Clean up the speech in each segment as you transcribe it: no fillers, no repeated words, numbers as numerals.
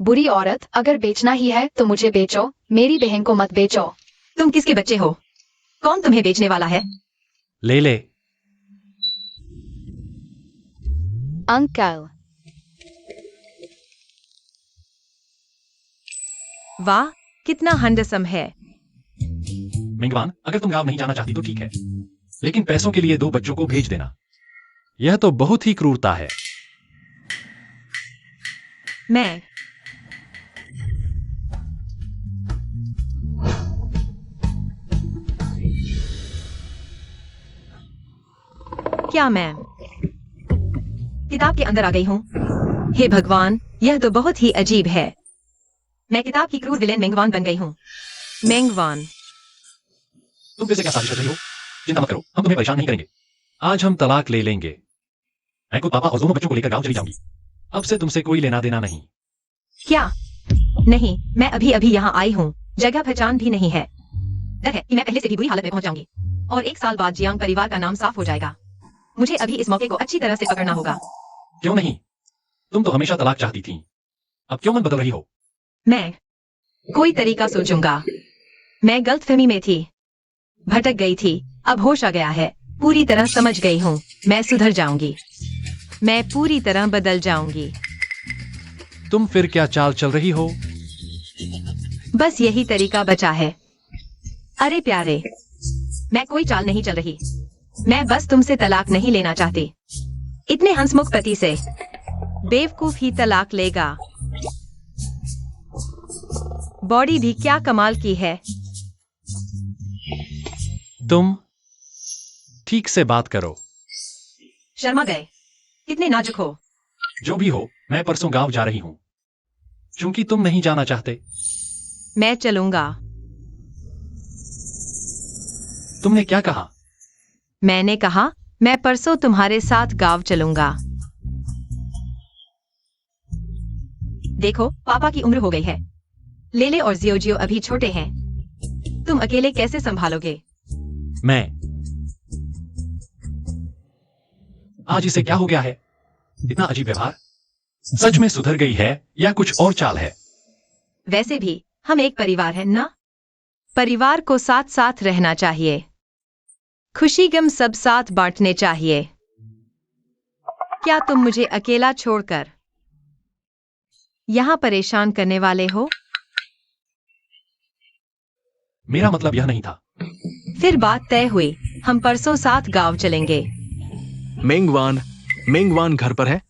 बुरी औरत, अगर बेचना ही है तो मुझे बेचो, मेरी बहन को मत बेचो। तुम किसके बच्चे हो? कौन तुम्हें बेचने वाला है? ले ले। अंकल। वाह, कितना हैंडसम है। मेंगवान, अगर तुम गांव नहीं जाना चाहती तो ठीक है, लेकिन पैसों के लिए 2 बच्चों को भेज देना। यह तो बहुत ही क्रूरता है। मैं क्या मैं किताब के अंदर आ गई हूँ? हे भगवान, यह तो बहुत ही अजीब है। मैं किताब की क्रूर विलेन मेंगवान बन गई हूँ। मेंगवान, तुम फिर से क्या साजिश कर रही हो? चिंता मत करो, हम तुम्हें परेशान नहीं करेंगे। आज हम तलाक ले लेंगे। मैं खुद पापा और दोनों बच्चों को लेकर गांव चली जाऊंगी। अब से तुमसे कोई लेना देना नहीं। क्या? नहीं, मैं अभी अभी यहाँ आई हूँ, जगह पहचान भी नहीं है। डर है कि मैं पहले से भी बुरी हालत में पहुंच जाऊंगी और 1 साल बाद जियांग परिवार का नाम साफ हो जाएगा। मुझे अभी इस मौके को अच्छी तरह से पकड़ना होगा। क्यों नहीं? तुम तो हमेशा तलाक चाहती थी, अब क्यों मन बदल रही हो? मैं कोई तरीका सोचूंगा। मैं गलतफहमी में थी, भटक गई थी, अब होश आ गया है। पूरी तरह समझ गई हूँ, मैं सुधर जाऊंगी। मैं पूरी तरह बदल जाऊंगी। तुम फिर क्या चाल चल रही हो? बस यही तरीका बचा है। अरे प्यारे, मैं कोई चाल नहीं चल रही। मैं बस तुमसे तलाक नहीं लेना चाहती। इतने हंसमुख पति से बेवकूफ ही तलाक लेगा। बॉडी भी क्या कमाल की है। तुम ठीक से बात करो। शर्मा गए, कितने नाजुक हो। जो भी हो, मैं परसों गांव जा रही हूँ। चूंकि तुम नहीं जाना चाहते। मैं चलूंगा। तुमने क्या कहा? मैंने कहा मैं परसों तुम्हारे साथ गांव चलूंगा। देखो, पापा की उम्र हो गई है। लेले और जियो अभी छोटे हैं। तुम अकेले कैसे संभालोगे? मैं आज इसे क्या हो गया है? इतना अजीब व्यवहार। सच में सुधर गई है या कुछ और चाल है? वैसे भी हम एक परिवार हैं ना? परिवार को साथ साथ रहना चाहिए। खुशी गम सब साथ बांटने चाहिए। क्या तुम मुझे अकेला छोड़कर यहाँ परेशान करने वाले हो? मेरा मतलब यह नहीं था। फिर बात तय हुई, हम परसों साथ गांव चलेंगे। मेंगवान घर पर है?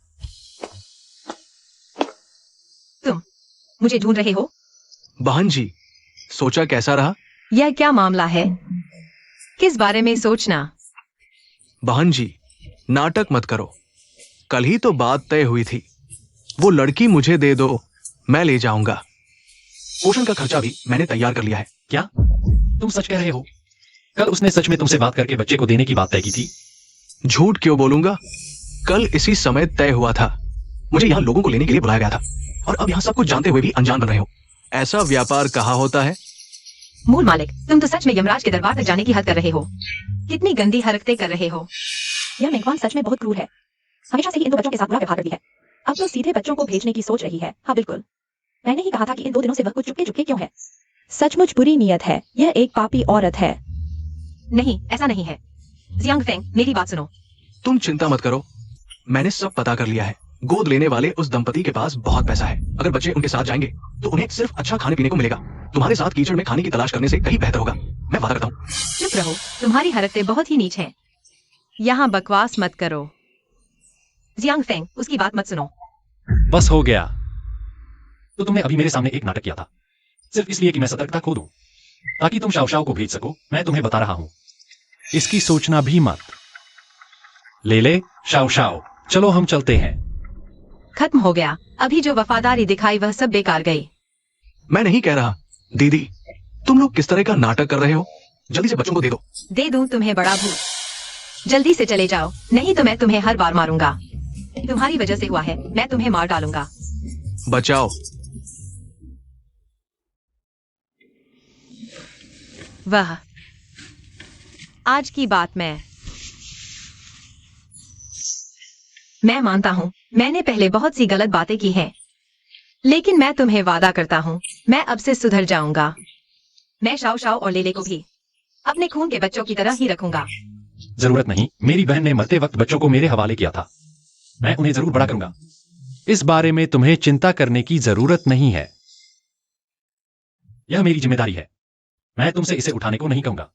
तुम मुझे ढूंढ रहे हो? बहन जी, सोचा कैसा रहा? यह क्या मामला है? किस बारे में सोचना? बहन जी, नाटक मत करो। कल ही तो बात तय हुई थी। वो लड़की मुझे दे दो, मैं ले जाऊंगा। पोषण का खर्चा भी मैंने तैयार कर लिया है। क्या तुम सच कह रहे हो? कल उसने सच में तुमसे बात करके बच्चे को देने की बात तय की थी? झूठ क्यों बोलूंगा? कल इसी समय तय हुआ था। मुझे यहाँ लोगों को लेने के लिए बुलाया गया था, और अब यहाँ सब कुछ जानते हुए भी अनजान बन रहे हो। ऐसा व्यापार कहाँ होता है? मूल मालिक, तुम तो सच में यमराज के दरबार तक जाने की हद कर रहे हो। कितनी गंदी हरकतें कर रहे हो। यह मेघवान सच में बहुत क्रूर है। हमेशा से ही इन 2 बच्चों के साथ बुरा व्यवहार करती है। अब तो सीधे बच्चों को भेजने की सोच रही है। हाँ बिल्कुल, मैंने ही कहा था कि इन 2 दिनों से वह कुछ चुपके चुपके क्यों है। सचमुच बुरी नीयत है। यह एक पापी औरत है। नहीं, ऐसा नहीं है। जियांग फेंग, मेरी बात सुनो। तुम चिंता मत करो, मैंने सब पता कर लिया है। गोद लेने वाले उस दंपति के पास बहुत पैसा है। अगर बच्चे उनके साथ जाएंगे तो उन्हें सिर्फ अच्छा खाने पीने को मिलेगा। तुम्हारे साथ कीचड़ में खाने की तलाश करने से कहीं बेहतर होगा। मैं वादा करता हूँ। चुप रहो, तुम्हारी हरकतें बहुत ही नीच हैं। यहाँ बकवास मत करो। जियांग फेंग, उसकी बात मत सुनो। बस हो गया। तो तुमने अभी मेरे सामने एक नाटक किया था, सिर्फ इसलिए कि मैं सतर्कता खो दूं, ताकि तुम शाओ को भेज सको। मैं तुम्हें बता रहा हूं, इसकी सोचना भी मत। ले शाओ, चलो हम चलते हैं। खत्म हो गया। अभी जो वफादारी दिखाई वह सब बेकार गई। मैं नहीं कह रहा। दीदी, तुम लोग किस तरह का नाटक कर रहे हो? जल्दी से बच्चों को दे दो। दे दूं तुम्हें बड़ा भूत? जल्दी से चले जाओ, नहीं तो मैं तुम्हें हर बार मारूंगा। तुम्हारी वजह से हुआ है, मैं तुम्हें मार डालूंगा। बचाओ। वह आज की बात मैं मानता हूं, मैंने पहले बहुत सी गलत बातें की हैं। लेकिन मैं तुम्हें वादा करता हूँ मैं अब से सुधर जाऊंगा। मैं शाओ शाओ और लेले को भी अपने खून के बच्चों की तरह ही रखूंगा। जरूरत नहीं, मेरी बहन ने मरते वक्त बच्चों को मेरे हवाले किया था। मैं उन्हें जरूर बड़ा करूंगा। इस बारे में तुम्हें चिंता करने की जरूरत नहीं है। यह मेरी जिम्मेदारी है। मैं तुमसे इसे उठाने को नहीं कहूंगा।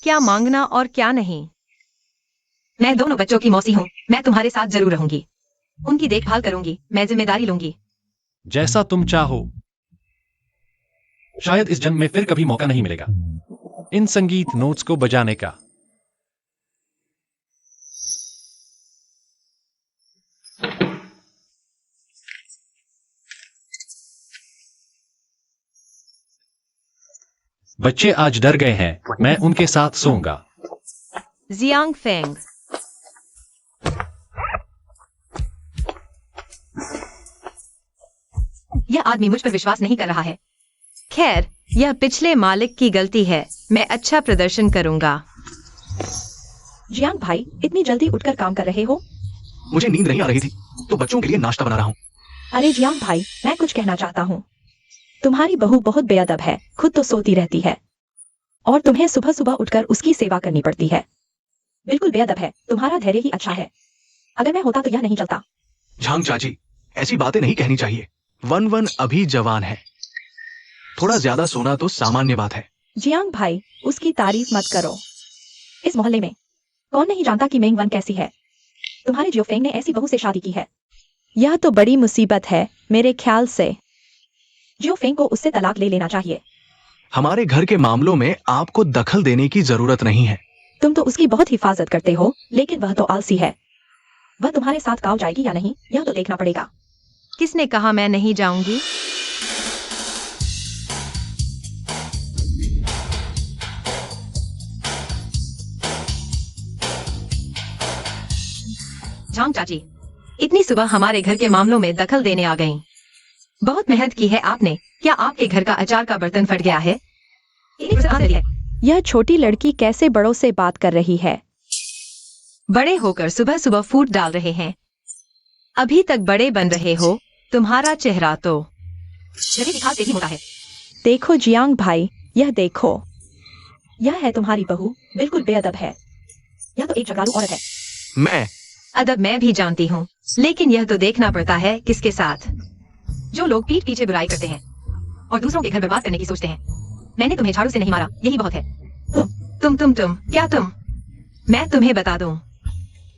क्या मांगना और क्या नहीं। मैं दोनों बच्चों की मौसी हूँ। मैं तुम्हारे साथ जरूर रहूंगी, उनकी देखभाल करूंगी, मैं जिम्मेदारी लूंगी। जैसा तुम चाहो। शायद इस जन्म में फिर कभी मौका नहीं मिलेगा इन संगीत नोट्स को बजाने का। बच्चे आज डर गए हैं, मैं उनके साथ सोऊंगा। Jiang Feng. यह आदमी मुझ पर विश्वास नहीं कर रहा है। खैर, यह पिछले मालिक की गलती है। मैं अच्छा प्रदर्शन करूंगा। जियांग भाई, इतनी जल्दी उठकर काम कर रहे हो? मुझे नींद नहीं आ रही थी तो बच्चों के लिए नाश्ता बना रहा हूँ। अरे जियांग भाई, मैं कुछ कहना चाहता हूँ। तुम्हारी बहू बहुत बेअदब है, खुद तो सोती रहती है और तुम्हें सुबह सुबह उठकर उसकी सेवा करनी पड़ती है। बिल्कुल बेअदब है। तुम्हारा धैर्य ही अच्छा है। अगर मैं होता तो यह नहीं चलता। झांग चाची, ऐसी बातें नहीं कहनी चाहिए। वन वन अभी जवान है, थोड़ा ज्यादा सोना तो सामान्य बात है। जियांग भाई, उसकी तारीफ मत करो। इस मोहल्ले में कौन नहीं जानता कि मेंग वन कैसी है। तुम्हारे जियोफेंग ने ऐसी बहू से शादी की है। यह तो बड़ी मुसीबत है मेरे ख्याल से। जियोफेंग को उससे तलाक ले लेना चाहिए। हमारे घर के मामलों में आपको दखल देने की जरूरत नहीं है। तुम तो उसकी बहुत हिफाजत करते हो, लेकिन वह तो आलसी है। वह तुम्हारे साथ गाँव जाएगी या नहीं, यह तो देखना पड़ेगा। किसने कहा मैं नहीं जाऊंगी? झांग चाची, इतनी सुबह हमारे घर के मामलों में दखल देने आ गईं। बहुत मेहनत की है आपने। क्या आपके घर का अचार का बर्तन फट गया है? यह छोटी लड़की कैसे बड़ों से बात कर रही है? बड़े होकर सुबह सुबह फूट डाल रहे हैं। अभी तक बड़े बन रहे हो। तुम्हारा चेहरा तो दिखा से भी मोटा है। देखो जियांग भाई, यह देखो। यह है तुम्हारी बहू, बिल्कुल बेअदब है। यह तो एक जगारू औरत है। मैं अदब मैं भी जानती हूँ, लेकिन यह तो देखना पड़ता है किसके साथ। जो लोग पीठ पीछे बुराई करते हैं और दूसरों के घर बर्बाद करने की सोचते हैं। मैंने तुम्हें झाड़ू से नहीं मारा, यही बहुत है। तुम क्या तुम? मैं तुम्हें बता दूं,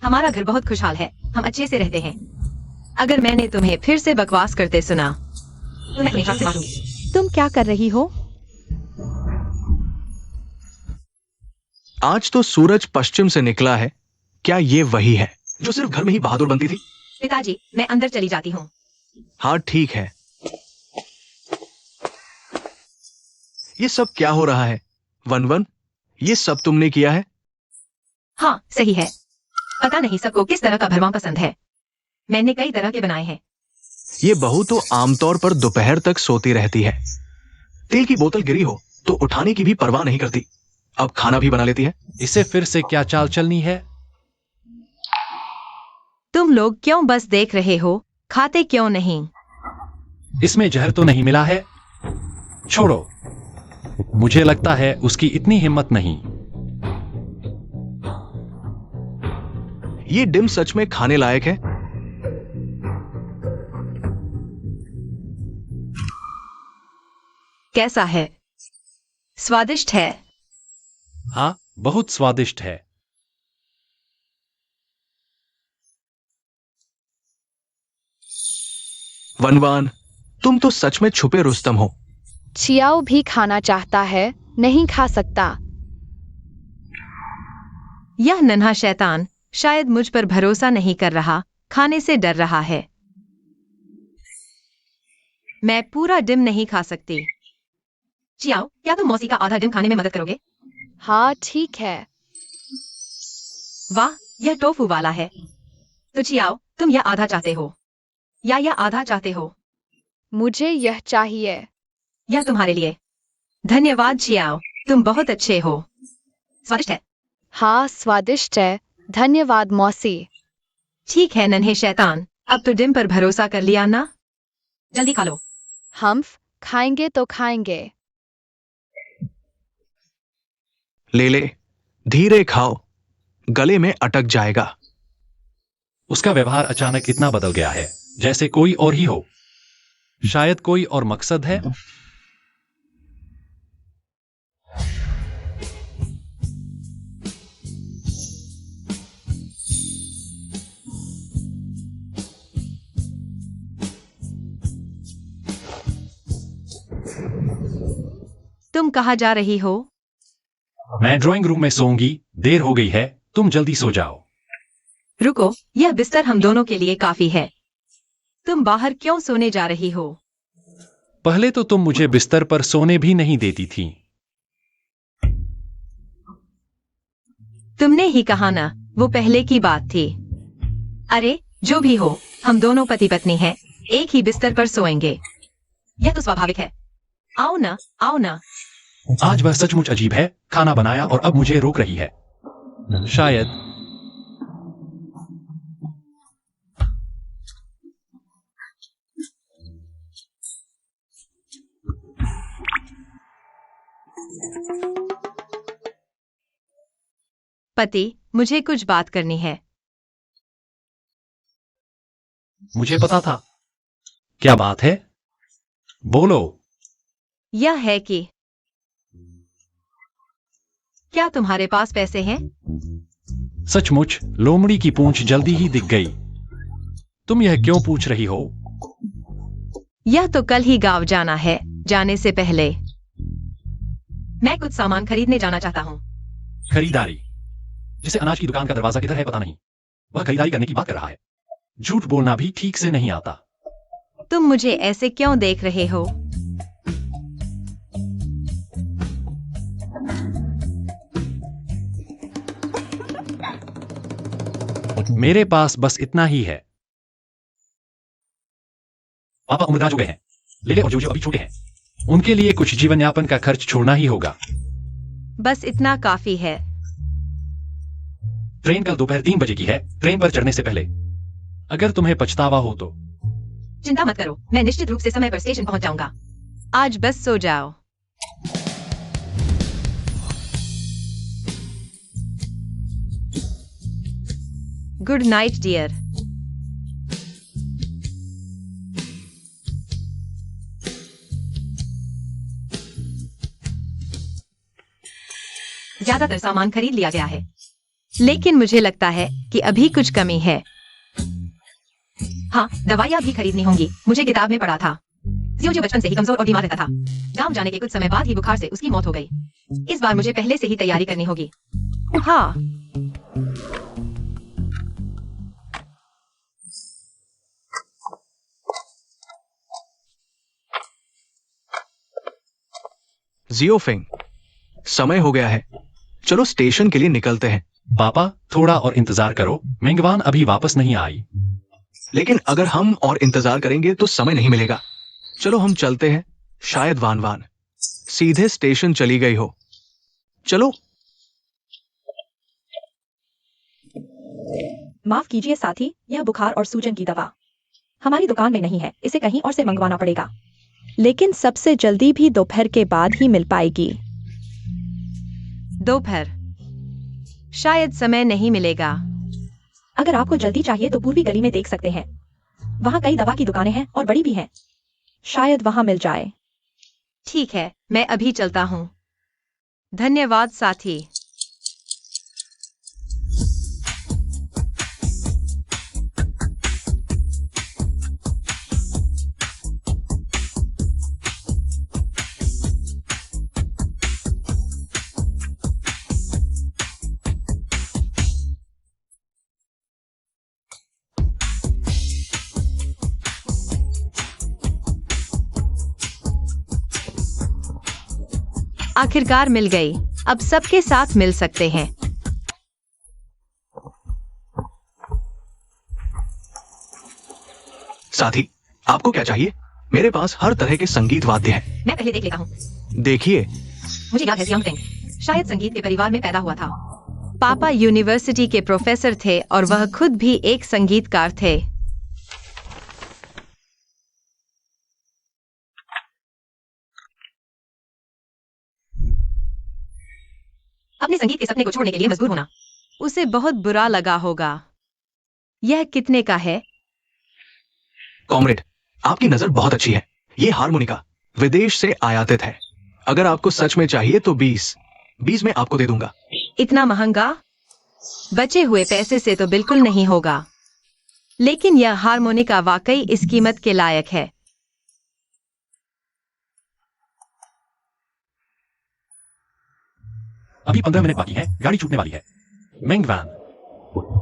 हमारा घर बहुत खुशहाल है, हम अच्छे से रहते हैं। अगर मैंने तुम्हें फिर से बकवास करते सुना तो मैं तुम्हें झाड़ू से मारूंगी। तुम क्या कर रही हो? आज तो सूरज पश्चिम से निकला है। क्या ये वही है जो सिर्फ घर में ही बहादुर बनती थी? पिताजी, मैं अंदर चली जाती हूँ। हाँ ठीक है। ये सब क्या हो रहा है? वन वन, ये सब तुमने किया है? हाँ सही है। पता नहीं सबको किस तरह का भरवां पसंद है। मैंने कई तरह के बनाए हैं। ये बहू तो आमतौर पर दोपहर तक सोती रहती है। तेल की बोतल गिरी हो तो उठाने की भी परवाह नहीं करती। अब खाना भी बना लेती है। इसे फिर से क्या चाल चलनी है? तुम लोग क्यों बस देख रहे हो, खाते क्यों नहीं? इसमें जहर तो नहीं मिला है? छोड़ो, मुझे लगता है उसकी इतनी हिम्मत नहीं। ये डिम सच में खाने लायक है? कैसा है? स्वादिष्ट है। हाँ, बहुत स्वादिष्ट है। वनवान, तुम तो सच में छुपे रुस्तम हो। चियाओ भी खाना चाहता है, नहीं खा सकता। यह नन्हा शैतान शायद मुझ पर भरोसा नहीं कर रहा, खाने से डर रहा है। मैं पूरा डिम नहीं खा सकती। चियाओ, क्या तुम मौसी का आधा डिम खाने में मदद करोगे? हाँ ठीक है। वाह, यह टोफू वाला है। तो चियाओ, तुम यह आधा चाहते हो या यह आधा चाहते हो? मुझे यह चाहिए। यह तुम्हारे लिए। धन्यवाद चियाओ, तुम बहुत अच्छे हो। स्वादिष्ट है। हाँ स्वादिष्ट है, धन्यवाद मौसी। ठीक है नन्हे शैतान, अब तो डिम पर भरोसा कर लिया ना? जल्दी खा लो। हम्फ खाएंगे तो खाएंगे। ले ले, धीरे खाओ, गले में अटक जाएगा। उसका व्यवहार अचानक इतना बदल गया है जैसे कोई और ही हो। शायद कोई और मकसद है। तुम कहाँ जा रही हो? मैं ड्राइंग रूम में सोऊंगी, देर हो गई है, तुम जल्दी सो जाओ। रुको, यह बिस्तर हम दोनों के लिए काफी है। तुम बाहर क्यों सोने जा रही हो? पहले तो तुम मुझे बिस्तर पर सोने भी नहीं देती थी। तुमने ही कहा ना, वो पहले की बात थी। अरे जो भी हो, हम दोनों पति पत्नी हैं, एक ही बिस्तर पर सोएंगे। यह तो स्वाभाविक है। आओ ना, आओ ना। आज वह सचमुच अजीब है, खाना बनाया और अब मुझे रोक रही है। शायद पति, मुझे कुछ बात करनी है। मुझे पता था। क्या बात है? बोलो। यह है कि क्या तुम्हारे पास पैसे हैं? सचमुच लोमड़ी की पूंछ जल्दी ही दिख गई। तुम यह क्यों पूछ रही हो? यह तो कल ही गांव जाना है, जाने से पहले मैं कुछ सामान खरीदने जाना चाहता हूँ। खरीदारी? जिसे अनाज की दुकान का दरवाजा किधर है पता नहीं, वह खरीदारी करने की बात कर रहा है। झूठ बोलना भी ठीक से नहीं आता। तुम मुझे ऐसे क्यों देख रहे हो? मेरे पास बस इतना ही है। पापा उम्रदराज हो गए हैं, लेले और जोजो अभी छोटे हैं। उनके लिए कुछ जीवन यापन का खर्च छोड़ना ही होगा। बस इतना काफी है। ट्रेन कल दोपहर 3 बजे की है, ट्रेन पर चढ़ने से पहले। अगर तुम्हें पछतावा हो तो। चिंता मत करो, मैं निश्चित रूप से समय पर स्टेशन पहुंच जाऊंगा। आज बस सो जाओ। Good night dear. ज्यादातर सामान खरीद लिया गया है, लेकिन मुझे लगता है कि अभी कुछ कमी है। हाँ, दवाइयाँ भी खरीदनी होंगी। मुझे किताब में पढ़ा था जो बचपन से ही कमजोर और बीमार रहता था। गांव जाने के कुछ समय बाद ही बुखार से उसकी मौत हो गई। इस बार मुझे पहले से ही तैयारी करनी होगी। हाँ, जियोफेंग, समय हो गया है, चलो स्टेशन के लिए निकलते हैं। पापा थोड़ा और इंतजार करो, मेंगवान अभी वापस नहीं आई। लेकिन अगर हम और इंतजार करेंगे तो समय नहीं मिलेगा। चलो हम चलते हैं, शायद वान वान सीधे स्टेशन चली गई हो। चलो। माफ कीजिए साथी, यह बुखार और सूजन की दवा हमारी दुकान में नहीं है, इसे कहीं और से मंगवाना पड़ेगा। लेकिन सबसे जल्दी भी दोपहर के बाद ही मिल पाएगी। दोपहर? शायद समय नहीं मिलेगा। अगर आपको जल्दी चाहिए तो पूर्वी गली में देख सकते हैं, वहां कई दवा की दुकानें हैं और बड़ी भी हैं। शायद वहां मिल जाए। ठीक है, मैं अभी चलता हूँ। धन्यवाद साथी। आखिरकार मिल गई, अब सबके साथ मिल सकते हैं। साथी, आपको क्या चाहिए? मेरे पास हर तरह के संगीत वाद्य हैं। मैं पहले देख लेता हूँ। देखिए, मुझे याद है सियांग शायद संगीत के परिवार में पैदा हुआ था। पापा यूनिवर्सिटी के प्रोफेसर थे और वह खुद भी एक संगीतकार थे। अपने संगीत के सपने को छोड़ने के लिए मजबूर होना। उसे बहुत बुरा लगा होगा। यह कितने का है? कॉमरेड, आपकी नजर बहुत अच्छी है। ये हारमोनिका विदेश से आयातित है। अगर आपको सच में चाहिए तो 20 में आपको दे दूंगा। इतना महंगा? बचे हुए पैसे से तो बिल्कुल नहीं होगा, लेकिन यह हारमोनिका वाकई इस कीमत के लायक है। अभी 15 मिनट बाकी है, गाड़ी छूटने वाली है। मेंग वैन,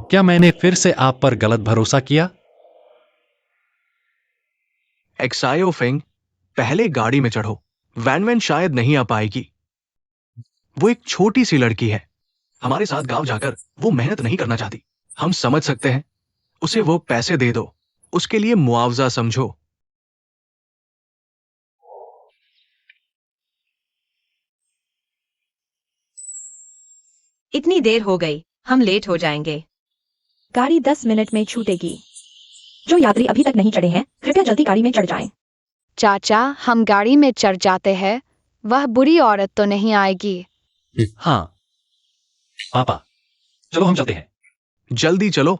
क्या मैंने फिर से आप पर गलत भरोसा किया? एक्सायो फेंग, पहले गाड़ी में चढ़ो। वैन शायद नहीं आ पाएगी। वो एक छोटी सी लड़की है। हमारे साथ गांव जाकर वो मेहनत नहीं करना चाहती। हम समझ सकते हैं। उसे वो पैसे दे दो। उसके लिए मुआवजा समझो। इतनी देर हो गई, हम लेट हो जाएंगे। गाड़ी 10 मिनट में छूटेगी। जो यात्री अभी तक नहीं चढ़े हैं, कृपया जल्दी गाड़ी में चढ़ जाएं। चाचा, हम गाड़ी में चढ़ जाते हैं। वह बुरी औरत तो नहीं आएगी? हाँ पापा, चलो हम चलते हैं। जल्दी चलो।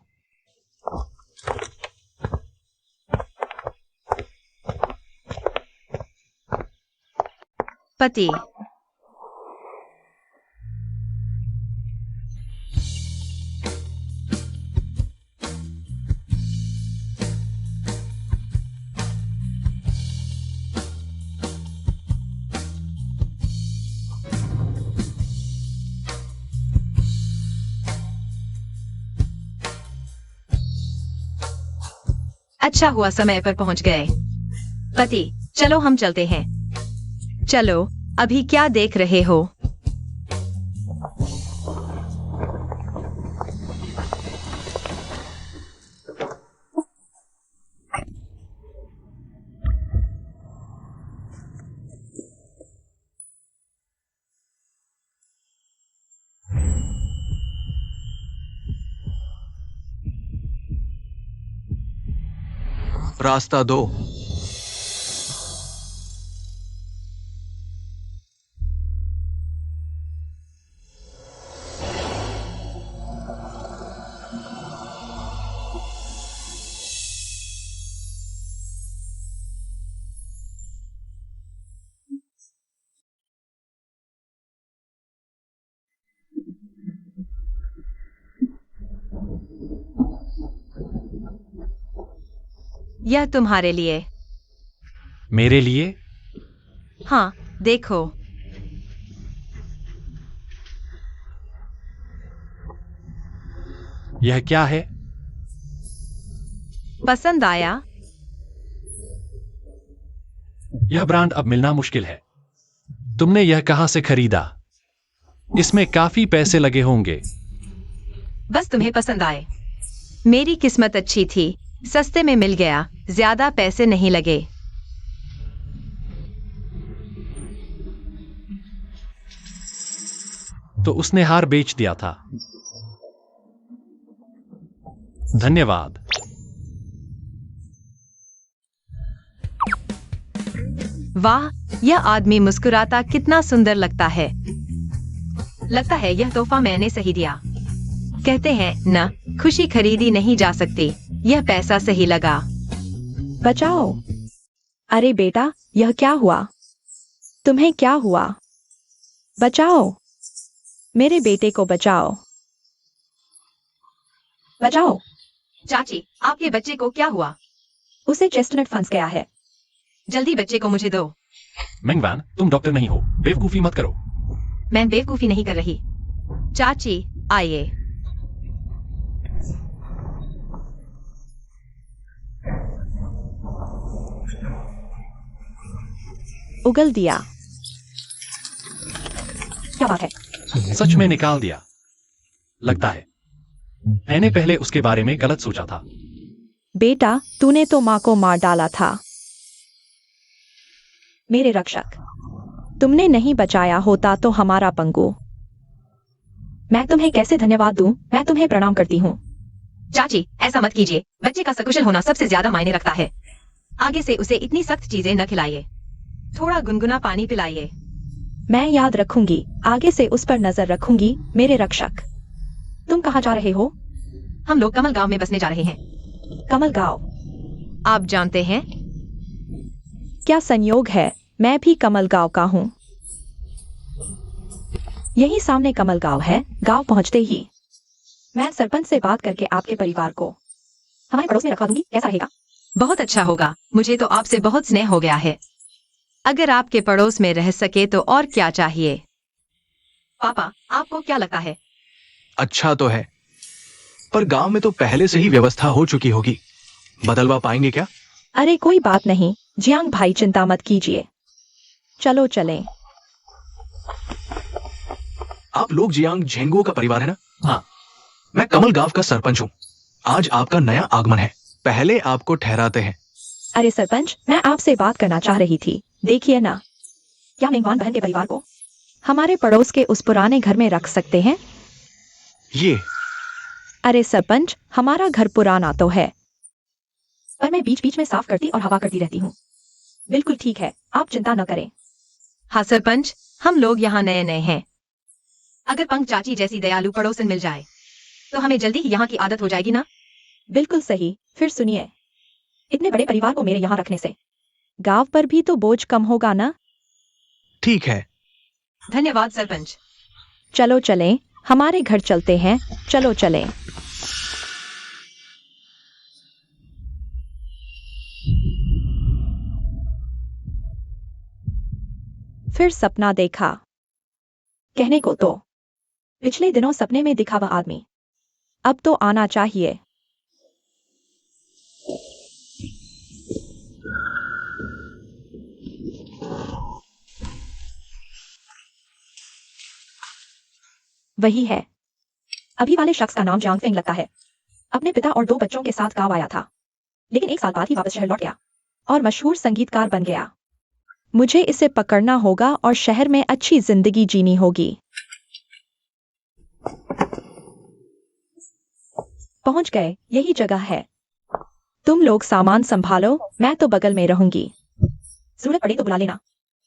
पति, अच्छा हुआ समय पर पहुंच गए। पति, चलो हम चलते हैं। चलो, अभी क्या देख रहे हो? रास्ता दो। यह तुम्हारे लिए। मेरे लिए? हाँ, देखो। यह क्या है? पसंद आया? यह ब्रांड अब मिलना मुश्किल है। तुमने यह कहां से खरीदा? इसमें काफी पैसे लगे होंगे। बस तुम्हें पसंद आए। मेरी किस्मत अच्छी थी, सस्ते में मिल गया, ज्यादा पैसे नहीं लगे। तो उसने हार बेच दिया था। धन्यवाद। वाह, यह आदमी मुस्कुराता कितना सुंदर लगता है। लगता है यह तोहफा मैंने सही दिया। कहते हैं न, खुशी खरीदी नहीं जा सकती। यह पैसा सही लगा। बचाओ। अरे बेटा, यह क्या हुआ? तुम्हें क्या हुआ? बचाओ। मेरे बेटे को बचाओ। बचाओ। चाची, आपके बच्चे को क्या हुआ? उसे चेस्टनट फंस गया है। जल्दी बच्चे को मुझे दो। मेंग वैन, तुम डॉक्टर नहीं हो, बेवकूफी मत करो। मैं बेवकूफी नहीं कर रही। चाची, आइए। उगल दिया। क्या बात है? सच में निकाल दिया। लगता है मैंने पहले उसके बारे में गलत सोचा था। बेटा, तूने तो माँ को मार डाला था। मेरे रक्षक, तुमने नहीं बचाया होता तो हमारा पंगु। मैं तुम्हें कैसे धन्यवाद दूं? मैं तुम्हें प्रणाम करती हूँ। चाची, ऐसा मत कीजिए। बच्चे का सकुशल होना सबसे ज्यादा मायने रखता है। आगे से उसे इतनी सख्त चीजें न खिलाइए। थोड़ा गुनगुना पानी पिलाइए। मैं याद रखूंगी, आगे से उस पर नजर रखूंगी, मेरे रक्षक। तुम कहाँ जा रहे हो? हम लोग कमल गांव में बसने जा रहे हैं। कमल गांव? आप जानते हैं? क्या संयोग है, मैं भी कमल गांव का हूँ। यही सामने कमल गांव है। गांव पहुंचते ही मैं सरपंच से बात करके आपके परिवार को हमारे पड़ोस में रखवा दूंगी। कैसा रहेगा? बहुत अच्छा होगा। मुझे तो आपसे बहुत स्नेह हो गया है। अगर आपके पड़ोस में रह सके तो और क्या चाहिए। पापा, आपको क्या लगता है? अच्छा तो है, पर गांव में तो पहले से ही व्यवस्था हो चुकी होगी। बदलवा पाएंगे क्या? अरे कोई बात नहीं जियांग भाई, चिंता मत कीजिए। चलो चलें। आप लोग जियांग झेंगो का परिवार है ना? हाँ। मैं कमल गांव का सरपंच हूँ। आज आपका नया आगमन है। पहले आपको ठहराते हैं। अरे सरपंच, मैं आपसे बात करना चाह रही थी। देखिए ना, क्या मेंगवान बहन के परिवार को हमारे पड़ोस के उस पुराने घर में रख सकते हैं? ये अरे सरपंच, हमारा घर पुराना तो है, पर मैं बीच बीच में साफ करती और हवा करती रहती हूँ। बिल्कुल ठीक है, आप चिंता न करें। हाँ सरपंच, हम लोग यहाँ नए नए हैं। अगर पंक चाची जैसी दयालु पड़ोसन मिल जाए तो हमें जल्दी ही यहाँ की आदत हो जाएगी ना? बिल्कुल सही। फिर सुनिए, इतने बड़े परिवार को मेरे यहाँ रखने से गांव पर भी तो बोझ कम होगा ना? ठीक है। धन्यवाद सरपंच। चलो चलें, हमारे घर चलते हैं। चलो चलें। फिर सपना देखा। कहने को तो पिछले दिनों सपने में दिखा वह आदमी अब तो आना चाहिए। वही है। अभी वाले शख्स का नाम जियांग फेंग लगता है। अपने पिता और 2 बच्चों के साथ गांव आया था, लेकिन 1 साल बाद ही वापस शहर लौट गया और मशहूर संगीतकार बन गया। मुझे इसे पकड़ना होगा और शहर में अच्छी जिंदगी जीनी होगी। पहुंच गए, यही जगह है। तुम लोग सामान संभालो, मैं तो बगल में रहूंगी। जरूरत पड़े तो बुला लेना।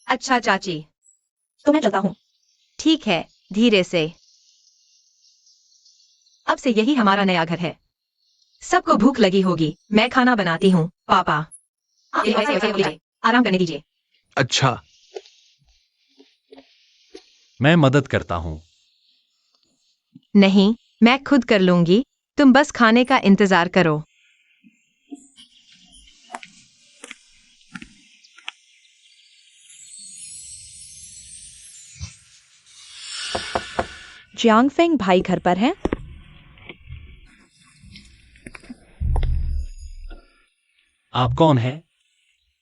अच्छा चाची। तो मैं चलता हूँ। ठीक है, धीरे से। अब से यही हमारा नया घर है। सबको भूख लगी होगी, मैं खाना बनाती हूँ। पापा आराम करने दीजिए। अच्छा, मैं मदद करता हूँ। नहीं, मैं खुद कर लूंगी। तुम बस खाने का इंतजार करो। जियांग फेंग भाई घर पर हैं? आप कौन है?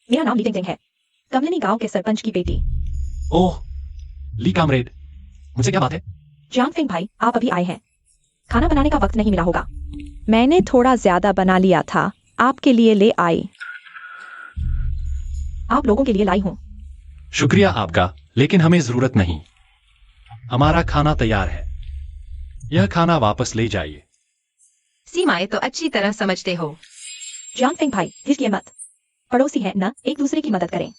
मेरा नाम ली टिंग है, कमलिनी गांव के सरपंच की बेटी। ओह, ली कामरेड, मुझसे क्या बात है? जियांग फेंग भाई, आप अभी आए हैं। खाना बनाने का वक्त नहीं मिला होगा। मैंने थोड़ा ज्यादा बना लिया था, आपके लिए ले आई। आप लोगों के लिए लाई हूँ। शुक्रिया आपका, लेकिन हमें जरूरत नहीं। हमारा खाना तैयार है। यह खाना वापस ले जाइए। सीमाएं तो अच्छी तरह समझते हो। जियांग फेंग भाई, हिचकिए मत। पड़ोसी हैं ना, एक दूसरे की मदद करें।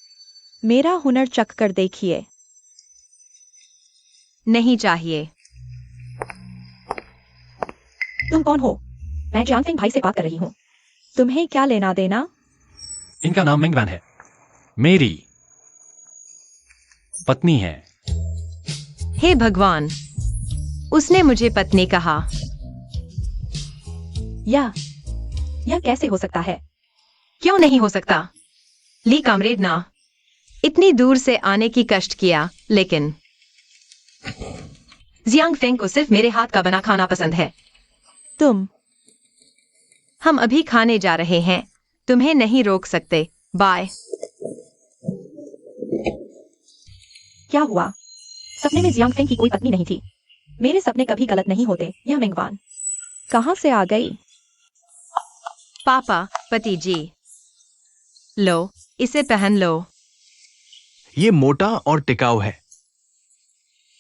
मेरा हुनर चख कर देखिए। नहीं चाहिए। तुम कौन हो? मैं जियांग फेंग भाई से बात कर रही हूँ। तुम्हें क्या लेना देना? इनका नाम मेंगवान है, मेरी पत्नी है। हे भगवान, उसने मुझे पत्नी कहा। यह कैसे हो सकता है? क्यों नहीं हो सकता? ली कामरेड ना, इतनी दूर से आने की कष्ट किया, लेकिन जियांग फेंग को सिर्फ मेरे हाथ का बना खाना पसंद है। हम अभी खाने जा रहे हैं, तुम्हें नहीं रोक सकते। बाय। क्या हुआ? सपने में जियांग फेंग की कोई पत्नी नहीं थी। मेरे सपने कभी गलत नहीं होते। यह मेंगवान कहाँ से आ गई? पापा, पति जी, लो, इसे पहन लो। ये मोटा और टिकाऊ है।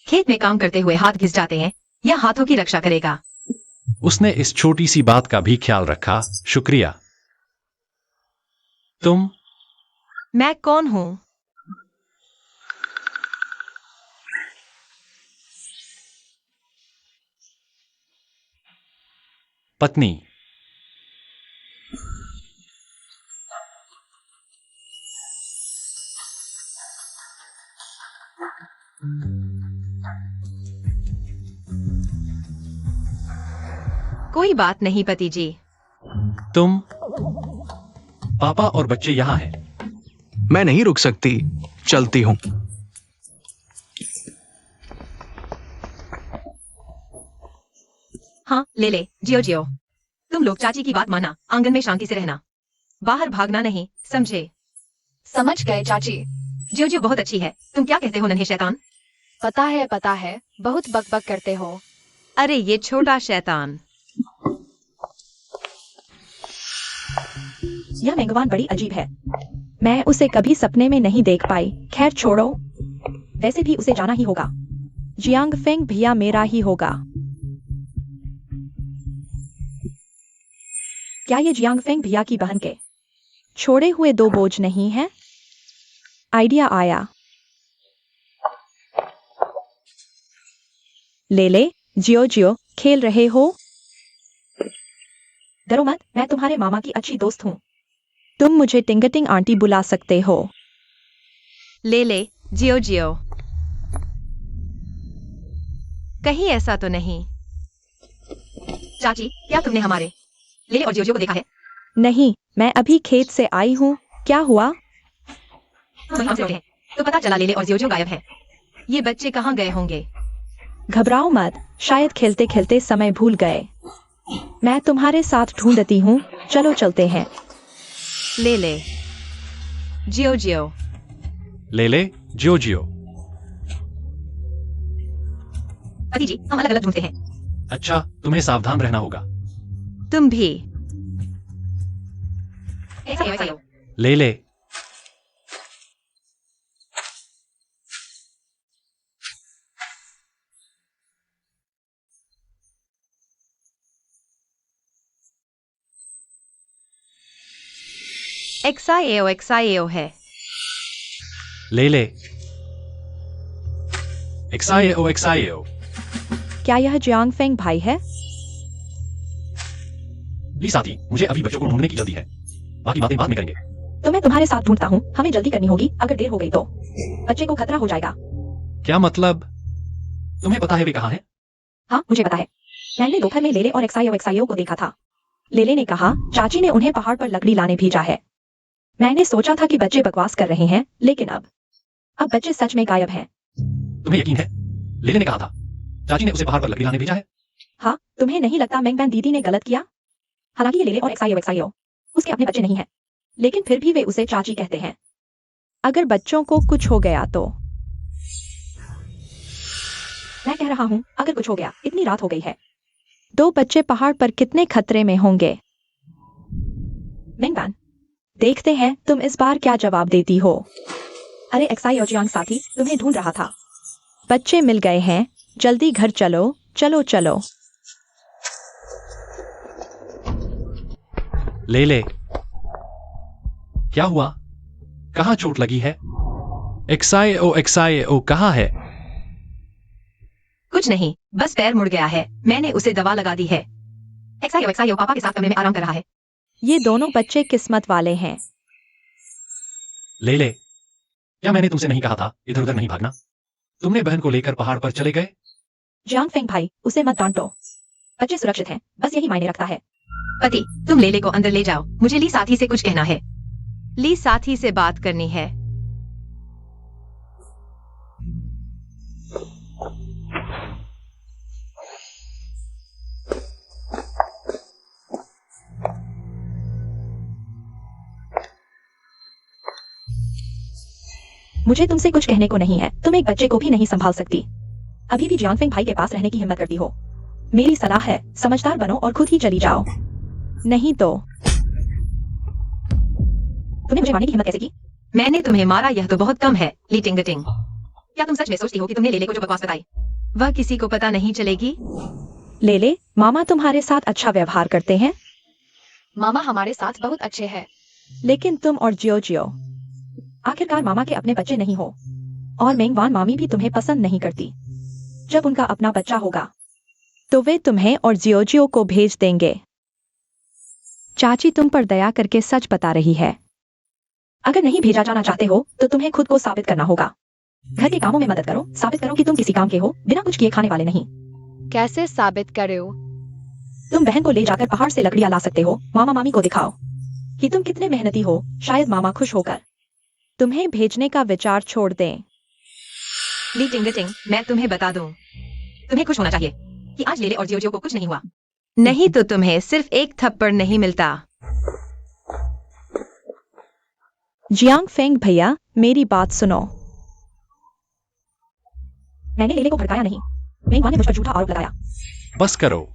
खेत में काम करते हुए हाथ घिस जाते हैं, यह हाथों की रक्षा करेगा। उसने इस छोटी सी बात का भी ख्याल रखा। शुक्रिया। तुम? मैं कौन हूँ? पत्नी। कोई बात नहीं पति जी। तुम, पापा और बच्चे यहाँ हैं। मैं नहीं रुक सकती, चलती हूँ। हाँ ले ले जियो जियो। तुम लोग चाची की बात माना, आंगन में शांति से रहना, बाहर भागना नहीं, समझे? समझ गए चाची। जियो जियो बहुत अच्छी है। तुम क्या कहते हो नन्हे शैतान? पता है, बहुत बकबक करते हो। अरे ये छोटा शैतान। यह मेंगवान बड़ी अजीब है, मैं उसे कभी सपने में नहीं देख पाई। खैर छोड़ो, वैसे भी उसे जाना ही होगा। जियांग फेंग भैया मेरा ही होगा। क्या ये जियांग फेंग भैया की बहन के छोड़े हुए दो बोझ नहीं है? आइडिया आया। ले ले जियो जियो, खेल रहे हो? डरो मत, मैं तुम्हारे मामा की अच्छी दोस्त हूँ। तुम मुझे टिंगटिंग आंटी बुला सकते हो। ले ले जियो जियो। कहीं ऐसा तो नहीं? चाची क्या तुमने हमारे लेले और जियो जियो को देखा है? नहीं, मैं अभी खेत से आई हूँ। क्या हुआ? हम वहीं से लौटे हैं, तो पता चला लेले और जियो जियो गायब है। ये बच्चे कहाँ गए होंगे? घबराओ मत, शायद खेलते खेलते समय भूल गए। मैं तुम्हारे साथ ढूंढती हूँ, चलो चलते हैं। ले ले जियो जियो। ले ले जियो जियो। पति जी हम अलग अलग ढूंढते हैं। अच्छा, तुम्हें सावधान रहना होगा। तुम भी। ऐसा ही हो, ऐसा ही हो। ले ले। एक्साएओ है। ले ले। एक्साएओ। क्या यह जियांग फेंग भाई है? प्लीज साथी, मुझे अभी बच्चों को ढूंढने की जल्दी है, बाकी बातें बाद में करेंगे। तो मैं तुम्हारे साथ ढूंढता हूँ, हमें जल्दी करनी होगी, अगर देर हो गई तो बच्चे को खतरा हो जाएगा। क्या मतलब? तुम्हें पता है वे कहाँ हैं? हाँ मुझे पता है, मैंने दोपहर में लेले और एक्साइओ को देखा था। लेले ने कहा चाची ने उन्हें पहाड़ पर लकड़ी लाने भेजा है। मैंने सोचा था कि बच्चे बकवास कर रहे हैं, लेकिन अब बच्चे सच में गायब हैं। तुम्हें यकीन है? लेले ने कहा था चाची ने उसे पहाड़ पर लकड़ी लाने भेजा है। हाँ, तुम्हें नहीं लगता मेंगबैन दीदी ने गलत किया? हालांकि ये लेले और एक्साइओ उसके अपने बच्चे नहीं हैं, लेकिन फिर भी वे उसे चाची कहते हैं। अगर बच्चों को कुछ हो गया तो? मैं कह रहा हूँ अगर कुछ हो गया, इतनी रात हो गई है। दो बच्चे पहाड़ पर कितने खतरे में होंगे? मेंगबैन, देखते हैं तुम इस बार क्या जवाब देती हो। अरे एक्साइओ जियांग साथी, तुम्हें ढूंढ रहा था। बच्चे मिल गए हैं, जल्दी घर चलो, चलो चलो। ले ले। क्या हुआ? कहाँ चोट लगी है? एक्साएओ कहाँ है? कुछ नहीं, बस पैर मुड़ गया है, मैंने उसे दवा लगा दी है। एक्साइओ पापा के साथ कमरे में आराम कर रहा है। ये दोनों बच्चे किस्मत वाले हैं। ले ले, क्या मैंने तुमसे नहीं कहा था इधर उधर नहीं भागना? तुमने बहन को लेकर पहाड़ पर चले गए। जियांग फेंग भाई, उसे मत डांटो, बच्चे सुरक्षित हैं, बस यही मायने रखता है। पति, तुम लेले को अंदर ले जाओ, मुझे ली साथी से कुछ कहना है। ली साथी से बात करनी है। मुझे तुमसे कुछ कहने को नहीं है, तुम एक बच्चे को भी नहीं संभाल सकती। अभी भी जियांग फेंग भाई के पास रहने की हिम्मत करती हो। मेरी सलाह है, समझदार बनो और खुद ही चली जाओ। नहीं तो तुमने मुझे मारने की हिम्मत कैसे की? मैंने तुम्हें मारा, यह तो बहुत कम है। ली टिंगटिंग। क्या तुम सच में सोचती हो कि तुमने लेले को जो बकवास बताई वह किसी को पता नहीं चलेगी? लेले, मामा तुम्हारे साथ अच्छा व्यवहार करते हैं, मामा हमारे साथ बहुत अच्छे हैं। लेकिन तुम और जियो आखिरकार मामा के अपने बच्चे नहीं हो, और मेंगवान मामी भी तुम्हें पसंद नहीं करती। जब उनका अपना बच्चा होगा तो वे तुम्हें और जियो को भेज देंगे। चाची तुम पर दया करके सच बता रही है। अगर नहीं भेजा जाना चाहते हो तो तुम्हें खुद को साबित करना होगा। घर के कामों में मदद करो, साबित करो कि तुम किसी काम के हो, बिना कुछ किए खाने वाले नहीं। कैसे साबित करो? तुम बहन को ले जाकर पहाड़ से लकड़ियां ला सकते हो। मामा मामी को दिखाओ कि तुम कितने मेहनती हो, शायद मामा खुश होकर तुम्हें भेजने का विचार छोड़ दें। ली टिंग टिंग, मैं तुम्हें बता दूं, तुम्हें खुश होना चाहिए कि आज लेले और जियो को कुछ नहीं हुआ। नहीं तो तुम्हें सिर्फ एक थप्पड़ नहीं मिलता। जियांग फेंग भैया, मेरी बात सुनो। मैंने लेले को भड़काया नहीं, मेंगवान ने मुझ पर झूठा आरोप लगाया। बस करो।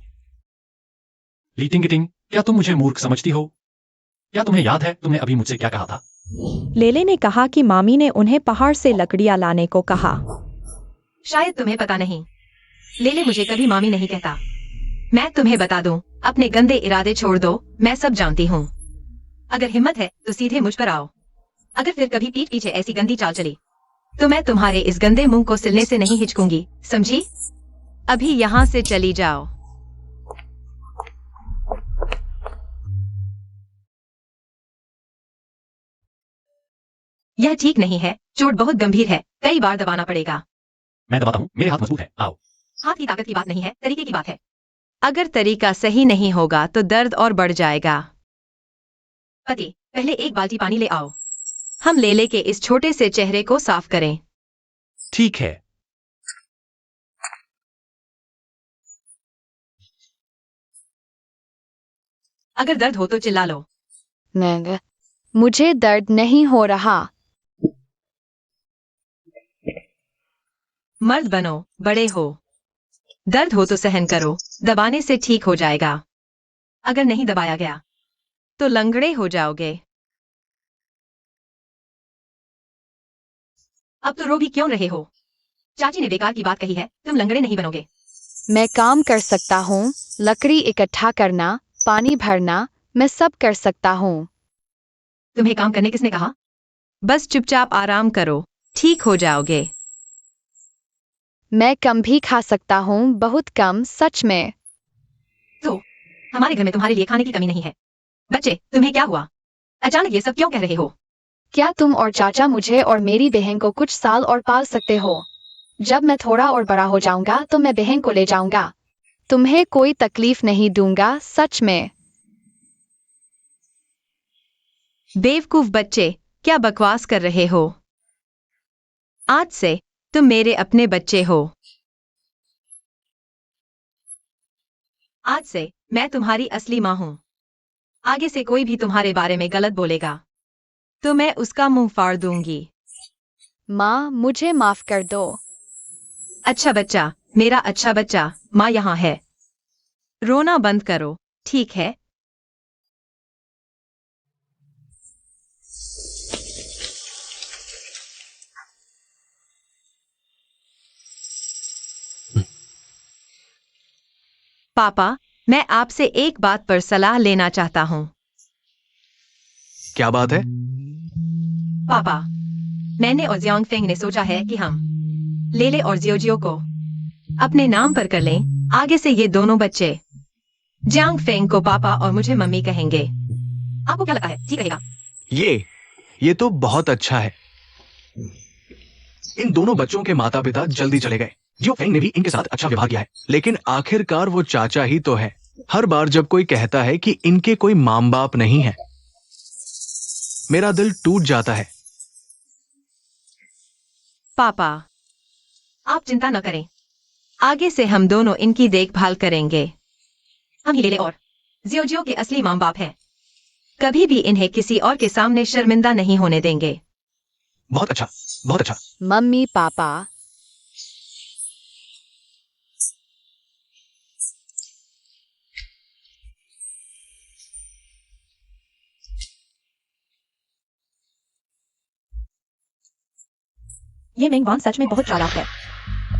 लीटिंग गिटिंग, क्या तुम मुझे मूर्ख समझती हो? क्या तुम्हें याद है तुमने अभी मुझसे क्या कहा था? लेले ने कहा कि मामी ने उन्हें पहाड़ से लकड़ियां लाने को कहा। शायद तुम्हें पता नहीं, लेले मुझे कभी मामी नहीं कहता। मैं तुम्हें बता दूं, अपने गंदे इरादे छोड़ दो, मैं सब जानती हूँ। अगर हिम्मत है तो सीधे मुझ पर आओ। अगर फिर कभी पीठ पीछे ऐसी गंदी चाल चली तो मैं तुम्हारे इस गंदे मुंह को सिलने से नहीं हिचकूंगी, समझी? अभी यहाँ से चली जाओ। यह ठीक नहीं है, चोट बहुत गंभीर है, कई बार दबाना पड़ेगा। मैं दबाता हूँ, मेरे हाथ मजबूत है, आओ। हाथ की ताकत की बात नहीं है, तरीके की बात है। अगर तरीका सही नहीं होगा तो दर्द और बढ़ जाएगा। पति, पहले एक बाल्टी पानी ले आओ। हम लेले के इस छोटे से चेहरे को साफ करें। ठीक है। अगर दर्द हो तो चिल्ला लो। नहीं, मुझे दर्द नहीं हो रहा। मर्द बनो, बड़े हो। दर्द हो तो सहन करो, दबाने से ठीक हो जाएगा। अगर नहीं दबाया गया तो लंगड़े हो जाओगे। अब तो रो भी क्यों रहे हो? चाची ने बेकार की बात कही है, तुम लंगड़े नहीं बनोगे। मैं काम कर सकता हूँ, लकड़ी इकट्ठा करना, पानी भरना, मैं सब कर सकता हूँ। तुम्हें काम करने किसने कहा? बस चुपचाप आराम करो, ठीक हो जाओगे। मैं कम भी खा सकता हूँ, बहुत कम, सच में। तो हमारे घर में तुम्हारे लिए खाने की कमी नहीं है। बच्चे, तुम्हें क्या हुआ? अचानक ये सब क्यों कह रहे हो? क्या तुम और चाचा मुझे और मेरी बहन को कुछ साल और पाल सकते हो? जब मैं थोड़ा और बड़ा हो जाऊंगा तो मैं बहन को ले जाऊंगा। तुम्हें कोई तकलीफ नहीं दूंगा, सच में। बेवकूफ बच्चे, क्या बकवास कर रहे हो? आज से तुम मेरे अपने बच्चे हो। आज से मैं तुम्हारी असली माँ हूँ। आगे से कोई भी तुम्हारे बारे में गलत बोलेगा तो मैं उसका मुंह फाड़ दूंगी। माँ, मुझे माफ कर दो। अच्छा बच्चा, मेरा अच्छा बच्चा, माँ यहाँ है। रोना बंद करो, ठीक है? पापा, मैं आपसे एक बात पर सलाह लेना चाहता हूँ। क्या बात है? पापा, मैंने और जियांग फेंग ने सोचा है कि हम लेले और जियो को अपने नाम पर कर लें। आगे से ये दोनों बच्चे जियांग फेंग को पापा और मुझे मम्मी कहेंगे। आपको क्या लगता है, ठीक रहेगा? ये तो बहुत अच्छा है। इन दोनों बच्चों के माता पिता जल्दी चले गए। जियो फेंग ने भी इनके साथ अच्छा व्यवहार किया है, लेकिन आखिरकार वो चाचा ही तो है। हर बार जब कोई कहता है कि इनके कोई माँ बाप नहीं है, मेरा दिल टूट जाता है। पापा, आप चिंता न करें, आगे से हम दोनों इनकी देखभाल करेंगे। हम ही लेले और जियो के असली माँ बाप हैं। कभी भी इन्हें किसी और के सामने शर्मिंदा नहीं होने देंगे। बहुत अच्छा, बहुत अच्छा। मम्मी पापा, ये मेंगवान सच में बहुत चालाक है।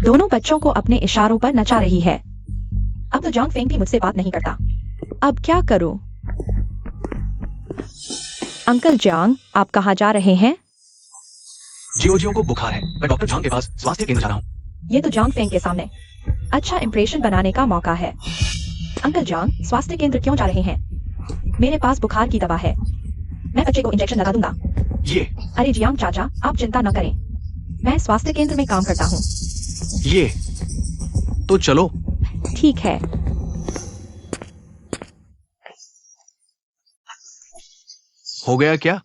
दोनों बच्चों को अपने इशारों पर नचा रही है। अब तो जियांग फेंग भी मुझसे बात नहीं करता। अब क्या करूं? अंकल जियांग, आप कहाँ जा रहे हैं? जियो को बुखार है, मैं डॉक्टर झांग के पास स्वास्थ्य केंद्र जा रहा हूँ। ये तो जियांग फेंग के सामने अच्छा इंप्रेशन बनाने का मौका है। अंकल जियांग, स्वास्थ्य केंद्र क्यों जा रहे हैं? मेरे पास बुखार की दवा है, मैं बच्चे को इंजेक्शन लगा दूंगा। ये अरे जियांग चाचा, आप चिंता न करें, मैं स्वास्थ्य केंद्र में काम करता हूँ। ये तो चलो। ठीक है। हो गया क्या?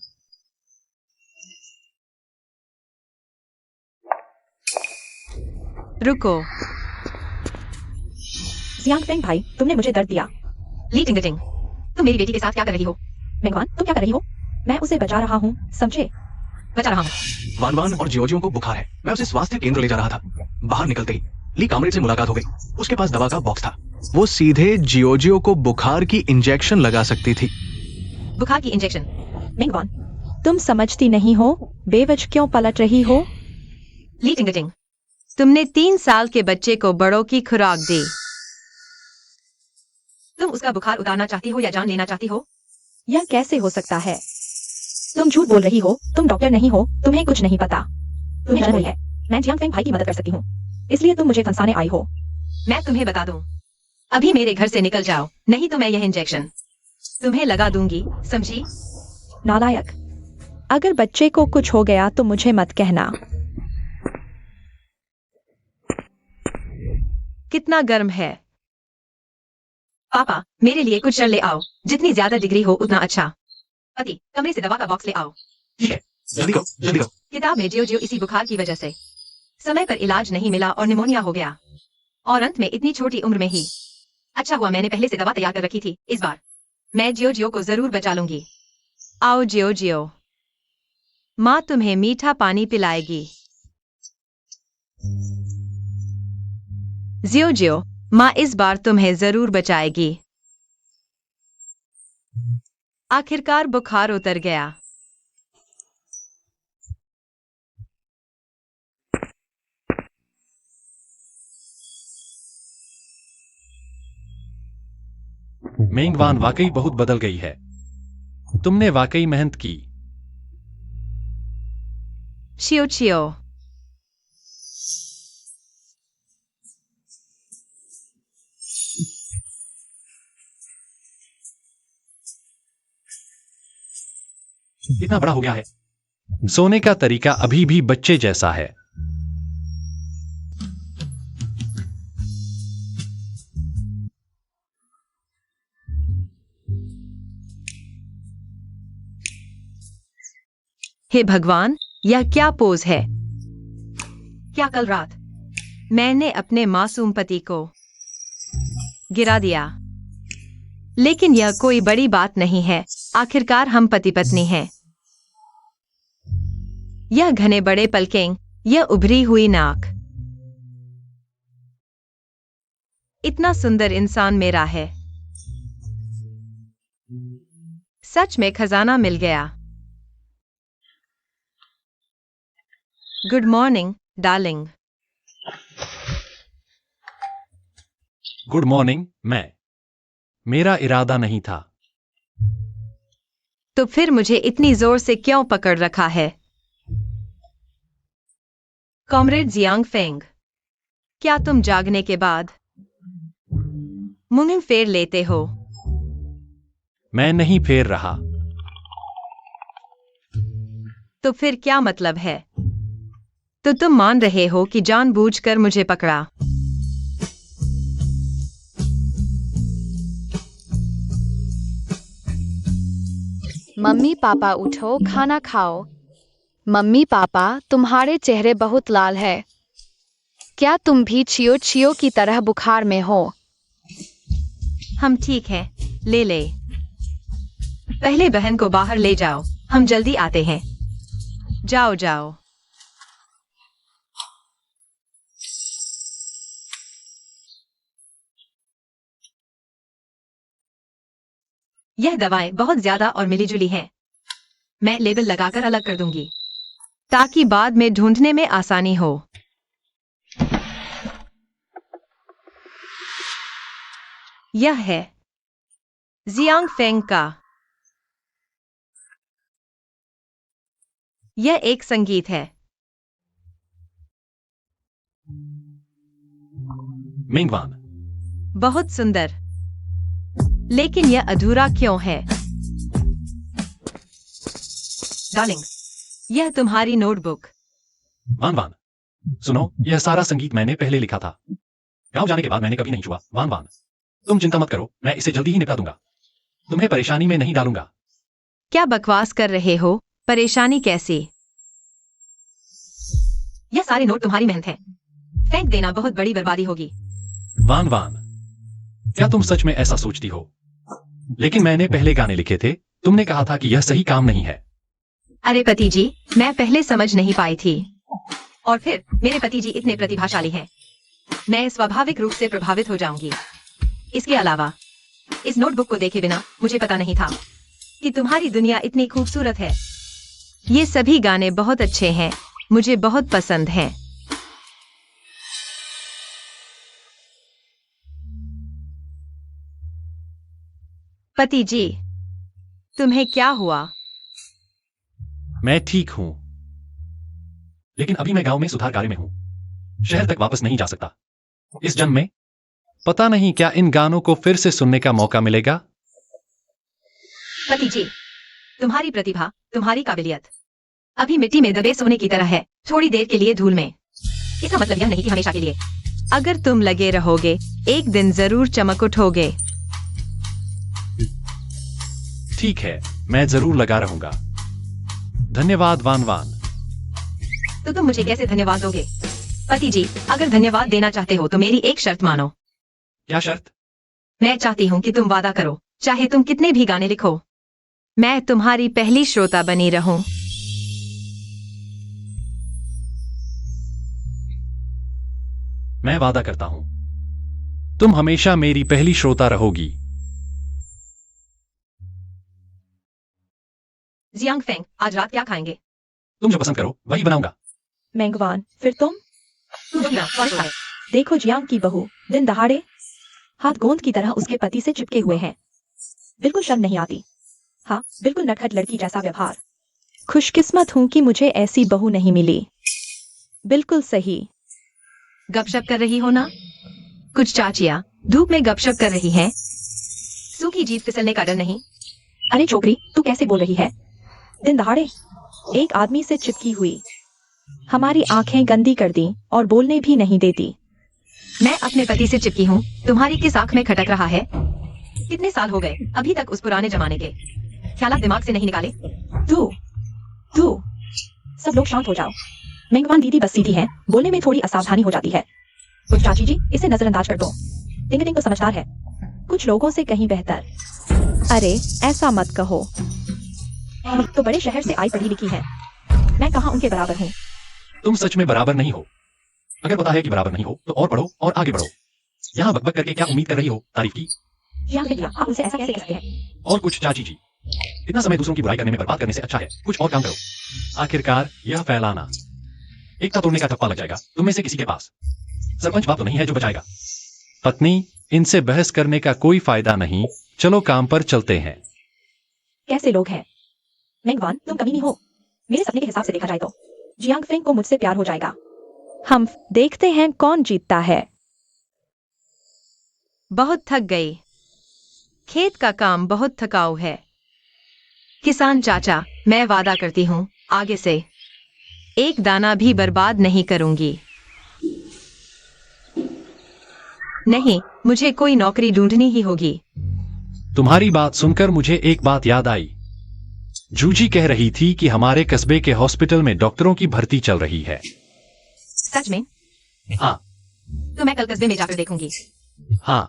रुको। जियांग फेंग भाई, तुमने मुझे दर्द दिया। ली टिंगटिंग, तुम मेरी बेटी के साथ क्या कर रही हो? मेंगवान, तुम क्या कर रही हो? मैं उसे बचा रहा हूँ, समझे? बचा रहा हूँ। वान वान और जियोजियो को बुखार है, मैं उसे स्वास्थ्य केंद्र ले जा रहा था। बाहर निकलते ही ली कामरेड से मुलाकात हो गई। उसके पास दवा का बॉक्स था, वो सीधे जियोजियो को बुखार की इंजेक्शन लगा सकती थी। बुखार की इंजेक्शन? मेंगवान, तुम समझती नहीं हो, बेवजह क्यों पलट रही हो? ली टिंगटिंग, तुमने 3 साल के बच्चे को बड़ों की खुराक दी। तुम उसका बुखार उतारना चाहती हो या जान लेना चाहती हो? यह कैसे हो सकता है? तुम झूठ बोल रही हो, तुम डॉक्टर नहीं हो, तुम्हें कुछ नहीं पता। तुम्हें जलन हुई है, मैं जियांग फेंग भाई की मदद कर सकती हूँ, इसलिए तुम मुझे फंसाने आई हो। मैं तुम्हें बता दूं, अभी मेरे घर से निकल जाओ, नहीं तो मैं यह इंजेक्शन तुम्हें लगा दूंगी, समझी? नालायक, अगर बच्चे को कुछ हो गया तो मुझे मत कहना। कितना गर्म है। पापा, मेरे लिए कुछ शर ले आओ, जितनी ज्यादा डिग्री हो उतना अच्छा। पति, कमरे से दवा का बॉक्स ले आओ। ठीक है, जल्दी करो, जल्दी करो। किताब में जियो इसी बुखार की वजह से समय पर इलाज नहीं मिला और निमोनिया हो गया, और अंत में इतनी छोटी उम्र में ही। अच्छा हुआ मैंने पहले से दवा तैयार कर रखी थी, इस बार मैं जियो को जरूर बचा लूंगी। आओ जियो, माँ तुम्हें मीठा पानी पिलाएगी। जियो, माँ इस बार तुम्हें जरूर बचाएगी। आखिरकार बुखार उतर गया। मेंगवान वाकई बहुत बदल गई है। तुमने वाकई मेहनत की। चियो। इतना बड़ा हो गया है। सोने का तरीका अभी भी बच्चे जैसा है। हे भगवान, यह क्या पोज है? क्या कल रात मैंने अपने मासूम पति को गिरा दिया, लेकिन यह कोई बड़ी बात नहीं है, आखिरकार हम पति पत्नी हैं। यह घने बड़े पलकें, यह उभरी हुई नाक, इतना सुंदर इंसान मेरा है। सच में खजाना मिल गया। Good morning darling. Good morning. मेरा इरादा नहीं था। तो फिर मुझे इतनी जोर से क्यों पकड़ रखा है? कॉमरेड जियांग फेंग, क्या तुम जागने के बाद मुंह फेर लेते हो? मैं नहीं फेर रहा। तो फिर क्या मतलब है? तो तुम मान रहे हो कि जानबूझकर मुझे पकड़ा? मम्मी पापा उठो, खाना खाओ। मम्मी पापा, तुम्हारे चेहरे बहुत लाल है। क्या तुम भी चियो की तरह बुखार में हो? हम ठीक हैं, ले। पहले बहन को बाहर ले जाओ, हम जल्दी आते हैं। जाओ। यह दवाएं बहुत ज्यादा और मिलीजुली हैं। मैं लेबल लगाकर अलग कर दूंगी, ताकि बाद में ढूंढने में आसानी हो। यह है जियांग फेंग का। यह एक संगीत है। मेंगवान, बहुत सुंदर, लेकिन यह अधूरा क्यों है? डार्लिंग, यह तुम्हारी नोटबुक। वान वान, सुनो, यह सारा संगीत मैंने पहले लिखा था। गांव जाने के बाद मैंने कभी नहीं छुआ। वान वान, तुम चिंता मत करो, मैं इसे जल्दी ही निपटा दूंगा। तुम्हें परेशानी में नहीं डालूंगा। क्या बकवास कर रहे हो? परेशानी कैसी? यह सारे नोट तुम्हारी मेहनत है। फेंक देना बहुत बड़ी बर्बादी होगी। वान वान, क्या तुम सच में ऐसा सोचती हो? लेकिन मैंने पहले गाने लिखे थे। तुमने कहा था कि यह सही काम नहीं है। अरे पति जी, मैं पहले समझ नहीं पाई थी। और फिर मेरे पति जी इतने प्रतिभाशाली हैं। मैं स्वाभाविक रूप से प्रभावित हो जाऊंगी। इसके अलावा इस नोटबुक को देखे बिना मुझे पता नहीं था कि तुम्हारी दुनिया इतनी खूबसूरत है। ये सभी गाने बहुत अच्छे हैं, मुझे बहुत पसंद हैं। पति जी, तुम्हें क्या हुआ? मैं ठीक हूं, लेकिन अभी मैं गांव में सुधार कार्य में हूं। शहर तक वापस नहीं जा सकता इस जन्म में। पता नहीं क्या इन गानों को फिर से सुनने का मौका मिलेगा। पति जी, तुम्हारी प्रतिभा, तुम्हारी काबिलियत अभी मिट्टी में दबे सोने की तरह है, थोड़ी देर के लिए धूल में। इसका मतलब यह नहीं कि हमेशा के लिए। अगर तुम लगे रहोगे, एक दिन जरूर चमक उठोगे। ठीक है, मैं जरूर लगा रहूंगा। धन्यवाद वान वान। तो तुम मुझे कैसे धन्यवाद दोगे? पति जी, अगर धन्यवाद देना चाहते हो तो मेरी एक शर्त मानो। क्या शर्त? मैं चाहती हूँ कि तुम वादा करो, चाहे तुम कितने भी गाने लिखो। मैं तुम्हारी पहली श्रोता बनी रहूं। मैं वादा करता हूं, तुम हमेशा मेरी पहली श्रोता रहोगी। जियांग फेंग, आज रात क्या खाएंगे? तुम जो पसंद करो वही बनाऊंगा। मेंगवान, फिर तुम? तू बोलिए ना, कौन सा है? देखो जियांग की बहू दिन दहाड़े हाथ गोंद की तरह उसके पति से चिपके हुए हैं। बिल्कुल शर्म नहीं आती। हाँ, बिल्कुल नटखट लड़की जैसा व्यवहार। खुशकिस्मत हूं कि मुझे ऐसी बहू नहीं मिली। बिल्कुल सही। गपशप कर रही हो ना? कुछ चाचियाँ धूप में गपशप कर रही हैं। सूखी जीभ फिसलने का डर नहीं। अरे छोकरी, तू कैसे बोल रही है? दिन दहाड़े एक आदमी से चिपकी हुई। हमारी आंखें गंदी कर दी और बोलने भी नहीं देती। मैं अपने पति से चिपकी हूँ, तुम्हारी किस आंख में खटक रहा है? कितने साल हो गए अभी तक उस पुराने जमाने के ख्यालात दिमाग से नहीं निकाले? तू सब लोग शांत हो जाओ। मेंगवान दीदी बस सीधी है, बोलने में थोड़ी असावधानी हो जाती है। कुछ चाची जी, इसे नजरअंदाज कर दो। टिंग टिंग तो समझदार है, कुछ लोगों से कहीं बेहतर। अरे ऐसा मत कहो, तो बड़े शहर से आई पढ़ी लिखी है। मैं कहाँ उनके बराबर हूँ? तुम सच में बराबर नहीं हो। अगर पता है कि बराबर नहीं हो तो और पढ़ो और आगे बढ़ो। यहाँ बकबक करके क्या उम्मीद कर रही हो? तारीफ की? आप उनसे ऐसा कैसे कह सकते हैं? और कुछ चाची जी, इतना समय दूसरों की बुराई करने में बर्बाद करने से अच्छा है कुछ और काम करो। आखिरकार यह फैलाना, एकता तोड़ने का ठप्पा लग जाएगा तुम में से किसी के पास। सरपंच बाप तो नहीं है जो बचाएगा। पत्नी, इनसे बहस करने का कोई फायदा नहीं, चलो काम पर चलते हैं। कैसे लोग हैं? मेंगवान, तुम कभी नहीं हो। मेरे सपने के हिसाब से देखा जाए तो जियांग फेंग को मुझसे प्यार हो जाएगा। हम देखते हैं कौन जीतता है। बहुत थक गई। खेत का काम बहुत थकाऊ है। किसान चाचा, मैं वादा करती हूँ आगे से एक दाना भी बर्बाद नहीं करूंगी। नहीं, मुझे कोई नौकरी ढूंढनी ही होगी। तुम्हारी बात सुनकर मुझे एक बात याद आई। जूजी कह रही थी कि हमारे कस्बे के हॉस्पिटल में डॉक्टरों की भर्ती चल रही है। सच में? हाँ। तो मैं कल कस्बे में जाकर देखूंगी। हाँ।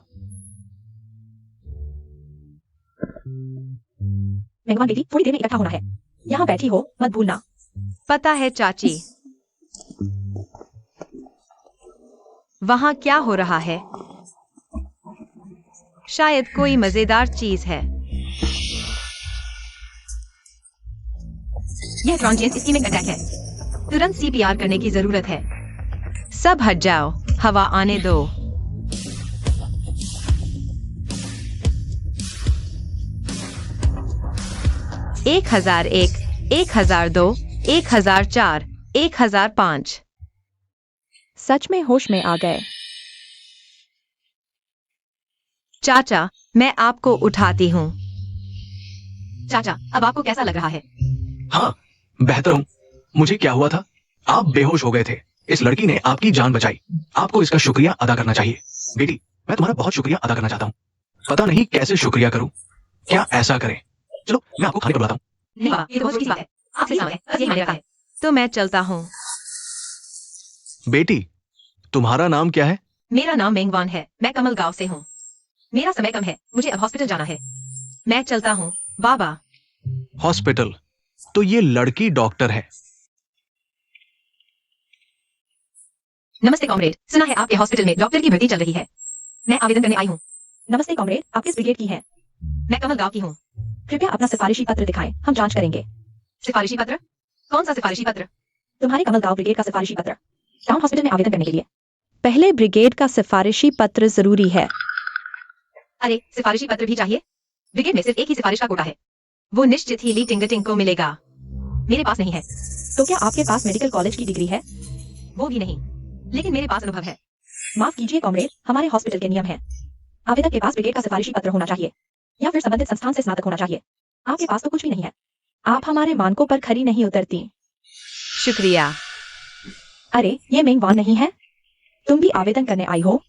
मेंगवान बेटी, थोड़ी देर में इकट्ठा होना है। यहाँ बैठी हो, मत भूलना। पता है चाची। वहां क्या हो रहा है? शायद कोई मजेदार चीज है। यह ट्रांजिएंट इस्कीमिक अटैक है, तुरंत सीपीआर करने की जरूरत है। सब हट जाओ, हवा आने दो। एक 1001, 1002, 1004, 1005। सच में होश में आ गए। चाचा, मैं आपको उठाती हूँ। चाचा, अब आपको कैसा लग रहा है? हाँ, बेहतर हूँ। मुझे क्या हुआ था? आप बेहोश हो गए थे। इस लड़की ने आपकी जान बचाई। आपको इसका शुक्रिया अदा करना चाहिए। बेटी, मैं तुम्हारा बहुत शुक्रिया अदा करना चाहता हूँ। पता नहीं कैसे शुक्रिया करूँ। क्या ऐसा करें? चलो मैं आपको खाने पर बुलाता हूँ। नहीं बाबा, ये तो बहुत छोटी सी बात है। आपसे समय है, बस यही मायने रखता है। तो मैं चलता हूँ। बेटी, तुम्हारा नाम क्या है? मेरा नाम मेंगवान है। मैं कमल गांव से हूँ। मेरा समय कम है, मुझे अब हॉस्पिटल जाना है। मैं चलता हूँ बाबा। हॉस्पिटल? तो ये लड़की डॉक्टर है। नमस्ते कॉमरेड, सुना है आपके हॉस्पिटल में डॉक्टर की भर्ती चल रही है। मैं आवेदन करने आई हूँ। नमस्ते कॉमरेड, आप किस ब्रिगेड की हैं? मैं कमल गांव की हूँ। कृपया अपना सिफारिशी पत्र दिखाएं, हम जांच करेंगे। सिफारिशी पत्र? कौन सा सिफारिशी पत्र? तुम्हारे कमल गांव ब्रिगेड का सिफारिशी पत्र, टाउन हॉस्पिटल में आवेदन करने के लिए। पहले ब्रिगेड का सिफारिशी पत्र जरूरी है। अरे, सिफारिशी पत्र भी चाहिए? ब्रिगेड में सिर्फ एक ही सिफारिश का कोटा है। वो निश्चित ही ली टिंगटिंग को मिलेगा। मेरे पास नहीं है। तो क्या आपके पास मेडिकल कॉलेज की डिग्री है? वो भी नहीं, लेकिन मेरे पास अनुभव है। माफ कीजिए कॉमरेड, हमारे हॉस्पिटल के नियम हैं। आवेदक के पास ब्रिगेड का सिफारिशी पत्र होना चाहिए या फिर संबंधित संस्थान से स्नातक होना चाहिए। आपके पास तो कुछ भी नहीं है। आप हमारे मानकों पर खरी नहीं उतरती। शुक्रिया। अरे, ये मेंगवान नहीं है? तुम भी आवेदन करने आई हो?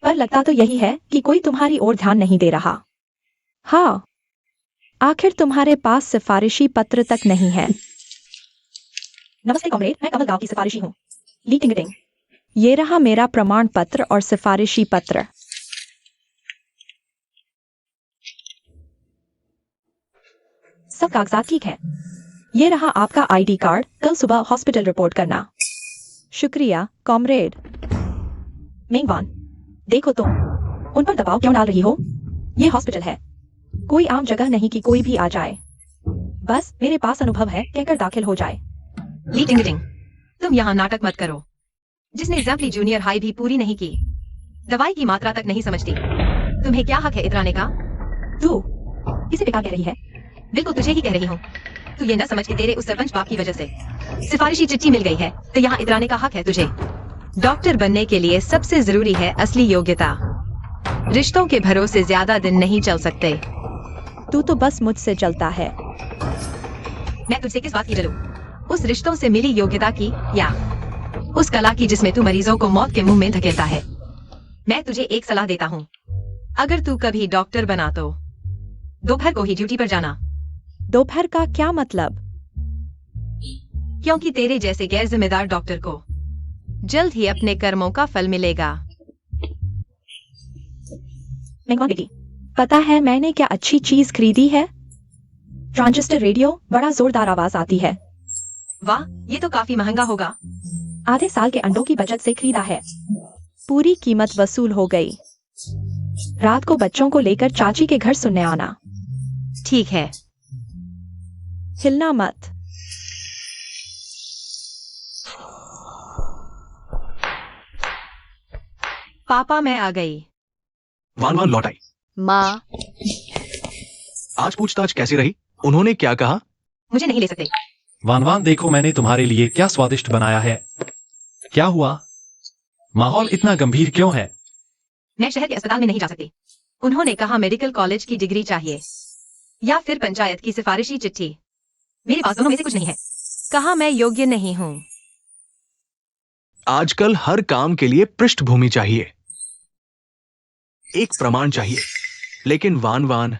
पर लगता तो यही है कि कोई तुम्हारी ओर ध्यान नहीं दे रहा। हाँ, आखिर तुम्हारे पास सिफारिशी पत्र तक नहीं है। नमस्ते कॉमरेड, मैं कमल गांव की सिफारिशी हूँ। ली टिंगटिंग। ये रहा मेरा प्रमाण पत्र और सिफारिशी पत्र। सब कागजात ठीक है। ये रहा आपका आईडी कार्ड, कल सुबह हॉस्पिटल रिपोर्ट करना। शुक्रिया कॉमरेड। मेंगवान, देखो तुम उन पर दबाव क्यों डाल रही हो? ये हॉस्पिटल है, कोई आम जगह नहीं कि कोई भी आ जाए। बस मेरे पास अनुभव है, कहकर दाखिल हो जाए। ली टिंगटिंग, तुम यहाँ नाटक मत करो। जिसने एग्जाम्पली जूनियर हाई भी पूरी नहीं की, दवाई की मात्रा तक नहीं समझती, तुम्हें क्या हक है इतराने का? तू किसे बेकार कह रही है? बिल्कुल तुझे ही कह रही हूँ। तू ये न समझ के तेरे उस सरपंच बाप की वजह से सिफारिशी चिट्ठी मिल गई है, तो यहाँ इतराने का हक है तुझे। डॉक्टर बनने के लिए सबसे जरूरी है असली योग्यता। रिश्तों के भरोसे ज्यादा दिन नहीं चल सकते। तू तो बस मुझसे चलता है। मैं तुझसे किस बात की जलूं? उस रिश्तों से मिली योग्यता की या उस कला की जिसमें तू मरीजों को मौत के मुंह में धकेलता है? मैं तुझे एक सलाह देता हूँ, अगर तू कभी डॉक्टर बना तो दोपहर को ही ड्यूटी पर जाना। दोपहर का क्या मतलब? क्योंकि तेरे जैसे गैर जिम्मेदार डॉक्टर को जल्द ही अपने कर्मों का फल मिलेगा। मेंगवान बेटी, पता है मैंने क्या अच्छी चीज खरीदी है? ट्रांजिस्टर रेडियो, बड़ा जोरदार आवाज आती है। वाह, ये तो काफी महंगा होगा। आधे साल के अंडों की बचत से खरीदा है। पूरी कीमत वसूल हो गई। रात को बच्चों को लेकर चाची के घर सुनने आना। ठीक है। हिलना मत। पापा मैं आ गई। वान वान लौट आई। माँ, आज पूछताछ कैसी रही? उन्होंने क्या कहा? मुझे नहीं ले सकते। वान वान, देखो मैंने तुम्हारे लिए क्या स्वादिष्ट बनाया है। क्या हुआ? माहौल इतना गंभीर क्यों है? मैं शहर के अस्पताल में नहीं जा सकती। उन्होंने कहा मेडिकल कॉलेज की डिग्री चाहिए या फिर पंचायत की सिफारिशी चिट्ठी। मेरे पास दोनों में से कुछ नहीं है। कहा मैं योग्य नहीं हूँ। आजकल हर काम के लिए पृष्ठभूमि चाहिए, एक प्रमाण चाहिए। लेकिन वान वान,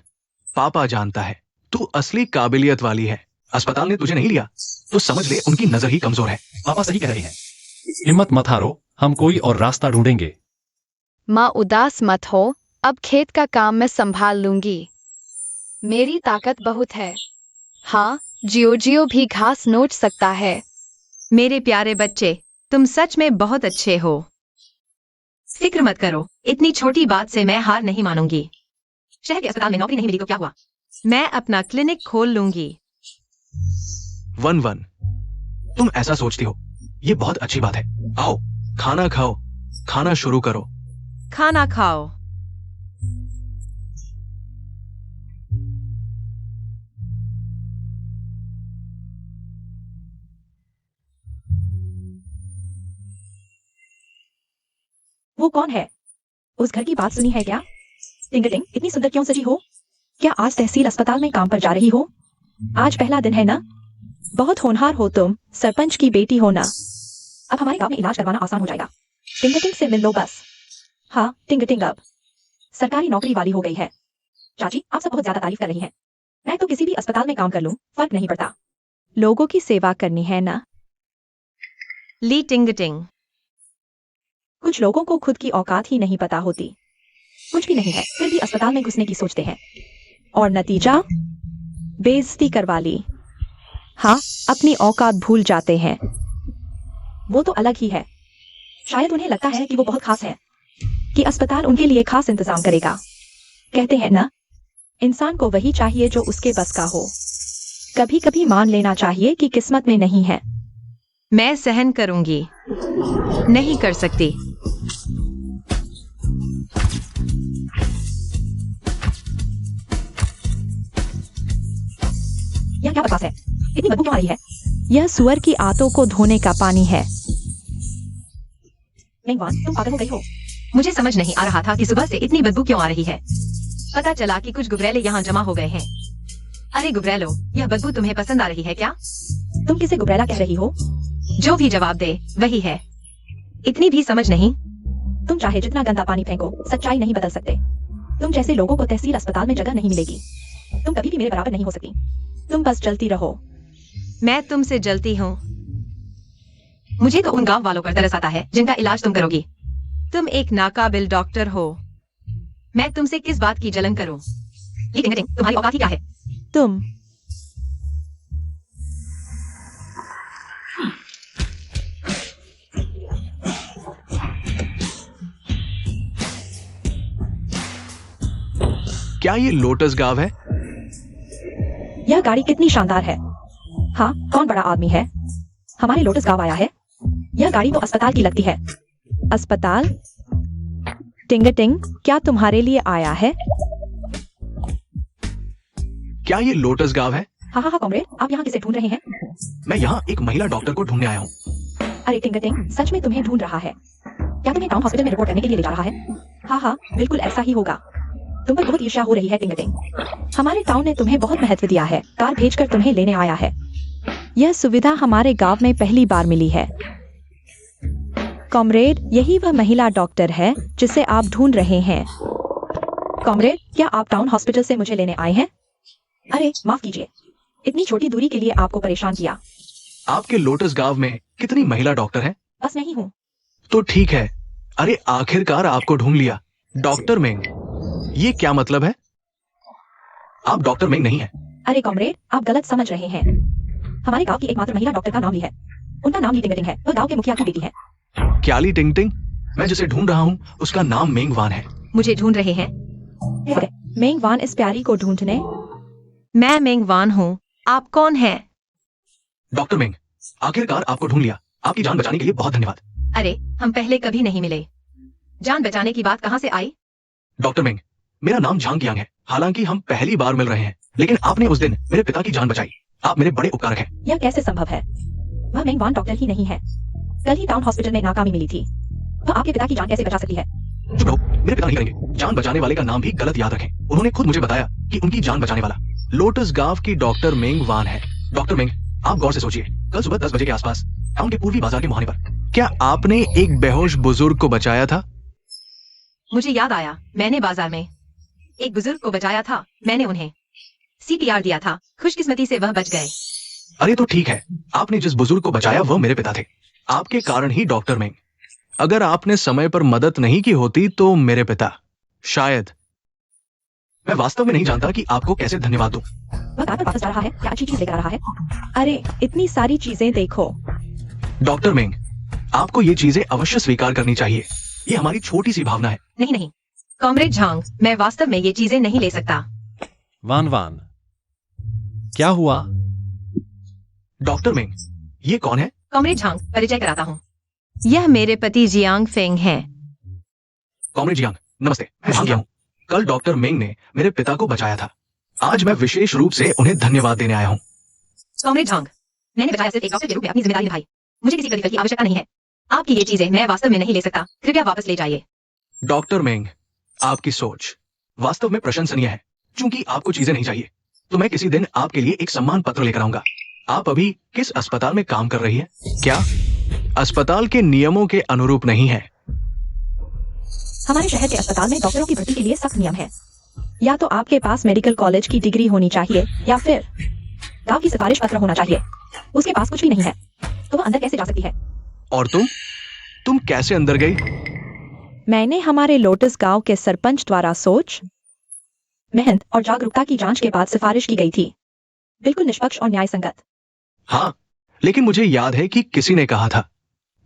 पापा जानता है तू असली काबिलियत वाली है। अस्पताल ने तुझे नहीं लिया तो समझ ले उनकी नजर ही कमजोर है। पापा सही कह रहे हैं। हिम्मत मत हारो, हम कोई और रास्ता ढूंढेंगे। माँ उदास मत हो, अब खेत का काम मैं संभाल लूंगी। मेरी ताकत बहुत है। हाँ, जियो भी घास नोच सकता है। मेरे प्यारे बच्चे, तुम सच में बहुत अच्छे हो। फिक्र मत करो, इतनी छोटी बात से मैं हार नहीं मानूंगी। शहर के अस्पताल में नौकरी नहीं मिली तो क्या हुआ? मैं अपना क्लिनिक खोल लूंगी। वन वन, तुम ऐसा सोचती हो, ये बहुत अच्छी बात है। आओ खाना खाओ, खाना शुरू करो। खाना खाओ। वो कौन है? उस घर की बात सुनी है क्या? टिंगटिंग, इतनी सुंदर क्यों सजी हो? क्या आज तहसील अस्पताल में काम पर जा रही हो? आज पहला दिन है ना? बहुत होनहार हो तुम, सरपंच की बेटी हो ना। अब हमारे गांव में इलाज करवाना आसान हो जाएगा। टिंग से मिल लो बस। हाँ टिंग अब सरकारी नौकरी वाली हो गई है। चाची आप सब बहुत ज्यादा तारीफ कर रही हैं। मैं तो किसी भी अस्पताल में काम कर लूं, फर्क नहीं पड़ता। लोगों की सेवा करनी है ना। ली टिंग टिंग। कुछ लोगों को खुद की औकात ही नहीं पता होती। कुछ भी नहीं है फिर भी अस्पताल में घुसने की सोचते हैं, और नतीजा बेइज्जती करवा ली। हाँ, अपनी औकात भूल जाते हैं। वो तो अलग ही है। शायद उन्हें लगता है कि वो बहुत खास है, कि अस्पताल उनके लिए खास इंतजाम करेगा। कहते हैं ना, इंसान को वही चाहिए जो उसके बस का हो। कभी कभी मान लेना चाहिए कि किस्मत में नहीं है। मैं सहन करूंगी, नहीं कर सकती। यह क्या बकवास है? इतनी बदबू क्यों आ रही है? यह सुअर की आंतों को धोने का पानी है। मेंगवान, तुम पागल हो गई हो? मुझे समझ नहीं आ रहा था कि सुबह से इतनी बदबू क्यों आ रही है। पता चला कि कुछ गुबरैले यहाँ जमा हो गए हैं। अरे गुबरैलो, यह बदबू तुम्हें पसंद आ रही है क्या? तुम किसे गुबरैला कह रही हो? जो भी जवाब दे वही है। इतनी भी समझ नहीं। तुम चाहे जितना गंदा पानी फेंको, सच्चाई नहीं बदल सकते। तुम जैसे लोगों को तहसील अस्पताल में जगह नहीं मिलेगी। तुम कभी भी मेरे बराबर नहीं हो सकती। तुम बस चलती रहो। मैं तुमसे जलती हूँ। मुझे तो उन गांव वालों पर तरस आता है जिनका इलाज तुम करोगी। तुम एक नाकाबिल डॉक्टर हो। मैं तुमसे किस बात की जलन करूं? लेकिन तुम्हारी औकात ही क्या है? तुम क्या ये लोटस गांव है? यह गाड़ी कितनी शानदार है। हाँ, कौन बड़ा आदमी है? हमारे लोटस गांव आया है। यह गाड़ी तो अस्पताल की लगती है। अस्पताल? टिंग, क्या तुम्हारे लिए आया है? क्या ये लोटस गांव है? हाँ कॉमरेड, आप यहाँ किसे ढूंढ रहे हैं? मैं यहाँ एक महिला डॉक्टर को ढूंढने आया हूँ। अरे टिंग, सच में तुम्हें ढूंढ रहा है? क्या तुम्हें टाउन हॉस्पिटल में रिपोर्ट करने के लिए ले जा रहा है? हाँ, बिल्कुल ऐसा ही होगा। तुम पर बहुत ईर्ष्या हो रही है टिंग। हमारे टाउन ने तुम्हें बहुत महत्व दिया है। कार भेजकर तुम्हें लेने आया है। यह सुविधा हमारे गांव में पहली बार मिली है। कॉमरेड, यही वह महिला डॉक्टर है जिसे आप ढूंढ रहे हैं। कॉमरेड, क्या आप टाउन हॉस्पिटल से मुझे लेने आए हैं? अरे माफ कीजिए, इतनी छोटी दूरी के लिए आपको परेशान किया। आपके लोटस गांव में कितनी महिला डॉक्टर हैं? बस नहीं हूँ। तो ठीक है। अरे आखिरकार आपको ढूंढ लिया। डॉक्टर मेंग, ये क्या मतलब है? आप डॉक्टर मेंग नहीं है। अरे कॉमरेड, आप गलत समझ रहे हैं। हमारे गांव की एकमात्र महिला डॉक्टर का नाम ली है। उनका नाम ली टिंग है। वह गांव के मुखिया की बेटी है। क्या ली टिंग? मैं जिसे ढूंढ रहा हूँ उसका नाम मेंगवान है। मुझे ढूंढ रहे हैं? मेंगवान इस प्यारी को ढूंढने। मैं मेंगवान हूँ। आप कौन हैं? डॉक्टर मेंग, आखिरकार आपको ढूंढ लिया। आपकी जान बचाने के लिए बहुत धन्यवाद। अरे हम पहले कभी नहीं मिले। जान बचाने की बात कहाँ से आई? डॉक्टर मेंग, मेरा नाम झांग कियांग है। हालांकि हम पहली बार मिल रहे हैं, लेकिन आपने उस दिन मेरे पिता की जान बचाई। आप मेरे बड़े उपकारक हैं। यह कैसे संभव है? वह मेंगवान डॉक्टर ही नहीं है। कल ही टाउन हॉस्पिटल में नाकामी मिली थी। वह आपके पिता की जान कैसे बचा सकती है? चुप रहो, मेरे पिता नहीं करेंगे। जान बचाने वाले का नाम भी गलत याद रखें। उन्होंने खुद मुझे बताया कि उनकी जान बचाने वाला लोटस गांव की डॉक्टर मेंगवान है। डॉक्टर मेंग, आप गौर से सोचिए, कल सुबह 10 बजे के आसपास टाउन के पूर्वी बाजार के मुहाने पर क्या आपने एक बेहोश बुजुर्ग को बचाया था? मुझे याद आया, मैंने बाजार में एक बुजुर्ग को बचाया था। मैंने उन्हें CPR दिया था। खुशकिस्मती से वह बच गए। अरे तो ठीक है, आपने जिस बुजुर्ग को बचाया वह मेरे पिता थे। आपके कारण ही डॉक्टर मेंग। अगर आपने समय पर मदद नहीं की होती तो मेरे पिता शायद। मैं वास्तव में नहीं जानता कि आपको कैसे धन्यवाद दूं। वह कार पर वापस जा रहा है। क्या अच्छी चीज लेकर आ रहा है? अरे इतनी सारी चीजें देखो। डॉक्टर मेंग, आपको ये चीजें अवश्य स्वीकार करनी चाहिए। ये हमारी छोटी सी भावना है। नहीं कॉमरेड झांग, मैं वास्तव में ये चीजें नहीं ले सकता। वान, क्या हुआ? डॉक्टर मेंग, ये कौन है? कॉमरेड झांग, परिचय कराता हूँ। यह मेरे पति जियांग फेंग हैं। कॉमरेड जियांग, नमस्ते। मैं झांग हूँ। कल डॉक्टर मेंग ने मेरे पिता को बचाया था। आज मैं विशेष रूप से उन्हें धन्यवाद देने आया हूँ। कॉमरेड झांग, मैंने बचाया सिर्फ एक डॉक्टर के रूप में अपनी जिम्मेदारी निभाई। मुझे किसी प्रतिफल की आवश्यकता नहीं है। आपकी ये चीजें मैं वास्तव में नहीं ले सकता। कृपया वापस ले जाइए। डॉक्टर मेंग, आपकी सोच वास्तव में प्रशंसनीय है। चूंकि आपको चीजें नहीं चाहिए, तो मैं किसी दिन आपके लिए एक सम्मान पत्र लेकर आऊंगा। आप अभी किस अस्पताल में काम कर रही है? क्या अस्पताल के नियमों के अनुरूप नहीं है? हमारे शहर के अस्पताल में डॉक्टरों की भर्ती के लिए सख्त नियम है। या तो आपके पास मेडिकल कॉलेज की डिग्री होनी चाहिए या फिर गांव की सिफारिश पत्र होना चाहिए। उसके पास कुछ भी नहीं है तो वह अंदर कैसे जा सकती है? और तुम कैसे अंदर गई? मैंने हमारे लोटस गांव के सरपंच द्वारा सोच, मेहनत और जागरूकता की जांच के बाद सिफारिश की गई थी। बिल्कुल निष्पक्ष और न्याय संगत। हाँ, लेकिन मुझे याद है कि किसी ने कहा था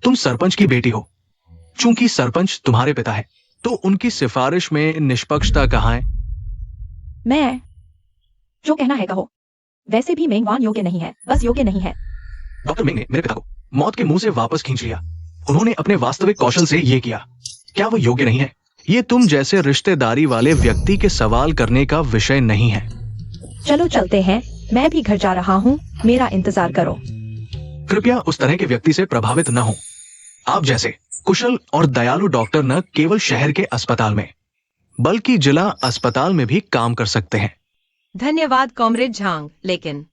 तुम सरपंच की बेटी हो। चूंकि सरपंच तुम्हारे पिता है तो उनकी सिफारिश में निष्पक्षता कहाँ है? मैं जो कहना है कहो। वैसे भी मेंगवान योग्य नहीं है, बस योग्य नहीं है। डॉक्टर मिंग ने मेरे पिता को मौत के मुंह से वापस खींच लिया। उन्होंने अपने वास्तविक कौशल से ये किया। क्या वो योग्य नहीं है? ये तुम जैसे रिश्तेदारी वाले व्यक्ति के सवाल करने का विषय नहीं है। चलो चलते हैं, मैं भी घर जा रहा हूँ, मेरा इंतजार करो। कृपया उस तरह के व्यक्ति से प्रभावित न हो। आप जैसे कुशल और दयालु डॉक्टर न केवल शहर के अस्पताल में बल्कि जिला अस्पताल में भी काम कर सकते हैं। धन्यवाद कॉमरेड झांग, लेकिन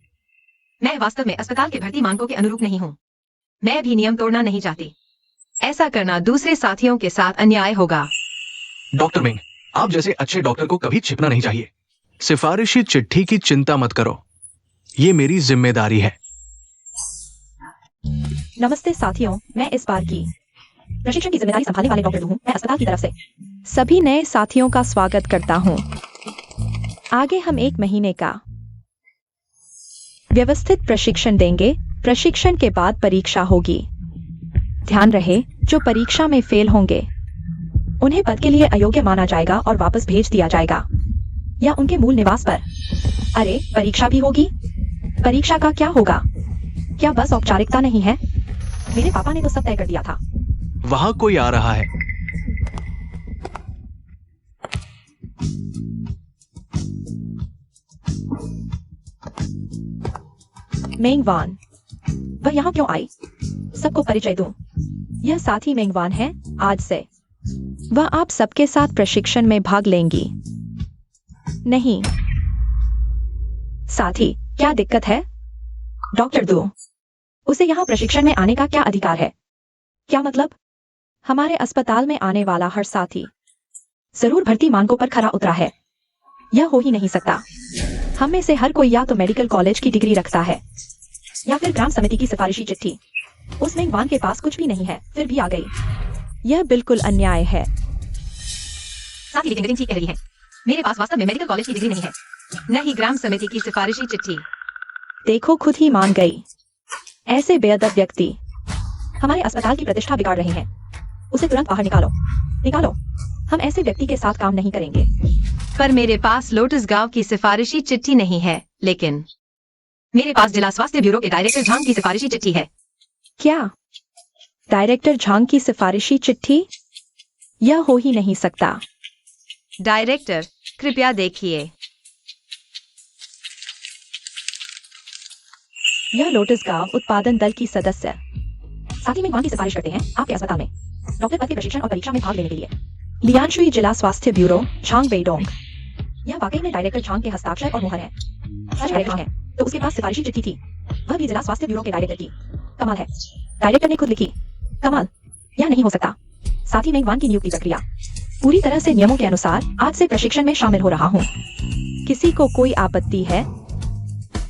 मैं वास्तव में अस्पताल के भर्ती मानकों के अनुरूप नहीं हूँ। मैं भी नियम तोड़ना नहीं चाहती। ऐसा करना दूसरे साथियों के साथ अन्याय होगा। डॉक्टर मिंग, आप जैसे अच्छे डॉक्टर को कभी छिपना नहीं चाहिए। सिफारिशी चिट्ठी की चिंता मत करो, ये मेरी जिम्मेदारी है। नमस्ते साथियों, मैं इस बार की प्रशिक्षण की जिम्मेदारी संभालने वाले डॉक्टर हूँ। मैं अस्पताल की तरफ से सभी नए साथियों का स्वागत करता हूँ। आगे हम 1 महीने का व्यवस्थित प्रशिक्षण देंगे। प्रशिक्षण के बाद परीक्षा होगी। ध्यान रहे, जो परीक्षा में फेल होंगे उन्हें पद के लिए अयोग्य माना जाएगा और वापस भेज दिया जाएगा या उनके मूल निवास पर। अरे, परीक्षा भी होगी। परीक्षा का क्या होगा? क्या बस औपचारिकता नहीं है? मेरे पापा ने तो सब तय कर दिया था। वहां कोई आ रहा है। मेंगवान, वह यहाँ क्यों आई? सबको परिचय दूं। यह साथी मेंगवान है। आज से वह आप सबके साथ प्रशिक्षण में भाग लेंगी। नहीं साथी, क्या दिक्कत है? डॉक्टर दो, उसे यहाँ प्रशिक्षण में आने का क्या अधिकार है? क्या मतलब? हमारे अस्पताल में आने वाला हर साथी जरूर भर्ती मानकों पर खरा उतरा है। यह हो ही नहीं सकता। हम में से हर कोई या तो मेडिकल कॉलेज की डिग्री रखता है या फिर ग्राम समिति की सिफारिशी चिट्ठी। उस मेंगवान के पास कुछ भी नहीं है, फिर भी आ गई। यह बिल्कुल अन्याय है। साथी, लेकिन ठीक कह रही है। मेरे पास वास्तव में मेडिकल कॉलेज की डिग्री नहीं है, न ही ग्राम समिति की सिफारिशी चिट्ठी। देखो, खुद ही मान गई। ऐसे बेअदब व्यक्ति हमारे अस्पताल की प्रतिष्ठा बिगाड़ रहे हैं। उसे तुरंत बाहर निकालो, निकालो। हम ऐसे व्यक्ति के साथ काम नहीं करेंगे। पर मेरे पास लोटस गांव की सिफारिशी चिट्ठी नहीं है, लेकिन मेरे पास जिला स्वास्थ्य ब्यूरो के डायरेक्टर झांग की सिफारिशी चिट्ठी है। क्या? डायरेक्टर झांग की सिफारिशी चिट्ठी? यह हो ही नहीं सकता। डायरेक्टर, कृपया देखिए। यह लोटस गांव उत्पादन दल की सदस्य साथी मेंगवान की सिफारिश करते हैं आपके अस्पताल में डॉक्टर पद के प्रशिक्षण और परीक्षा में भाग लेने के लिए। लियानशुई जिला स्वास्थ्य ब्यूरो, झांग वेडोंग। यह वाकई में डायरेक्टर झांग के हस्ताक्षर और मुहर है। सच डायरेक्टर है तो उसके पास सिफारिशी चिट्ठी थी, वह भी जिला स्वास्थ्य ब्यूरो के डायरेक्टर की। कमाल है, डायरेक्टर ने खुद लिखी। कमाल। यह नहीं हो सकता। साथी मेंगवान की नियुक्ति प्रक्रिया पूरी तरह से नियमों के अनुसार आज से प्रशिक्षण में शामिल हो रहा हूँ। किसी को कोई आपत्ति है?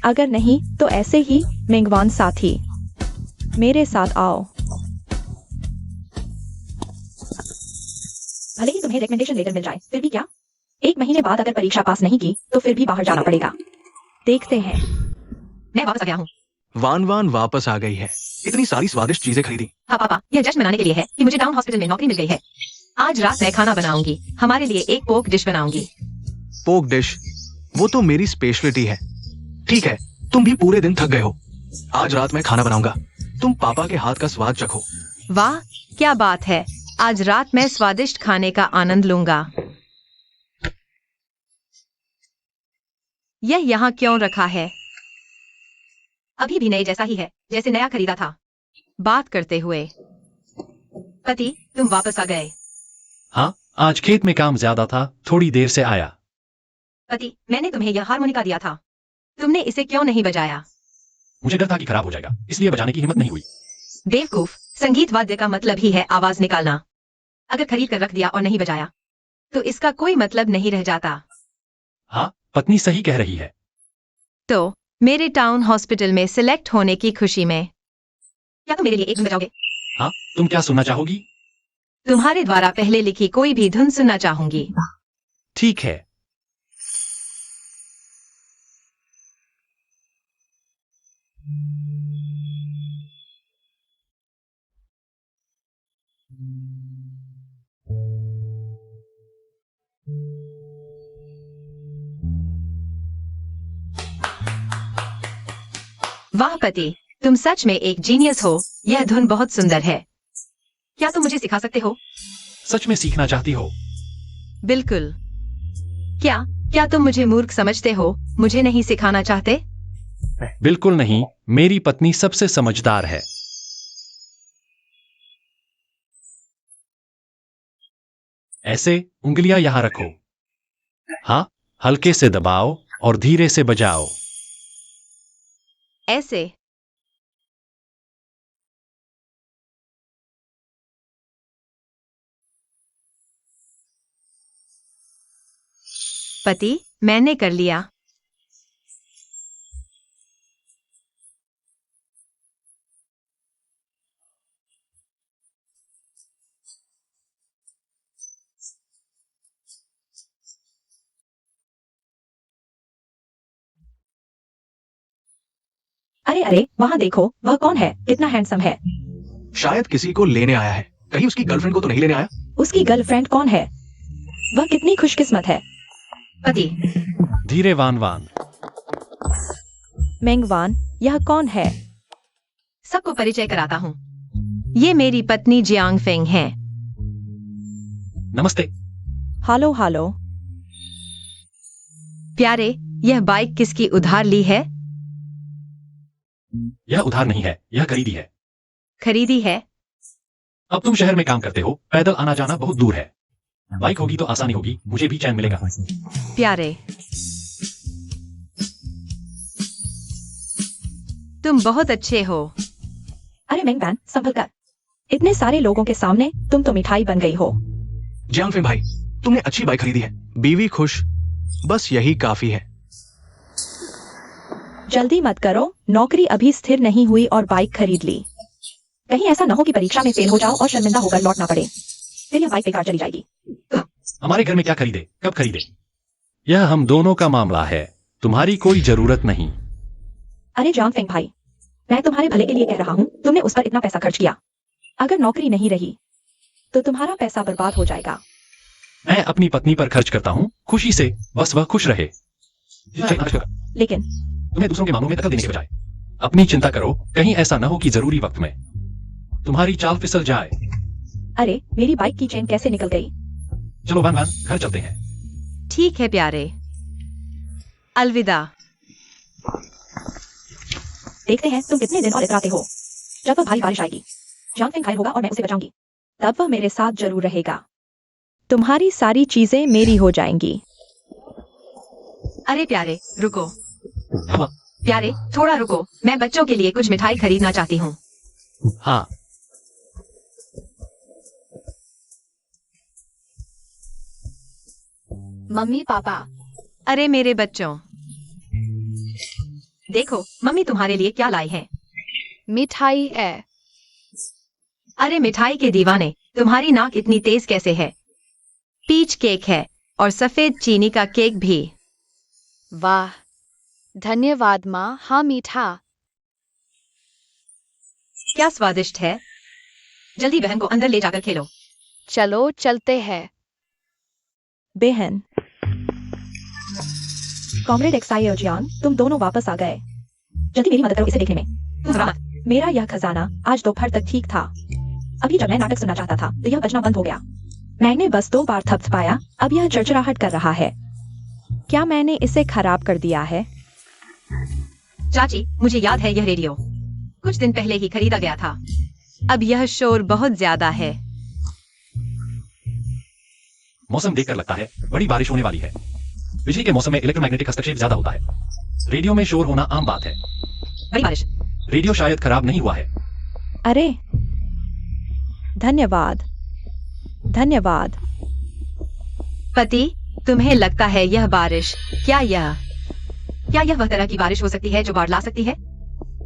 अगर नहीं तो ऐसे ही मेंगवान साथी मेरे साथ आओ। भले ही तुम्हें रिकमेंडेशन लेटर मिल जाए, फिर भी क्या? 1 महीने बाद अगर परीक्षा पास नहीं की तो फिर भी बाहर जाना पड़ेगा। देखते हैं। मैं वापस आ गया हूँ। वान वान वापस आ गई है। इतनी सारी स्वादिष्ट चीजें खरीदी। हाँ पापा, यह जश्न मनाने के लिए है कि मुझे टाउन हॉस्पिटल में नौकरी मिल गई है। आज रात मैं खाना बनाऊंगी। हमारे लिए एक पोक डिश बनाऊंगी। पोक डिश? वो तो मेरी स्पेशलिटी है। ठीक है, तुम भी पूरे दिन थक गए हो। आज रात मैं खाना बनाऊंगा। तुम पापा के हाथ का स्वाद चखो। वाह, क्या बात है। आज रात मैं स्वादिष्ट खाने का आनंद लूंगा। यह यहाँ क्यों रखा है? अभी भी नए जैसा ही है, जैसे नया खरीदा था। बात करते हुए, पति, तुम वापस आ गए। हाँ, आज खेत में काम ज्यादा था, थोड़ी देर से आया। पति, मैंने तुम्हें यह हारमोनिका दिया था, तुमने इसे क्यों नहीं बजाया? मुझे डर था कि खराब हो जाएगा, इसलिए बजाने की हिम्मत नहीं हुई। बेवकूफ, संगीत वाद्य का मतलब ही है आवाज निकालना। अगर खरीद कर रख दिया और नहीं बजाया तो इसका कोई मतलब नहीं रह जाता। हाँ, पत्नी सही कह रही है। तो मेरे टाउन हॉस्पिटल में सिलेक्ट होने की खुशी में क्या तुम मेरे लिए एक धुन बजाओगे? हाँ, तुम क्या सुनना चाहोगी? तुम्हारे द्वारा पहले लिखी कोई भी धुन सुनना चाहूंगी। ठीक है। वाह पति, तुम सच में एक जीनियस हो। यह धुन बहुत सुंदर है। क्या तुम मुझे सिखा सकते हो? सच में सीखना चाहती हो? बिल्कुल। क्या तुम मुझे मूर्ख समझते हो? मुझे नहीं सिखाना चाहते? बिल्कुल नहीं, मेरी पत्नी सबसे समझदार है। ऐसे उंगलियां यहां रखो। हाँ, हल्के से दबाओ और धीरे से बजाओ। ऐसे। पति, मैंने कर लिया। अरे अरे, वहाँ देखो, वह कौन है? कितना हैंडसम है। शायद किसी को लेने आया है। कहीं उसकी गर्लफ्रेंड को तो नहीं लेने आया? उसकी गर्लफ्रेंड कौन है? वह कितनी खुशकिस्मत है। पति, धीरे वान वान। मेंगवान, यह कौन है? सबको परिचय कराता हूँ। ये मेरी पत्नी जियांग फेंग है। नमस्ते। हालो हालो। प्यारे, यह बाइक किसकी उधार ली है? यह उधार नहीं है, यह खरीदी है। खरीदी है? अब तुम शहर में काम करते हो, पैदल आना जाना बहुत दूर है। बाइक होगी तो आसानी होगी, मुझे भी चैन मिलेगा। प्यारे, तुम बहुत अच्छे हो। अरे मेंगवान, संभल कर। इतने सारे लोगों के सामने तुम तो मिठाई बन गई हो। जियांगफेंग भाई, तुमने अच्छी बाइक खरीदी है, बीवी खुश, बस यही काफी है। जल्दी मत करो, नौकरी अभी स्थिर नहीं हुई और बाइक खरीद ली। कहीं ऐसा न हो कि परीक्षा में फेल हो जाओ और शर्मिंदा होकर लौटना पड़े, फिर यह बाइक बेकार चली जाएगी। हमारे घर में क्या खरीदे, कब खरीदे? यह हम दोनों का मामला है, तुम्हारी कोई जरूरत नहीं। अरे जियांगफेंग भाई, मैं तुम्हारे भले के लिए कह रहा हूँ। तुमने उस पर इतना पैसा खर्च किया, अगर नौकरी नहीं रही तो तुम्हारा पैसा बर्बाद हो जाएगा। मैं अपनी पत्नी पर खर्च करता हूँ खुशी से, बस वह खुश रहे। लेकिन तुम्हें दूसरों के मामलों में दखल देने के बजाय अपनी चिंता करो, कहीं ऐसा न हो कि जरूरी वक्त में तुम्हारी चाल फिसल जाए। अरे, मेरी बाइक की चेन कैसे निकल गई? चलो वान वान, घर चलते हैं। ठीक है प्यारे, अलविदा। देखते हैं तुम कितने दिन और इतराते हो। जब वह भारी बारिश आएगी, जियांगफेंग घायल होगा और मैं उसे बचाऊंगी, तब वह मेरे साथ जरूर रहेगा। तुम्हारी सारी चीजें मेरी हो जाएंगी। अरे प्यारे, रुको। हाँ। प्यारे, थोड़ा रुको, मैं बच्चों के लिए कुछ मिठाई खरीदना चाहती हूँ। हाँ। मम्मी पापा, अरे मेरे बच्चों, देखो मम्मी तुम्हारे लिए क्या लाई है। मिठाई है। अरे मिठाई के दीवाने, तुम्हारी नाक इतनी तेज कैसे है? पीच केक है और सफेद चीनी का केक भी। वाह, धन्यवाद माँ। हाँ, मीठा। क्या स्वादिष्ट है। जल्दी बहन को अंदर ले जाकर खेलो। चलो चलते हैं। बेहन, कॉमरेड एक्साई और जियांग, तुम दोनों वापस आ गए। जल्दी मेरी मदद करो इसे देखने में। तुम रात मेरा यह खजाना आज दोपहर तक ठीक था। अभी जब मैं नाटक सुनना चाहता था तो यह बजना बंद हो गया। मैंने बस 2 बार थपथपाया, अब यह चरचराहट कर रहा है। क्या मैंने इसे खराब कर दिया है? चाची, मुझे याद है यह रेडियो कुछ दिन पहले ही खरीदा गया था। अब यह शोर बहुत ज्यादा है। मौसम देखकर लगता है बड़ी बारिश होने वाली है। बिजली के मौसम में इलेक्ट्रोमैग्नेटिक हस्तक्षेप ज्यादा होता है। रेडियो में शोर होना आम बात है। बड़ी बारिश। रेडियो शायद खराब नहीं हुआ है। अरे धन्यवाद धन्यवाद। पति, तुम्हें लगता है यह बारिश, क्या यह वह तरह की बारिश हो सकती है जो बाढ़ ला सकती है?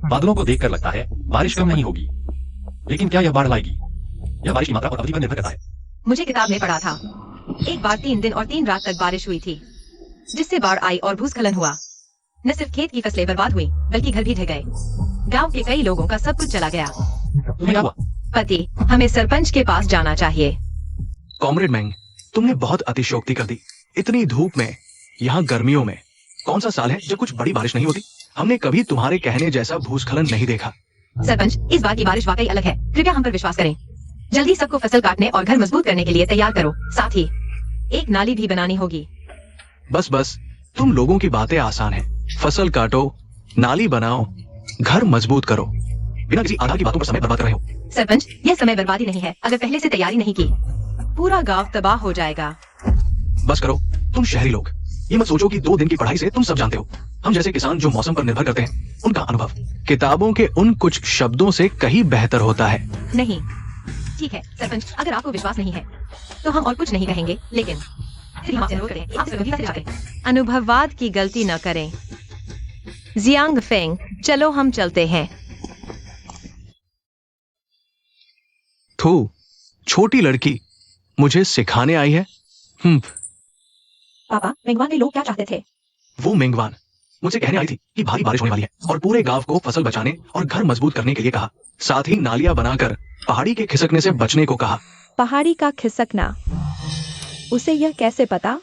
बादलों को देखकर लगता है बारिश कम नहीं होगी, लेकिन क्या यह बाढ़ लाएगी? यह बारिश की मात्रा और अवधि पर निर्भर करता है। मुझे किताब में पढ़ा था, एक बार 3 दिन और 3 रात तक बारिश हुई थी, जिससे बाढ़ आई और भूस्खलन हुआ। न सिर्फ खेत की फसलें बर्बाद हुई, बल्कि घर भी ढह गए। गांव के कई लोगों का सब कुछ चला गया। तुम्हें क्या हुआ? पति, हमें सरपंच के पास जाना चाहिए। कॉमरेड मैंग, तुमने बहुत अतिशयोक्ति कर दी। इतनी धूप में, यहाँ गर्मियों में, कौन सा साल है जब कुछ बड़ी बारिश नहीं होती? हमने कभी तुम्हारे कहने जैसा भूस्खलन नहीं देखा। सरपंच, इस बार की बारिश वाकई अलग है। कृपया हम पर विश्वास करें। जल्दी सबको फसल काटने और घर मजबूत करने के लिए तैयार करो। साथ ही एक नाली भी बनानी होगी। बस तुम लोगों की बातें आसान है। फसल काटो, नाली बनाओ, घर मजबूत करो। बिना किसी आधार की बातों पर समय बर्बाद कर रहे हो। सरपंच, यह समय बर्बादी नहीं है। अगर पहले से तैयारी नहीं की, पूरा गांव तबाह हो जाएगा। बस करो, तुम शहरी लोग ये मत सोचो कि 2 दिन की पढ़ाई से तुम सब जानते हो। हम जैसे किसान जो मौसम पर निर्भर करते हैं, उनका अनुभव किताबों के उन कुछ शब्दों से कहीं बेहतर होता है। नहीं, ठीक है सरपंच, अगर आपको विश्वास नहीं है तो हम और कुछ नहीं कहेंगे, लेकिन फिर हम आपसे अनुरोध करें, आपसे गंभीरता से चाहते हैं। अनुभववाद की गलती न करें। जियांग फेंग, चलो हम चलते हैं। थू, छोटी लड़की मुझे सिखाने आई है। पापा, मेंगवान के लोग क्या चाहते थे? वो मेंगवान मुझसे कहने आई थी कि भारी बारिश होने वाली है और पूरे गांव को फसल बचाने और घर मजबूत करने के लिए कहा। साथ ही नालियां बनाकर पहाड़ी के खिसकने से बचने को कहा। पहाड़ी का खिसकना, उसे यह कैसे पता?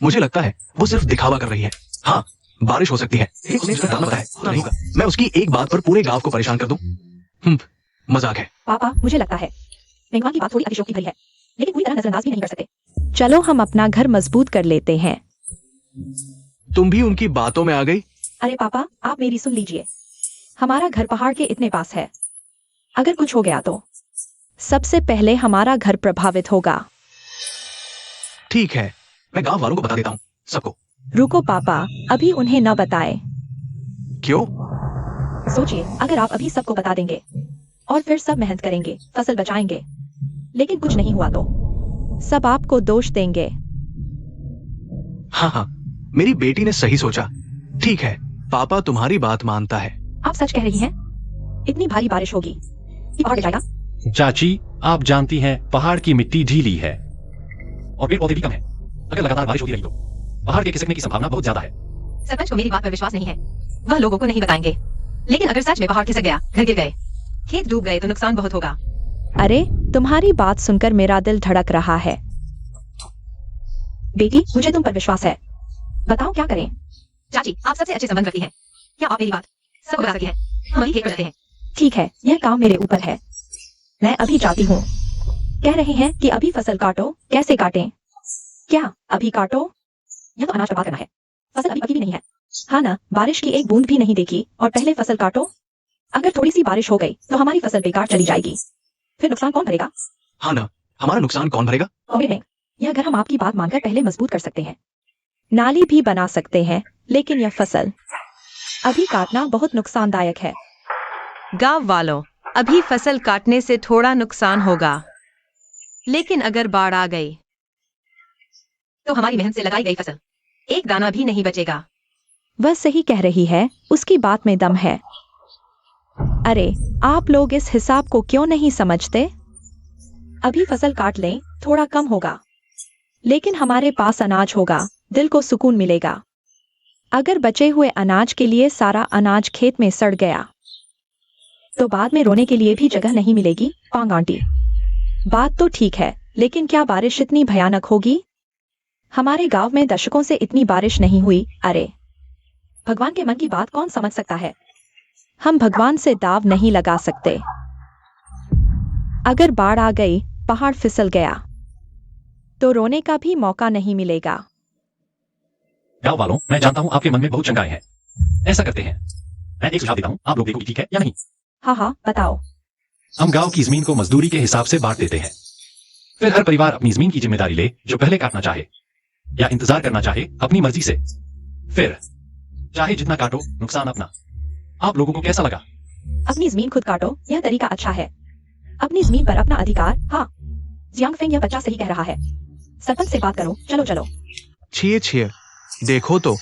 मुझे लगता है वो सिर्फ दिखावा कर रही है। हाँ, बारिश हो सकती है, लेकिन उन्हें इसका दाम पता है, उतना नहीं होगा। मैं उसकी एक बात पर पूरे गांव को परेशान कर दूं। मजाक है। पापा, मुझे लगता है मेंगवान की बात थोड़ी अतिशयोक्ति भरी है, लेकिन पूरी तरह नजरअंदाज भी नहीं कर सकते। चलो हम अपना घर मजबूत कर लेते हैं। तुम भी उनकी बातों में आ गई। अरे पापा, आप मेरी सुन लीजिए। हमारा घर पहाड़ के इतने पास है। अगर कुछ हो गया तो सबसे पहले हमारा घर प्रभावित होगा। ठीक है, मैं गांव वालों को बता देता हूँ, सबको। रुको पापा, अभी उन्हें न बताएं। क्यों? सोचिए, अगर आप अभी सबको बता देंगे और फिर सब मेहनत करेंगे, फसल बचाएंगे, लेकिन कुछ नहीं हुआ तो सब आपको दोष देंगे। हाँ, मेरी बेटी ने सही सोचा। ठीक है, पापा तुम्हारी बात मानता है। आप सच कह रही हैं? इतनी भारी बारिश होगी कि पहाड़ गिर जाएगा? चाची, आप जानती हैं पहाड़ की मिट्टी ढीली है और पेड़ पौधे भी कम है। अगर लगातार बारिश होती रही तो पहाड़ के खिसकने की संभावना बहुत ज्यादा है। सरपंच को मेरी बात पर विश्वास नहीं है। वह लोगों को नहीं बताएंगे, लेकिन अगर सच में पहाड़ खिसक गया, घर गिर गए, खेत डूब गए तो नुकसान बहुत होगा। अरे, तुम्हारी बात सुनकर मेरा दिल धड़क रहा है। बेटी, मुझे तुम पर विश्वास है। बताओ क्या करें? चाची, आप सबसे अच्छे संबंध रखती हैं। क्या आप मेरी बात सबको बता सकती हैं? हम अभी खेत पर जाते हैं। ठीक है, यह काम मेरे ऊपर है। मैं अभी जाती हूँ। कह रहे हैं कि अभी फसल काटो। कैसे काटें? क्या अभी काटो? यह तो अनाज बर्बाद करना है। फसल अभी पकी भी नहीं है। हाँ ना, बारिश की एक बूंद भी नहीं देखी और पहले फसल काटो। अगर थोड़ी सी बारिश हो गई तो हमारी फसल बेकार चली जाएगी। फिर नुकसान कौन भरेगा? हाँ ना, हमारा नुकसान कौन भरेगा? यह घर हम आपकी बात मानकर पहले मजबूत कर सकते हैं। नाली भी बना सकते हैं, लेकिन यह फसल अभी काटना बहुत नुकसानदायक है। गांव वालों, अभी फसल काटने से थोड़ा नुकसान होगा, लेकिन अगर बाढ़ आ गई तो हमारी मेहनत से लगाई गई फसल एक दाना भी नहीं बचेगा। वह सही कह रही है, उसकी बात में दम है। अरे, आप लोग इस हिसाब को क्यों नहीं समझते? अभी फसल काट लें, थोड़ा कम होगा, लेकिन हमारे पास अनाज होगा, दिल को सुकून मिलेगा। अगर बचे हुए अनाज के लिए सारा अनाज खेत में सड़ गया तो बाद में रोने के लिए भी जगह नहीं मिलेगी। पांग आंटी, बात तो ठीक है, लेकिन क्या बारिश इतनी भयानक होगी? हमारे गांव में दशकों से इतनी बारिश नहीं हुई। अरे, भगवान के मन की बात कौन समझ सकता है? हम भगवान से दाव नहीं लगा सकते। अगर बाढ़ आ गई, पहाड़ फिसल गया, तो रोने का भी मौका नहीं मिलेगा। गांव वालों, मैं जानता हूं आपके मन में बहुत शंकाएं हैं। ऐसा करते हैं, मैं एक सुझाव देता हूं, आप लोग देखो कि ठीक है या नहीं। हाँ, बताओ। हम गांव की जमीन को मजदूरी के हिसाब से बांट देते हैं। फिर हर परिवार अपनी जमीन की जिम्मेदारी ले, जो पहले काटना चाहे या इंतजार करना चाहे अपनी मर्जी से। फिर चाहे जितना काटो, नुकसान अपना। आप लोगों को कैसा लगा? अपनी जमीन खुद काटो, यह तरीका अच्छा है। अपनी जमीन पर अपना अधिकार। हाँ, जियांगफेंग, यह बच्चा सही कह रहा है। सरपंच से बात करो, चलो चलो। छिए छिए, देखो तो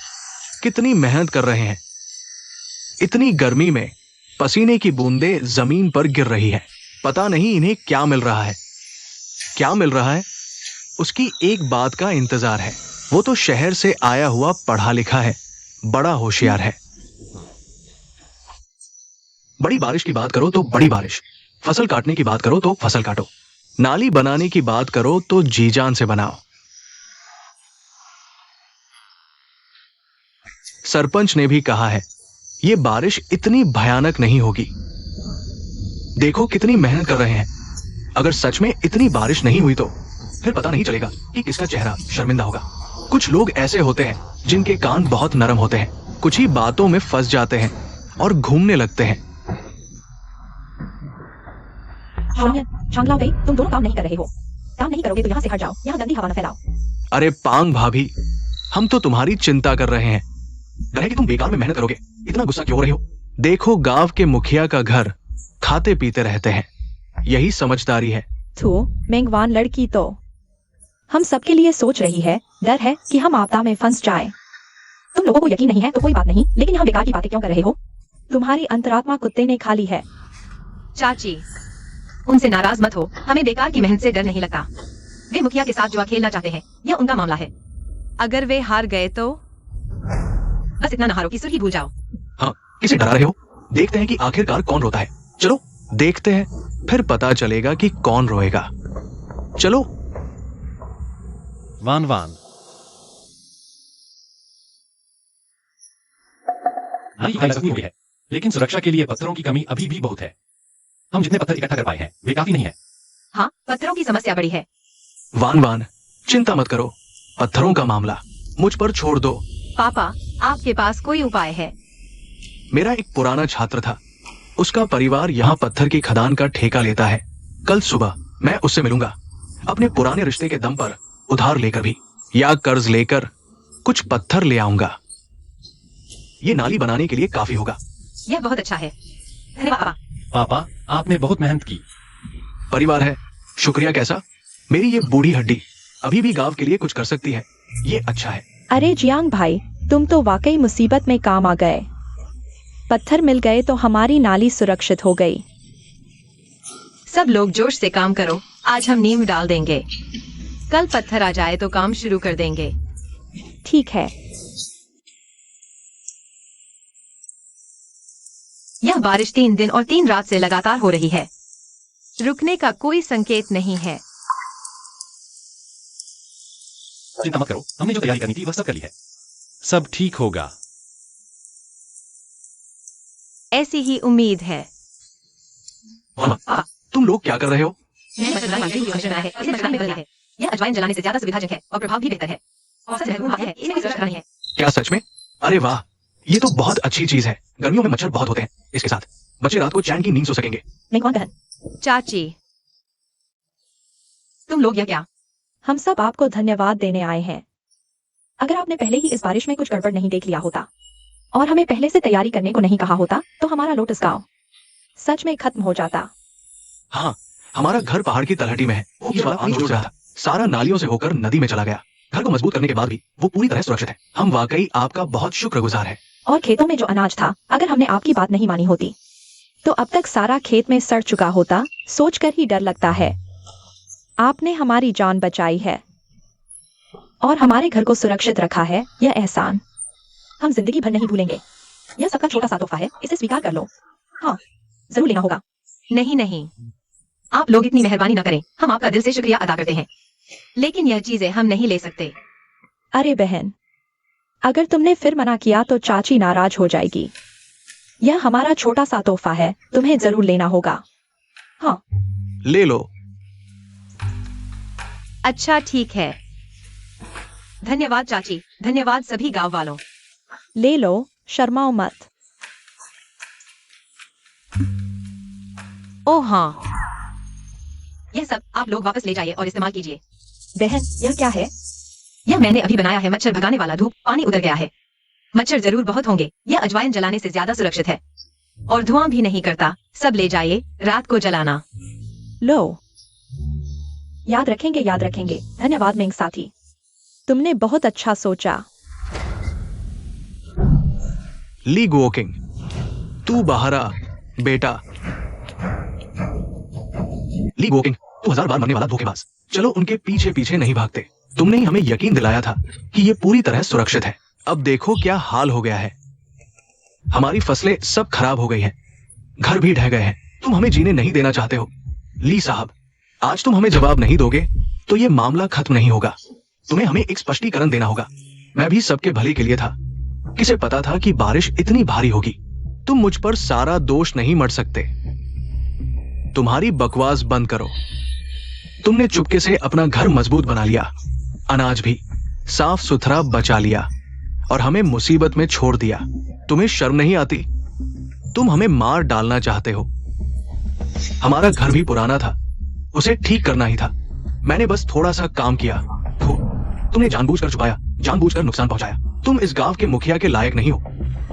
कितनी मेहनत कर रहे हैं। इतनी गर्मी में पसीने की बूंदें जमीन पर गिर रही है। पता नहीं इन्हें क्या मिल रहा है। क्या मिल रहा है? उसकी एक बात का इंतजार है। वो तो शहर से आया हुआ पढ़ा लिखा है, बड़ा होशियार है। बड़ी बारिश की बात करो तो बड़ी बारिश, फसल काटने की बात करो तो फसल काटो, नाली बनाने की बात करो तो जी जान से बनाओ। सरपंच ने भी कहा है, ये बारिश इतनी भयानक नहीं होगी। देखो कितनी मेहनत कर रहे हैं। अगर सच में इतनी बारिश नहीं हुई तो फिर पता नहीं चलेगा कि किसका चेहरा शर्मिंदा होगा। कुछ लोग ऐसे होते हैं जिनके कान बहुत नरम होते हैं, कुछ ही बातों में फंस जाते हैं और घूमने लगते हैं। शांगलाओ गई, तुम दोनों काम नहीं कर रहे हो। काम नहीं करोगे तो यहाँ से हट जाओ, यहाँ गंदी हवा न फैलाओ। अरे पांग भाभी, हम तो तुम्हारी चिंता कर रहे हैं। डर है कि तुम बेकार में मेहनत करोगे। इतना गुस्सा क्यों हो रही हो? देखो, गांव के मुखिया का घर खाते पीते रहते हैं, यही समझदारी है। थू, मेंगवान लड़की तो हम सबके लिए सोच रही है। डर है कि हम आपदा में फंस जाएं। तुम लोगों को यकीन नहीं है तो कोई बात नहीं, लेकिन यहाँ बेकार की बातें क्यों कर रहे हो? तुम्हारी अंतरात्मा कुत्ते ने खा ली है। चाची, उनसे नाराज मत हो। हमें बेकार की मेहनत से डर नहीं लगता। वे मुखिया के साथ जुआ खेलना चाहते हैं, यह उनका मामला है। अगर वे हार गए तो बस इतना न हारो कि सुर ही भूल जाओ। हाँ, किसे डरा रहे हो? देखते हैं कि आखिरकार कौन रोता है। चलो देखते हैं, फिर पता चलेगा कि कौन रोएगा। चलो। वान वान, नाली उठाई सकती हुई है, लेकिन सुरक्षा के लिए पत्थरों की कमी अभी भी बहुत है। हम जितने पत्थर इकट्ठा कर पाए हैं वे काफी नहीं है। हाँ, पत्थरों की समस्या बड़ी है। वान वान, चिंता मत करो, पत्थरों का मामला मुझ पर छोड़ दो। पापा, आपके पास कोई उपाय है? मेरा एक पुराना छात्र था, उसका परिवार यहाँ पत्थर की खदान का ठेका लेता है। कल सुबह मैं उससे मिलूंगा, अपने पुराने रिश्ते के दम पर उधार लेकर भी या कर्ज लेकर कुछ पत्थर ले आऊंगा। ये नाली बनाने के लिए काफी होगा। यह बहुत अच्छा है। धन्यवाद पापा। पापा, आपने बहुत मेहनत की। परिवार है, शुक्रिया कैसा? मेरी ये बूढ़ी हड्डी अभी भी गांव के लिए कुछ कर सकती है, ये अच्छा है। अरे जियांग भाई, तुम तो वाकई मुसीबत में काम आ गए। पत्थर मिल गए तो हमारी नाली सुरक्षित हो गई। सब लोग जोश से काम करो, आज हम नींव डाल देंगे। कल पत्थर आ जाए तो काम शुरू कर देंगे। ठीक है। यह बारिश 3 दिन और 3 रात से लगातार हो रही है। रुकने का कोई संकेत नहीं है। चिंता मत करो, हमने जो तैयारी करनी थी वह सब कर ली है। सब ठीक होगा। ऐसी ही उम्मीद है। तुम लोग क्या कर रहे हो? यह अजवाइन जलाने से ज्यादा सुविधाजनक है और प्रभाव भी बेहतर है। और सबसे महत्वपूर्ण बात है, इसमें कोई सुरक्षा नहीं है। क्या सच में? अरे वाह, ये तो बहुत अच्छी चीज है। गर्मियों में मच्छर बहुत होते हैं, इसके साथ बच्चे रात को चैन की नींद सो सकेंगे। मेंगवान बहन, चाची, तुम लोग यह क्या? हम सब आपको धन्यवाद देने आए हैं। अगर आपने पहले ही इस बारिश में कुछ गड़बड़ नहीं देख लिया होता और हमें पहले से तैयारी करने को नहीं कहा होता तो हमारा लोटस गांव सच में खत्म हो जाता। हाँ, हमारा घर पहाड़ की तलहटी में है। इस बार आंधी जुड़ रहा था, सारा नालियों से होकर नदी में चला गया। घर को मजबूत करने के बाद भी वो पूरी तरह सुरक्षित है। हम वाकई आपका बहुत शुक्रगुजार है। और खेतों में जो अनाज था, अगर हमने आपकी बात नहीं मानी होती तो अब तक सारा खेत में सड़ चुका होता। सोचकर ही डर लगता है। आपने हमारी जान बचाई है और हमारे घर को सुरक्षित रखा है, यह एहसान हम जिंदगी भर नहीं भूलेंगे। यह सबका छोटा सा तोहफा है, इसे स्वीकार कर लो। हाँ, जरूर लेना होगा। नहीं नहीं, आप लोग इतनी मेहरबानी न करें। हम आपका दिल से शुक्रिया अदा करते हैं, लेकिन यह चीजें हम नहीं ले सकते। अरे बहन, अगर तुमने फिर मना किया तो चाची नाराज हो जाएगी। यह हमारा छोटा सा तोहफा है, तुम्हें जरूर लेना होगा। हाँ, ले लो। अच्छा ठीक है। धन्यवाद चाची, धन्यवाद सभी गांव वालों। ले लो, शर्माओ मत। ओह हाँ, यह सब आप लोग वापस ले जाइए और इस्तेमाल कीजिए। बहन, यह क्या है? यह मैंने अभी बनाया है, मच्छर भगाने वाला धूप। पानी उतर गया है। मच्छर जरूर बहुत होंगे। यह अजवाइन जलाने से ज्यादा सुरक्षित है। और धुआं भी नहीं करता। सब ले जाइए, रात को जलाना। लो, याद रखेंगे। धन्यवाद मेंग साथी, तुमने बहुत अच्छा सोचा। ली गुओकिंग, तू बाहर आ बेटा। ली गुओकिंग, तू 1000 बार मरने वाला धोखेबाज। चलो उनके पीछे पीछे नहीं भागते। तुमने ही हमें यकीन दिलाया था कि ये पूरी तरह सुरक्षित है। अब देखो क्या हाल हो गया है। हमारी फसलें सब खराब हो गई हैं, घर भी ढह गए हैं। तुम हमें जीने नहीं देना चाहते हो। ली साहब, आज तुम हमें जवाब नहीं दोगे तो ये मामला खत्म नहीं होगा। तुम्हें हमें एक स्पष्टीकरण देना होगा। मैं भी सबके भले के लिए था। किसे पता था कि बारिश इतनी भारी होगी। तुम मुझ पर सारा दोष नहीं मढ़ सकते। तुम्हारी बकवास बंद करो। तुमने चुपके से अपना घर मजबूत बना लिया, अनाज भी साफ सुथरा बचा लिया और हमें मुसीबत में छोड़ दिया। तुम्हें शर्म नहीं आती? तुम हमें मार डालना चाहते हो। हमारा घर भी पुराना था, उसे ठीक करना ही था। मैंने बस थोड़ा सा काम किया। तुमने जानबूझकर छुपाया, जानबूझकर नुकसान पहुंचाया। तुम इस गांव के मुखिया के लायक नहीं हो।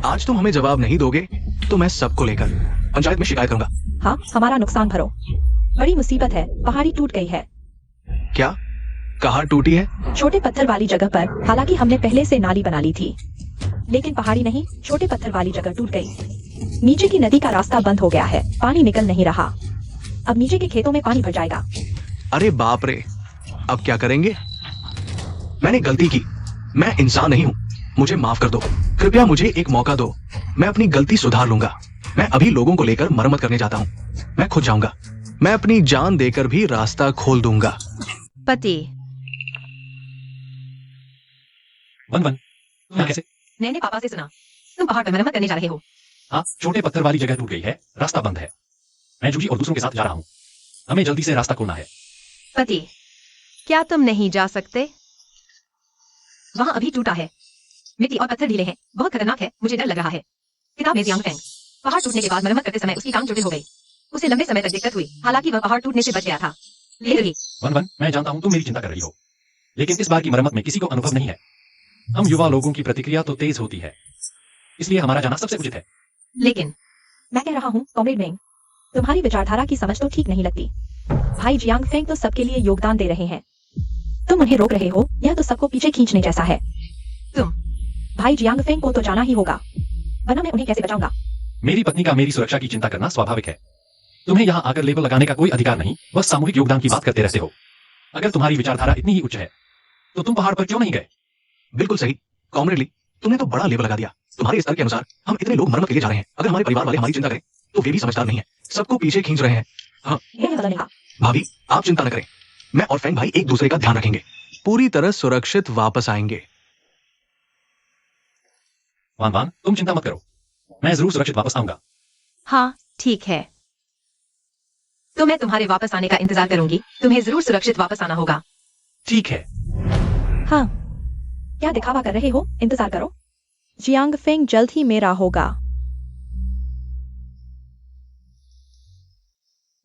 आज तुम हमें जवाब नहीं दोगे तो मैं सबको लेकर पंचायत में शिकायत करूंगा। हाँ, हमारा नुकसान भरो। बड़ी मुसीबत है, पहाड़ी टूट गई है। क्या? कहाँ टूटी है? छोटे पत्थर वाली जगह पर। हालांकि हमने पहले से नाली बना ली थी, लेकिन पहाड़ी नहीं, छोटे पत्थर वाली जगह टूट गई। नीचे की नदी का रास्ता बंद हो गया है, पानी निकल नहीं रहा। अब नीचे के खेतों में पानी भर जाएगा। अरे बाप रे, अब क्या करेंगे? मैंने गलती की, मैं इंसान नहीं हूँ। मुझे माफ कर दो, कृपया मुझे एक मौका दो। मैं अपनी गलती सुधार लूंगा। मैं अभी लोगों को लेकर मरम्मत करने जाता हूँ। मैं खुद जाऊंगा। मैं अपनी जान देकर भी रास्ता खोल दूंगा। पति, वन तुम कैसे? मैंने पापा से सुना तुम पहाड़ पर मरम्मत करने जा रहे हो। हाँ, छोटे पत्थर वाली जगह टूट गई है, रास्ता बंद है। मैं जूजी और दूसरों के साथ जा रहा हूँ। हमें जल्दी से रास्ता खोलना है। पति, क्या तुम नहीं जा सकते? वहाँ अभी टूटा है, मिट्टी और पत्थर ढीले हैं, बहुत खतरनाक है। मुझे डर लग रहा है। किताब में जियांग फेंग, पहाड़ टूटने के बाद मरम्मत करते समय उसकी टांग चोटिल हो गई। उसे लंबे समय तक दिक्कत हुई, हालांकि वह पहाड़ टूटने से बच गया था। लेकिन वन मैं जानता हूँ तुम मेरी चिंता कर रही हो, लेकिन इस बार की मरम्मत में किसी को अनुभव नहीं है। हम युवा लोगों की प्रतिक्रिया तो तेज होती है, इसलिए हमारा जाना सबसे उचित है। लेकिन मैं कह रहा हूँ कॉमरेड मेंग, तुम्हारी विचारधारा की समझ तो ठीक नहीं लगती। भाई जियांग फेंग तो सबके लिए योगदान दे रहे हैं, तुम उन्हें रोक रहे हो। यह तो सबको पीछे खींचने जैसा है। तुम भाई जियांग फेंग को तो जाना ही होगा, वरना मैं उन्हें कैसे बचाऊंगा? मेरी पत्नी का मेरी सुरक्षा की चिंता करना स्वाभाविक है। तुम्हें यहाँ आकर लेबल लगाने का कोई अधिकार नहीं, बस सामूहिक योगदान की बात करते रहते हो। अगर तुम्हारी विचारधारा इतनी ही उच्च है तो तुम पहाड़ पर क्यों नहीं गए? बिल्कुल सही कॉमरेड ली, तुमने तो बड़ा लेबल लगा दिया। तुम्हारे स्तर के अनुसार हम इतने लोग मरम्मत के लिए जा रहे हैं। अगर हमारे परिवार वाले हमारी चिंता करें तो वे भी समझदार नहीं है, सबको पीछे खींच रहे हैं। हाँ यह बदलने का। भाभी, आप चिंता न करें। मैं और फेंग भाई एक दूसरे का ध्यान रखेंगे, पूरी तरह सुरक्षित वापस आएंगे। वान तुम चिंता मत करो, मैं जरूर सुरक्षित वापस आऊंगा। हाँ ठीक है, तो मैं तुम्हारे वापस आने का इंतजार करूंगी। तुम्हें जरूर सुरक्षित वापस आना होगा। ठीक है। हाँ, क्या दिखावा कर रहे हो? इंतजार करो, जियांग फेंग जल्द ही मेरा होगा।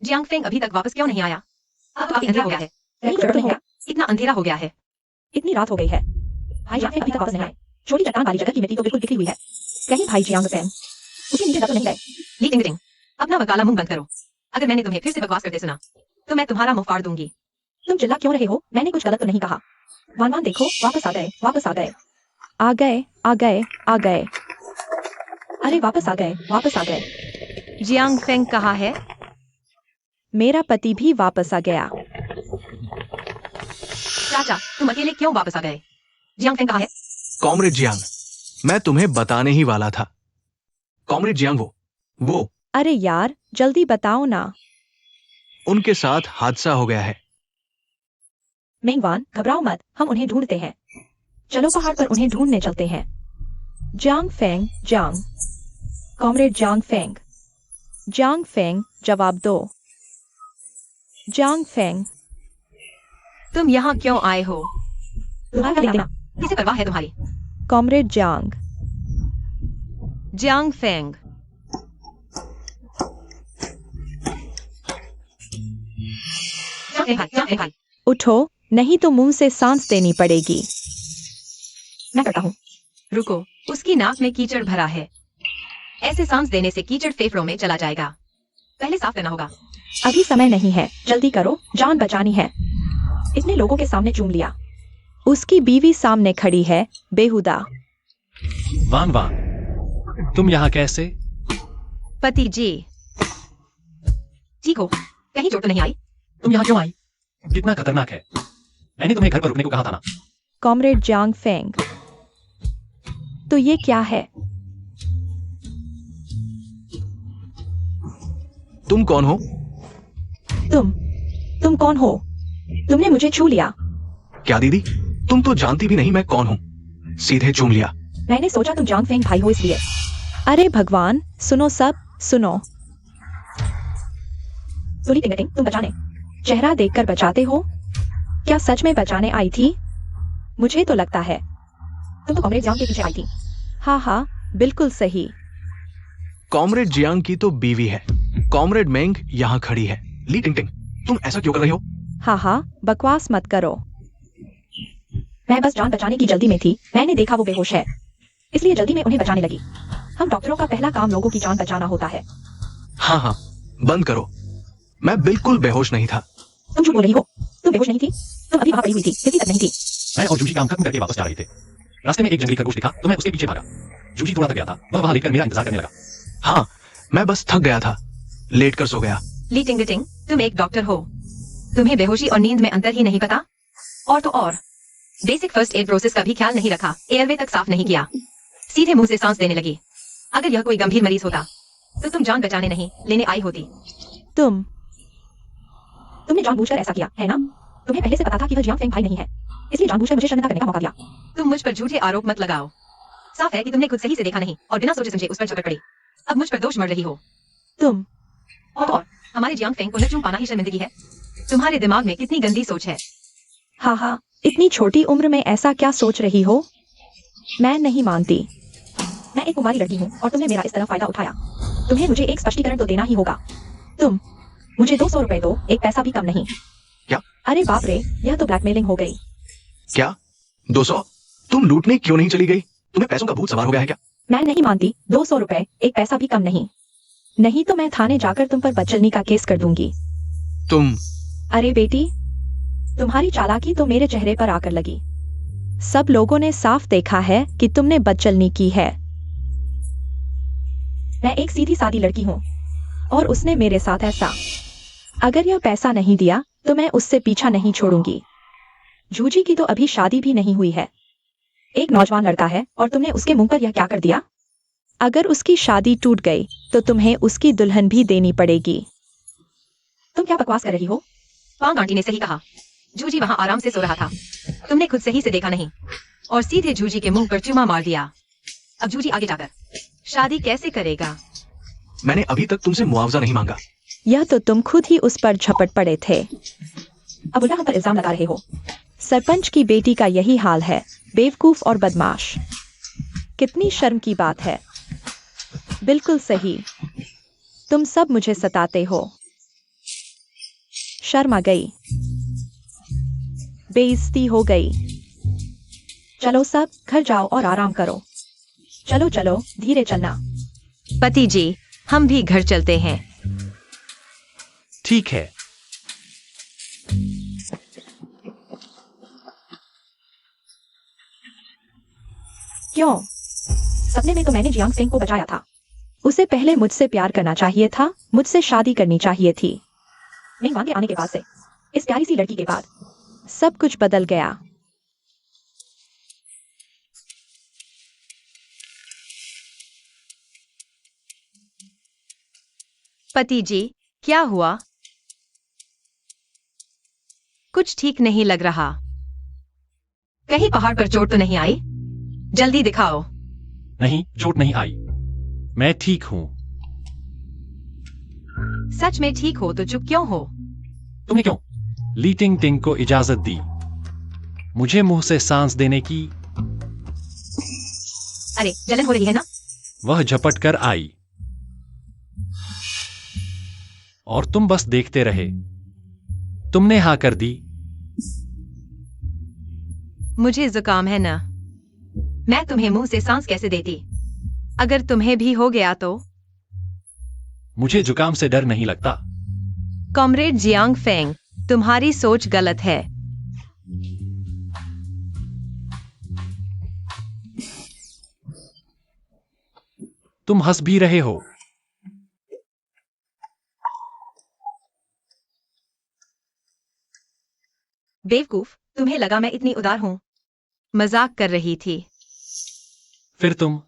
जियांग फेंग अभी तक वापस क्यों नहीं आया? अब काफी अंधेरा हो गया है। कहीं गड़बड़ तो होगा। इतना अंधेरा हो गया है। इतनी रात हो गई है, भाई जियांग फेंग अभी तक वापस नहीं आए। छोटी चट्टान वाली जगह की मिट्टी तो बिल्कुल बिखरी हुई है। कहीं भाई जियांग फेंग उसके नीचे तो नहीं गए? ली टिंग, अपना वकाला मुंह बंद करो। अगर मैंने तुम्हें फिर से बकवास करते सुना तो मैं तुम्हारा मुंह फाड़ दूंगी। तुम चिल्ला क्यों रहे हो? मैंने कुछ गलत तो नहीं कहा। वान देखो, वापस आ गए, वापस आ गए, आ गए, आ गए, आ गए। अरे वापस आ गए, वापस आ गए। जियांग फेंग कहाँ है? मेरा पति भी वापस आ गया। चाचा, तुम अकेले क्यों वापस आ गए? जियांग फेंग कहाँ है? कॉमरेड जियांग, मैं तुम्हें बताने ही वाला था। कॉमरेड जियांग, वो अरे यार, जल्दी बताओ ना। उनके साथ हादसा हो गया है। मेंगवान, घबराओ मत, हम उन्हें ढूंढते हैं। चलो पहाड़ पर उन्हें ढूंढने चलते हैं। Jiang Feng, Jiang, comrade Jiang Feng, Jiang Feng, जवाब दो। जियांग फेंग, तुम यहाँ क्यों आए हो? तुम्हारा क्या लेना? किसे परवाह है तुम्हारी? Comrade Jiang, Jiang Feng, Jiang Feng भाई, उठो, नहीं तो मुंह से सांस देनी पड़ेगी। मैं करता हूँ। रुको, उसकी नाक में कीचड़ भरा है। ऐसे सांस देने से कीचड़ फेफड़ों में चला जाएगा। पहले साफ करना होगा। अभी समय नहीं है, जल्दी करो, जान बचानी है। इसने लोगों के सामने चूम लिया। उसकी बीवी सामने खड़ी है, बेहुदा। वान वान, तुम यहाँ कैसे? पति जी, ठीक हो? कहीं चोट तो नहीं आई? तुम यहाँ क्यों आई? कितना खतरनाक है। मैंने तुम्हें घर पर रुकने को कहा था ना। कॉमरेड जांग फेंग, तो ये क्या है? तुम कौन हो? तुम कौन हो? तुमने मुझे छू लिया। क्या दीदी, तुम तो जानती भी नहीं मैं कौन हूँ, सीधे चूम लिया। मैंने सोचा तुम जांग फेंग भाई हो इसलिए। अरे भगवान, सुनो सब, सुनो। सुली टिंगटिंग, तुम बचाने चेहरा देखकर बचाते हो? क्या सच में बचाने आई थी? मुझे तो लगता है तुम तो कॉमरेड जांग के पीछे आई थी। हाँ, बिल्कुल सही। कॉमरेड जियांग की तो बीवी है। कॉमरेड मेंग यहाँ खड़ी है। ली टिंग, तुम ऐसा क्यों कर रही हो? हाँ, बकवास मत करो। मैं बस जान बचाने की जल्दी में थी। मैंने देखा वो बेहोश है, इसलिए जल्दी में उन्हें बचाने लगी। हम डॉक्टरों का पहला काम लोगों की जान बचाना होता है। हाँ, बंद करो। मैं बिल्कुल बेहोश नहीं था। तुम झूठ बोल रही हो। तुम बेहोश नहीं थी। तुम अभी वहां पड़ी हुई थी, किसी तक नहीं थी। मैं और जूजी काम खत्म करके वापस जा रहे थे। रास्ते में एक जंगली खरगोश दिखा तो मैं उसके पीछे भागा। जूजी थोड़ा थक गया था, वह वहां लेटकर मेरा इंतजार करने लगा। हाँ, मैं बस थक गया था, लेट कर सो गया। ली टिंगटिंग, तुम एक डॉक्टर हो, तुम्हें बेहोशी और नींद में अंतर ही नहीं पता? और तो और बेसिक फर्स्ट एड प्रोसेस का भी ख्याल नहीं रखा, एयरवे तक साफ नहीं किया, सीधे मुंह से सांस देने लगी। अगर यह कोई गंभीर मरीज होता तो तुम जान बचाने नहीं लेने आई होती। तुमने जानबूझकर ऐसा किया है ना? तुम्हें पहले से पता था कि वह जियांग फेंग भाई नहीं है, इसलिए जानबूझकर मुझे शर्मिंदा करने का मौका दिया। तुम मुझ पर झूठे आरोप मत लगाओ। साफ है कि तुमने खुद सही से देखा नहीं और बिना सोचे समझे उस पर झपट पड़ी। अब मुझ पर दोष मढ़ रही हो। तुम और हमारे जियांग फेंग को न चूम पाना ही शर्मिंदगी है। तुम्हारे दिमाग में कितनी गंदी सोच है। हाँ, इतनी छोटी उम्र में ऐसा क्या सोच रही हो? मैं नहीं मानती। मैं एक कुमारी लड़की हूँ और तुमने मेरा इस तरह फायदा उठाया। तुम्हें मुझे एक स्पष्टीकरण तो देना ही होगा। तुम मुझे 200 रुपए दो, एक पैसा भी कम नहीं। क्या? अरे बाप रे, यह तो ब्लैकमेलिंग हो गई। क्या 200? तुम लूटने क्यों नहीं चली गई? तुम्हें पैसों का भूत सवार हो गया है क्या? मैं नहीं मानती। 200 रुपए, एक पैसा भी कम नहीं। नहीं तो मैं थाने जाकर तुम पर बदचलनी का केस कर दूंगी। तुम अरे बेटी, तुम्हारी चालाकी तो मेरे चेहरे पर आकर लगी। सब लोगों ने साफ देखा है कि तुमने बदचलनी की है। मैं एक सीधी सादी लड़की हूँ और उसने मेरे साथ ऐसा। अगर यह पैसा नहीं दिया तो मैं उससे पीछा नहीं छोड़ूंगी। जूजी की तो अभी शादी भी नहीं हुई है। एक नौजवान लड़का है और तुमने उसके मुंह पर यह क्या कर दिया? अगर उसकी शादी टूट गई तो तुम्हें उसकी दुल्हन भी देनी पड़ेगी। तुम क्या बकवास कर रही हो? पांग आंटी ने सही कहा। जूजी वहां आराम से सो रहा था। तुमने खुद सही से देखा नहीं और सीधे जूजी के मुंह पर चूमा मार दिया। अब जूजी आगे जाकर शादी कैसे करेगा? मैंने अभी तक तुमसे मुआवजा नहीं मांगा। यह तो तुम खुद ही उस पर झपट पड़े थे। अब उल्टा हम पर इल्जाम लगा रहे हो। सरपंच की बेटी का यही हाल है, बेवकूफ और बदमाश। कितनी शर्म की बात है। बिल्कुल सही। तुम सब मुझे सताते हो। शर्म आ गई, बेइज्जती हो गई। चलो सब घर जाओ और आराम करो। चलो चलो, धीरे चलना। पति जी, हम भी घर चलते हैं। ठीक है। क्यों? सपने में तो मैंने जियांग फेंग को बचाया था। उसे पहले मुझसे प्यार करना चाहिए था, मुझसे शादी करनी चाहिए थी। मेंगवान के आने के बाद से, इस प्यारी सी लड़की के बाद, सब कुछ बदल गया। पति जी, क्या हुआ? कुछ ठीक नहीं लग रहा। कहीं पहाड़ पर चोट तो नहीं आई? जल्दी दिखाओ। नहीं, चोट नहीं आई। मैं ठीक हूँ। सच में ठीक हो तो चुप क्यों हो? तुम्हें क्यों? ली टिंग टिंग को इजाजत दी मुझे मुंह से सांस देने की। अरे जलन हो रही है ना? वह झपट कर आई और तुम बस देखते रहे। तुमने हाँ कर दी। मुझे जुकाम है ना? मैं तुम्हें मुंह से सांस कैसे देती? अगर तुम्हें भी हो गया तो? मुझे जुकाम से डर नहीं लगता। कॉमरेड जियांग फेंग, तुम्हारी सोच गलत है। तुम हंस भी रहे हो। बेवकूफ, तुम्हें लगा मैं इतनी उदार हूं? मजाक कर रही थी। फिर तुम?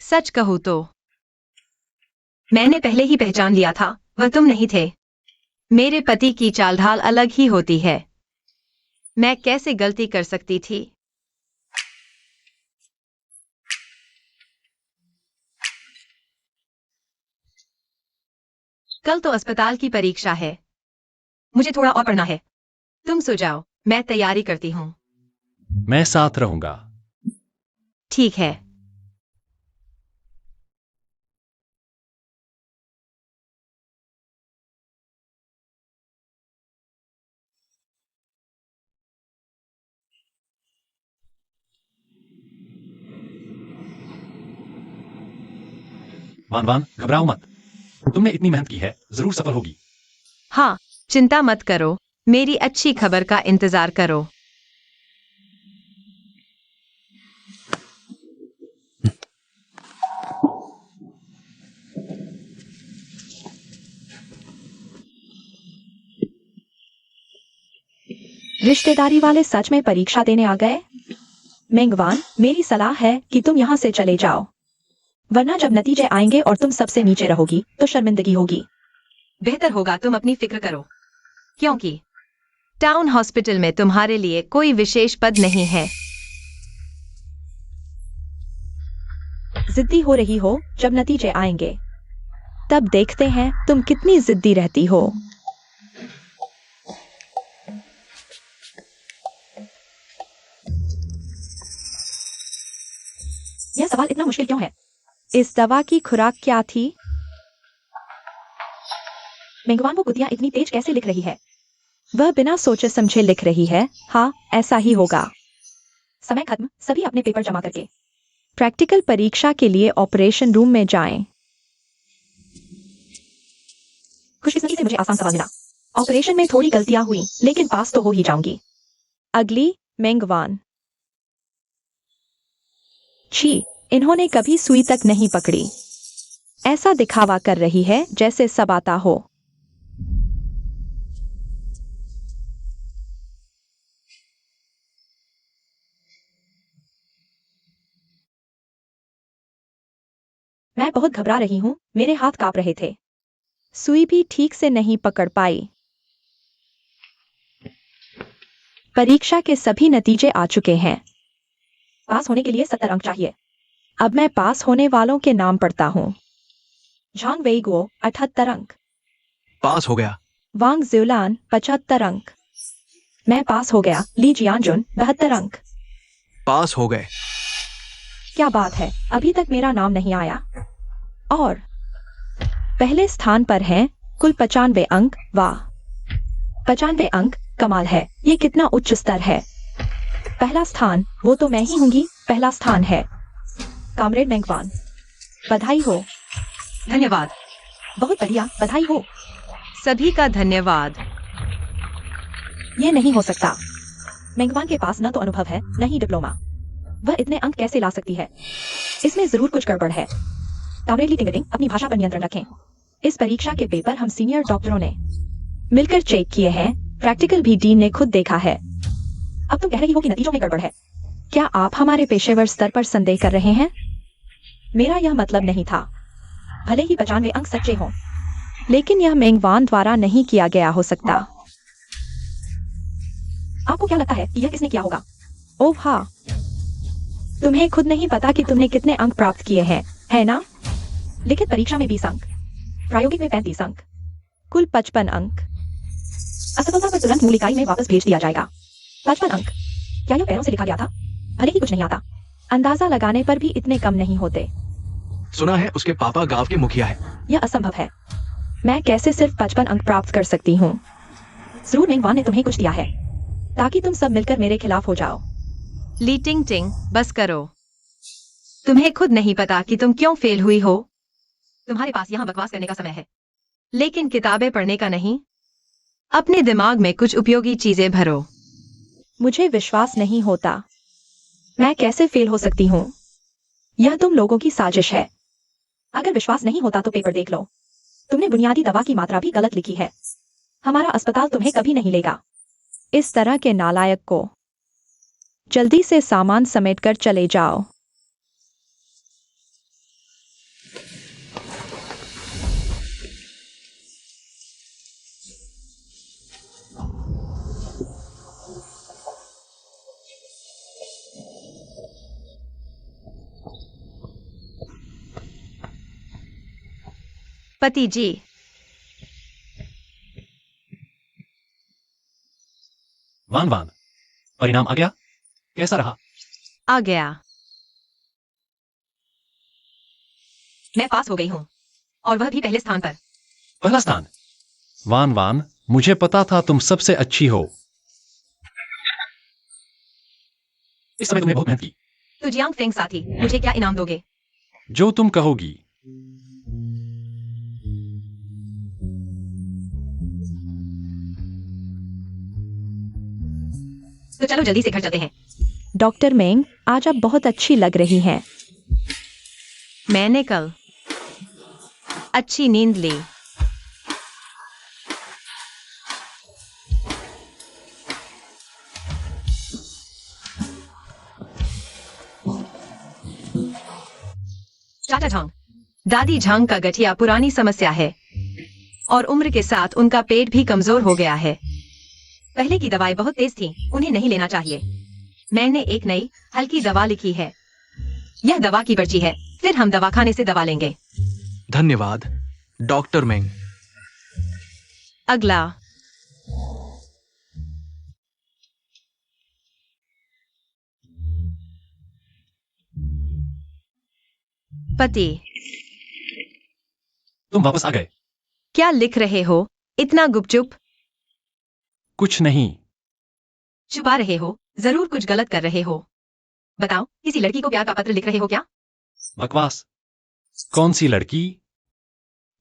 सच कहूं तो मैंने पहले ही पहचान लिया था, वह तुम नहीं थे। मेरे पति की चाल ढाल अलग ही होती है। मैं कैसे गलती कर सकती थी? कल तो अस्पताल की परीक्षा है। मुझे थोड़ा और पढ़ना है। तुम सो जाओ, मैं तैयारी करती हूँ। मैं साथ रहूंगा। ठीक है। वान वान, घबराओ मत। तुमने इतनी मेहनत की है, जरूर सफल होगी। हाँ, चिंता मत करो, मेरी अच्छी खबर का इंतजार करो। रिश्तेदारी वाले सच में परीक्षा देने आ गए? मेंगवान, मेरी सलाह है कि तुम यहाँ से चले जाओ, वरना जब नतीजे आएंगे और तुम सबसे नीचे रहोगी तो शर्मिंदगी होगी। बेहतर होगा तुम अपनी फिक्र करो, क्योंकि टाउन हॉस्पिटल में तुम्हारे लिए कोई विशेष पद नहीं है। जिद्दी हो रही हो, जब नतीजे आएंगे तब देखते हैं तुम कितनी जिद्दी रहती हो। यह सवाल इतना मुश्किल क्यों है? इस दवा की खुराक क्या थी? मेंगवान, वो कुतिया इतनी तेज कैसे लिख रही है? वह बिना सोचे समझे लिख रही है। हाँ, ऐसा ही होगा। समय खत्म, सभी अपने पेपर जमा करके प्रैक्टिकल परीक्षा के लिए ऑपरेशन रूम में जाएं। खुशकिस्मती से मुझे आसान सवाल मिला। ऑपरेशन में थोड़ी गलतियां हुई, लेकिन पास तो हो ही जाऊंगी। अगली, मेंगवान। छी, इन्होंने कभी सुई तक नहीं पकड़ी। ऐसा दिखावा कर रही है जैसे सब आता हो। मैं बहुत घबरा रही हूँ, मेरे हाथ कांप रहे थे। सुई भी ठीक से नहीं पकड़ पाई। परीक्षा के सभी नतीजे आ चुके हैं। पास होने के लिए 70 अंक चाहिए। अब मैं पास होने वालों के नाम पढ़ता हूँ। झांग वेइगुओ 78 अंक, पास हो गया। वांग ज्यूलान 75 अंक। मैं पास हो गया। ली जियानजुन 72 अंक। पास हो गए। क्या बात है, अभी तक मेरा नाम नहीं आया। और पहले स्थान पर हैं कुल 95 अंक। वाह, 95 अंक, कमाल है। ये कितना उच्च स्तर है। पहला स्थान, वो तो मैं ही होंगी। पहला स्थान है। कॉमरेड मेंगवान, बधाई हो। धन्यवाद। बहुत बढ़िया, बधाई हो। सभी का धन्यवाद। ये नहीं हो सकता। मेंगवान के पास न तो अनुभव है, न ही डिप्लोमा। वह इतने अंक कैसे ला सकती है? इसमें जरूर कुछ गड़बड़ है। कॉमरेड ली टिंगटिंग, अपनी भाषा पर नियंत्रण रखें। इस परीक्षा के पेपर हम सीनियर डॉक्टरों ने मिलकर चेक किए हैं। प्रैक्टिकल भी डीन ने खुद देखा है। अब तुम कह रही हो कि नतीजों में गड़बड़ है। क्या आप हमारे पेशेवर स्तर पर संदेह कर रहे हैं? मेरा यह मतलब नहीं था। भले ही 95 अंक सच्चे हों, लेकिन यह मेंगवान द्वारा नहीं किया गया हो सकता। आपको क्या लगता है कि यह किसने किया होगा? ओह हाँ, तुम्हें खुद नहीं पता कि तुमने कितने अंक प्राप्त किए हैं, है ना? लिखित परीक्षा में 20 अंक, प्रायोगिक में 35 अंक, कुल 55 अंक। असफलता पर तुरंत मूल इकाई में वापस भेज दिया जाएगा। 55 अंक, क्या यह पैरों से लिखा गया था? भले ही कुछ नहीं आता, अंदाजा लगाने पर भी इतने कम नहीं होते। सुना है उसके पापा गांव के मुखिया है। यह असंभव है। मैं कैसे सिर्फ 55 अंक प्राप्त कर सकती हूँ? जरूर मेंगवान ने तुम्हें कुछ दिया है, ताकि तुम सब मिलकर मेरे खिलाफ हो जाओ। ली टिंग टिंग, बस करो। तुम्हें खुद नहीं पता कि तुम क्यों फेल हुई हो। तुम्हारे पास यहाँ बकवास करने का समय है, लेकिन किताबें पढ़ने का नहीं। अपने दिमाग में कुछ उपयोगी चीजें भरो। मुझे विश्वास नहीं होता। मैं कैसे फेल हो सकती हूँ? यह तुम लोगों की साजिश है। अगर विश्वास नहीं होता तो पेपर देख लो। तुमने बुनियादी दवा की मात्रा भी गलत लिखी है। हमारा अस्पताल तुम्हें कभी नहीं लेगा। इस तरह के नालायक को जल्दी से सामान समेटकर चले जाओ। पति जी, वान वान, परिणाम आ गया? कैसा रहा? आ गया। मैं पास हो गई हूँ, और वह भी पहले स्थान पर। पहला स्थान? वान वान, मुझे पता था तुम सबसे अच्छी हो। इस समय तुमने बहुत मेहनत की। तो जियांग फेंग साथी, मुझे क्या इनाम दोगे? जो तुम कहोगी। तो चलो जल्दी से घर चलते हैं। डॉक्टर मेंग, आज आप बहुत अच्छी लग रही हैं। मैंने कल अच्छी नींद ली। चाचा झांग, दादी झांग का गठिया पुरानी समस्या है, और उम्र के साथ उनका पेट भी कमजोर हो गया है। पहले की दवाएं बहुत तेज थीं, उन्हें नहीं लेना चाहिए। मैंने एक नई हल्की दवा लिखी है। यह दवा की पर्ची है, फिर हम दवाखाने से दवा लेंगे। धन्यवाद डॉक्टर मेंग। अगला। पति, तुम वापस आ गए। क्या लिख रहे हो इतना गुपचुप? कुछ नहीं। छुपा रहे हो? जरूर कुछ गलत कर रहे हो। बताओ, किसी लड़की को प्यार का पत्र लिख रहे हो क्या? बकवास। कौन सी लड़की?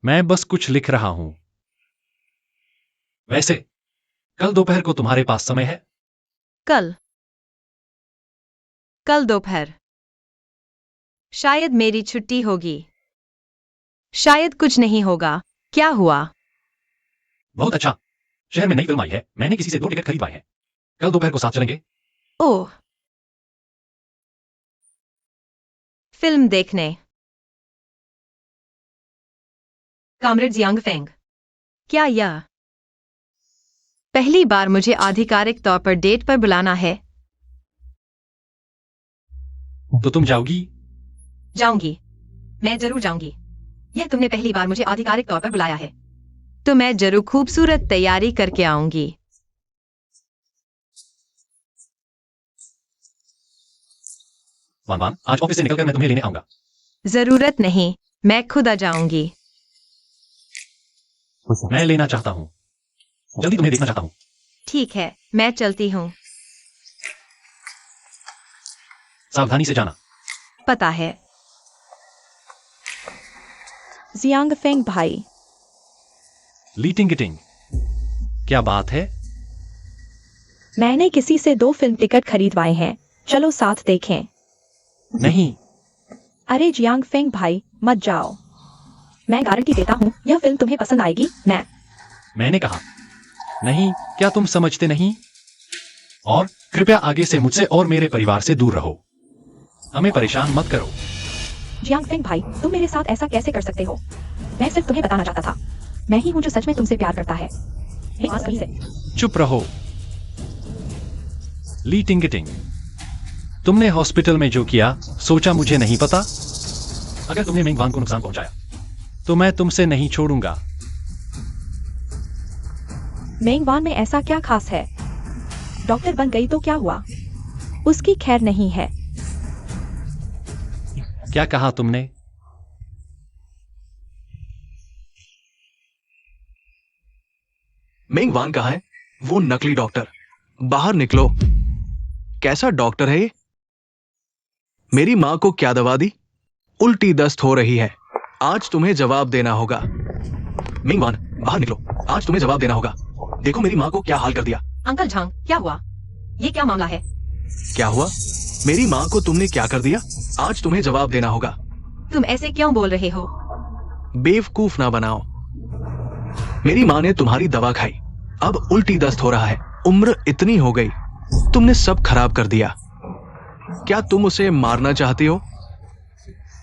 मैं बस कुछ लिख रहा हूं। वैसे कल दोपहर को तुम्हारे पास समय है? कल दोपहर शायद मेरी छुट्टी होगी। शायद कुछ नहीं होगा। क्या हुआ? बहुत अच्छा। शहर में नई फिल्म आई है, मैंने किसी से 2 टिकट खरीदवाए हैं। कल दोपहर को साथ चलेंगे। ओह, फिल्म देखने। कामरेड जियांग फेंग, क्या यह पहली बार मुझे आधिकारिक तौर पर डेट पर बुलाना है? तो तुम जाओगी? जाऊंगी, मैं जरूर जाऊंगी। यह तुमने पहली बार मुझे आधिकारिक तौर पर बुलाया है, तो मैं जरूर खूबसूरत तैयारी करके आऊंगी। वान वान, आज ऑफिस से निकलकर मैं तुम्हें लेने आऊंगा। जरूरत नहीं, मैं खुद आ जाऊंगी। मैं लेना चाहता हूं। जल्दी तुम्हें देखना चाहता हूं। ठीक है, मैं चलती हूँ। सावधानी से जाना। पता है। जियांग फेंग भाई, लीटिंग गिटिंग, क्या बात है? मैंने किसी से 2 फिल्म टिकट खरीदवाए हैं, चलो साथ देखें। नहीं। अरे जियांग फेंग भाई, मत जाओ। मैं गारंटी देता हूँ यह फिल्म तुम्हें पसंद आएगी। मैंने कहा नहीं, क्या तुम समझते नहीं? और कृपया आगे से मुझसे और मेरे परिवार से दूर रहो। हमें परेशान मत करो। जियांग फेंग भाई, तुम मेरे साथ ऐसा कैसे कर सकते हो? मैं सिर्फ तुम्हें बताना चाहता था, मैं ही हूँ जो सच में तुमसे प्यार करता है। हे आज कहीं से। चुप रहो। लीटिंग गिटिंग, तुमने हॉस्पिटल में जो किया, सोचा मुझे नहीं पता? अगर तुमने मेंगवान को नुकसान पहुंचाया, तो मैं तुमसे नहीं छोड़ूंगा। मेंगवान में ऐसा क्या खास है? डॉक्टर बन गई तो क्या हुआ? उसकी खैर नहीं है। क्या कहा तुमने? मेंग वान कहाँ है? वो नकली डॉक्टर। बाहर निकलो। कैसा डॉक्टर है ये? मेरी माँ को क्या दवा दी? उल्टी दस्त हो रही है। आज तुम्हें जवाब देना होगा। मिंगवान, बाहर निकलो। आज तुम्हें जवाब देना होगा। देखो मेरी माँ को क्या हाल कर दिया। अंकल झांग, क्या हुआ? ये क्या मामला है? क्या हुआ? मेरी माँ को तुमने क्या कर दिया? आज तुम्हें जवाब देना होगा। तुम ऐसे क्यों बोल रहे हो? बेवकूफ ना बनाओ। मेरी माँ ने तुम्हारी दवा खाई, अब उल्टी दस्त हो रहा है। उम्र इतनी हो गई, तुमने सब खराब कर दिया। क्या तुम उसे मारना चाहती हो?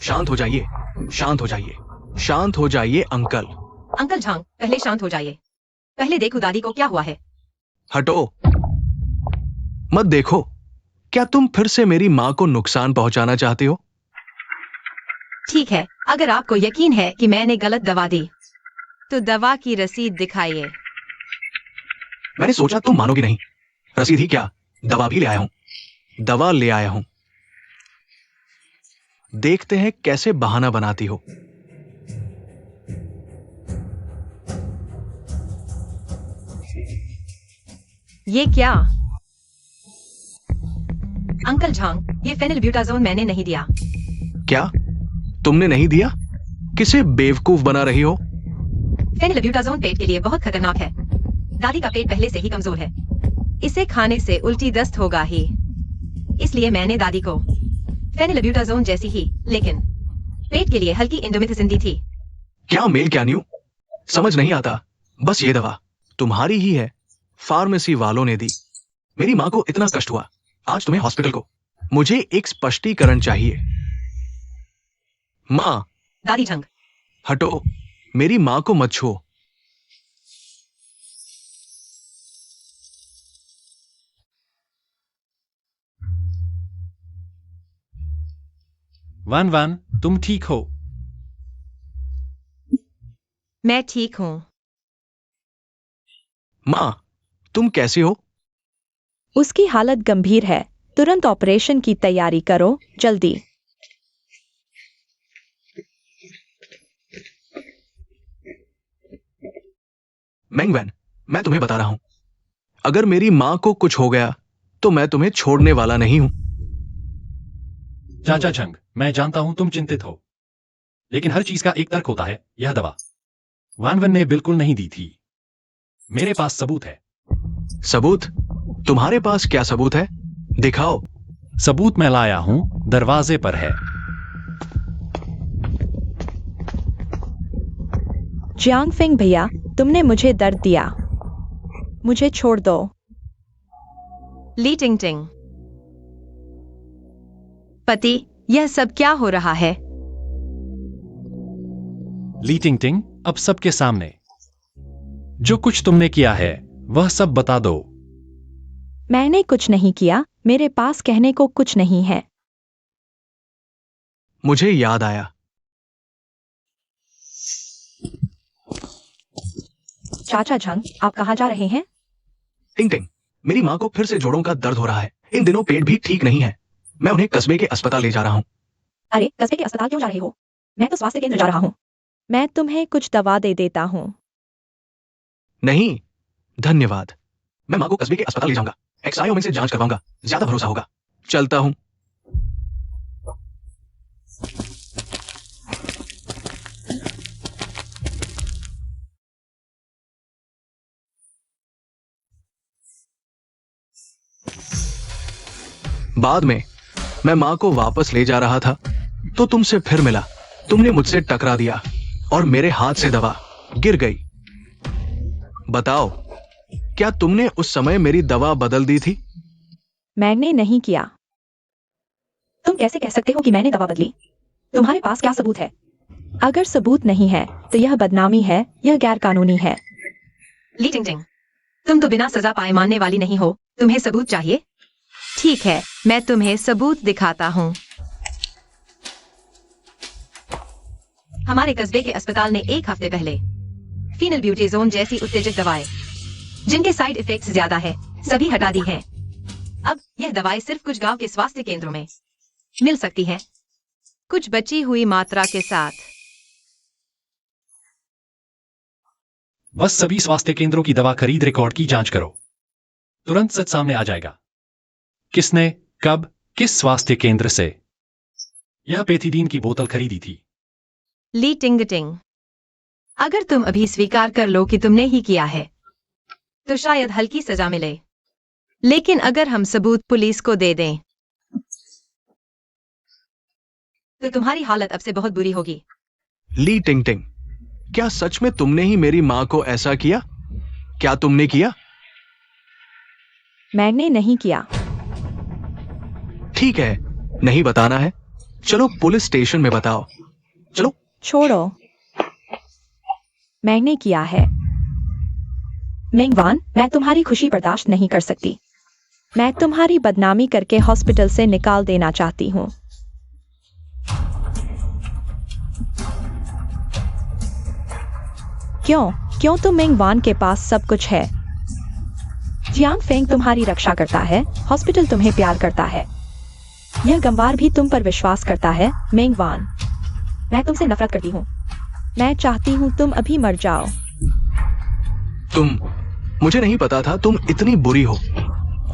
शांत हो जाइए, शांत हो जाइए, शांत हो जाइए अंकल। अंकल झांग, पहले शांत हो जाइए। पहले देखो दादी को क्या हुआ है। हटो, मत देखो। क्या तुम फिर से मेरी माँ को नुकसान पहुंचाना चाहते हो? ठीक है, अगर आपको यकीन है कि मैंने गलत दवा दी, तो दवा की रसीद दिखाइए। मैंने सोचा तुम मानोगी नहीं। रसीद ही क्या, दवा भी ले आया हूं। दवा ले आया हूं। देखते हैं कैसे बहाना बनाती हो। ये क्या? अंकल झांग, ये फेनिलब्यूटाजोन मैंने नहीं दिया। क्या तुमने नहीं दिया? किसे बेवकूफ बना रही हो? फेनिलब्यूटाजोन पेट के लिए बहुत खतरनाक है। दादी का पेट पहले से ही कमजोर है। इसे खाने से उल्टी दस्त होगा ही। इसलिए मैंने दादी को फेनिलब्यूटाजोन जैसी ही, लेकिन पेट के लिए हल्की इंडोमिथसिन दी थी। क्या मेल क्या न्यू? समझ नहीं आता। बस ये दवा तुम्हारी ही है, फार्मेसी वालों ने दी। मेरी माँ को इतना कष्ट हुआ, आज तुम्हें हॉस्पिटल को। मुझे एक स्पष्टीकरण चाहिए। माँ, दादी झंग, हटो। मेरी माँ को मत छुओ। वान वान, तुम ठीक हो? मैं ठीक हूँ। माँ, तुम कैसे हो? उसकी हालत गंभीर है। तुरंत ऑपरेशन की तैयारी करो, जल्दी। मैंगवैन, मैं तुम्हें बता रहा हूं, अगर मेरी माँ को कुछ हो गया तो मैं तुम्हें छोड़ने वाला नहीं हूं। चाचा झंग, मैं जानता हूं तुम चिंतित हो, लेकिन हर चीज का एक तर्क होता है। यह दवा वानवन ने बिल्कुल नहीं दी थी। मेरे पास सबूत है। सबूत? तुम्हारे पास क्या सबूत है? दिखाओ। सबूत मैं लाया हूं, दरवाजे पर है। जियांग फिंग भैया, तुमने मुझे दर्द दिया। मुझे छोड़ दो। ली टिंग टिंग, पति, यह सब क्या हो रहा है? ली टिंग टिंग, अब सबके सामने जो कुछ तुमने किया है वह सब बता दो। मैंने कुछ नहीं किया। मेरे पास कहने को कुछ नहीं है। मुझे याद आया। चाचा झंग, आप कहाँ जा रहे हैं? टिंग टिंग, मेरी माँ को फिर से जोड़ों का दर्द हो रहा है। इन दिनों पेट भी ठीक नहीं है। मैं उन्हें कस्बे के अस्पताल ले जा रहा हूँ। अरे, कस्बे के अस्पताल क्यों जा रहे हो? मैं तो स्वास्थ्य केंद्र जा रहा हूँ। मैं तुम्हें कुछ दवा दे देता हूँ। नहीं, धन्यवाद। मैं माँ को कस्बे के अस्पताल ले जाऊंगा। एक्सआईओ से जांच करवाऊंगा, ज्यादा भरोसा होगा। चलता हूं। बाद में मैं माँ को वापस ले जा रहा था तो तुमसे फिर मिला। तुमने मुझसे टकरा दिया और मेरे हाथ से दवा गिर गई। बताओ, क्या तुमने उस समय मेरी दवा बदल दी थी? मैंने नहीं किया। तुम कैसे कह सकते हो कि मैंने दवा बदली? तुम्हारे पास क्या सबूत है? अगर सबूत नहीं है तो यह बदनामी है, यह गैर कानूनी है। ली टिंग टिंग, तुम तो बिना सजा पाए मानने वाली नहीं हो। तुम्हें सबूत चाहिए? ठीक है, मैं तुम्हें सबूत दिखाता हूँ। हमारे कस्बे के अस्पताल ने 1 हफ्ते पहले फेनिलब्यूटाजोन जैसी उत्तेजक दवाएं, जिनके साइड इफेक्ट्स ज्यादा है, सभी हटा दी हैं। अब यह दवाएं सिर्फ कुछ गांव के स्वास्थ्य केंद्रों में मिल सकती हैं, कुछ बची हुई मात्रा के साथ। बस सभी स्वास्थ्य केंद्रों की दवा खरीद रिकॉर्ड की जांच करो, तुरंत सच सामने आ जाएगा। किसने, कब, किस स्वास्थ्य केंद्र से यह पेथिडीन की बोतल खरीदी थी। ली टिंग टिंग। अगर तुम अभी स्वीकार कर लो कि तुमने ही किया है तो शायद हल्की सजा मिले, लेकिन अगर हम सबूत पुलिस को दे दें तो तुम्हारी हालत अब से बहुत बुरी होगी। ली टिंग टिंग, क्या सच में तुमने ही मेरी मां को ऐसा किया? क्या तुमने किया? मैंने नहीं किया। ठीक है, नहीं बताना है। चलो पुलिस स्टेशन में बताओ। चलो। छोड़ो, मैंने किया है। मेंगवान, मैं तुम्हारी खुशी बर्दाश्त नहीं कर सकती। मैं तुम्हारी बदनामी करके हॉस्पिटल से निकाल देना चाहती हूँ। क्यों तो मेंगवान के पास सब कुछ है। जियांग फेंग तुम्हारी रक्षा करता है, हॉस्पिटल तुम्हें प्यार करता है, यह गंवार भी तुम पर विश्वास करता है। मेंगवान, मैं तुमसे नफरत करती हूँ। मैं चाहती हूँ तुम अभी मर जाओ। मुझे नहीं पता था तुम इतनी बुरी हो।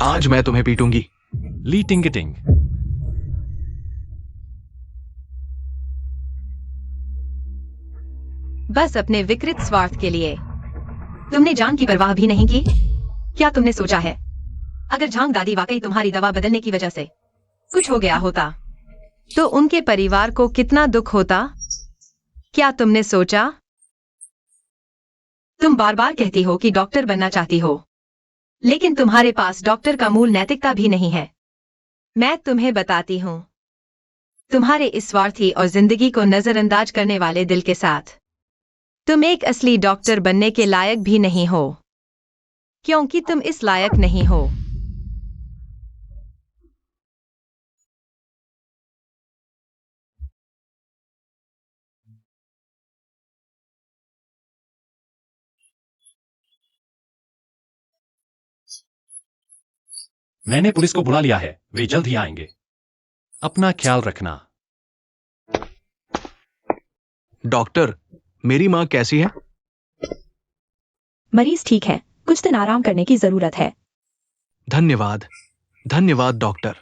आज मैं तुम्हें पीटूंगी। ली टिंग टिंग। बस अपने विकृत स्वार्थ के लिए तुमने जान की परवाह भी नहीं की। क्या तुमने सोचा है अगर झांग दादी वाकई तुम्हारी दवा बदलने की वजह से कुछ हो गया होता तो उनके परिवार को कितना दुख होता? क्या तुमने सोचा? तुम बार बार कहती हो कि डॉक्टर बनना चाहती हो, लेकिन तुम्हारे पास डॉक्टर का मूल नैतिकता भी नहीं है। मैं तुम्हें बताती हूं, तुम्हारे इस स्वार्थी और जिंदगी को नजरअंदाज करने वाले दिल के साथ तुम एक असली डॉक्टर बनने के लायक भी नहीं हो, क्योंकि तुम इस लायक नहीं हो। मैंने पुलिस को बुला लिया है, वे जल्द ही आएंगे। अपना ख्याल रखना। डॉक्टर, मेरी मां कैसी है? मरीज ठीक है, कुछ दिन आराम करने की जरूरत है। धन्यवाद, धन्यवाद डॉक्टर।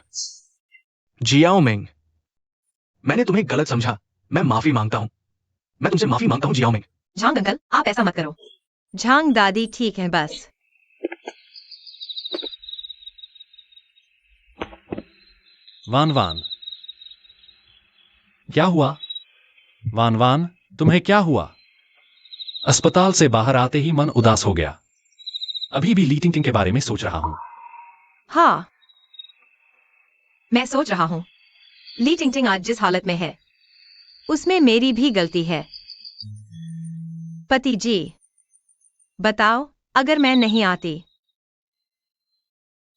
जियाओ मेंग, मैंने तुम्हें गलत समझा। मैं माफी मांगता हूं। मैं तुमसे माफी मांगता हूं जियाओ मेंग। झांग अंकल, आप ऐसा मत करो। झांग दादी ठीक है, बस। वान वान, क्या हुआ? वान वान, तुम्हें क्या हुआ? अस्पताल से बाहर आते ही मन उदास हो गया। अभी भी ली टिंग टिंग के बारे में सोच रहा हूं। हाँ, मैं सोच रहा हूं ली टिंग टिंग आज जिस हालत में है उसमें मेरी भी गलती है। पति जी, बताओ, अगर मैं नहीं आती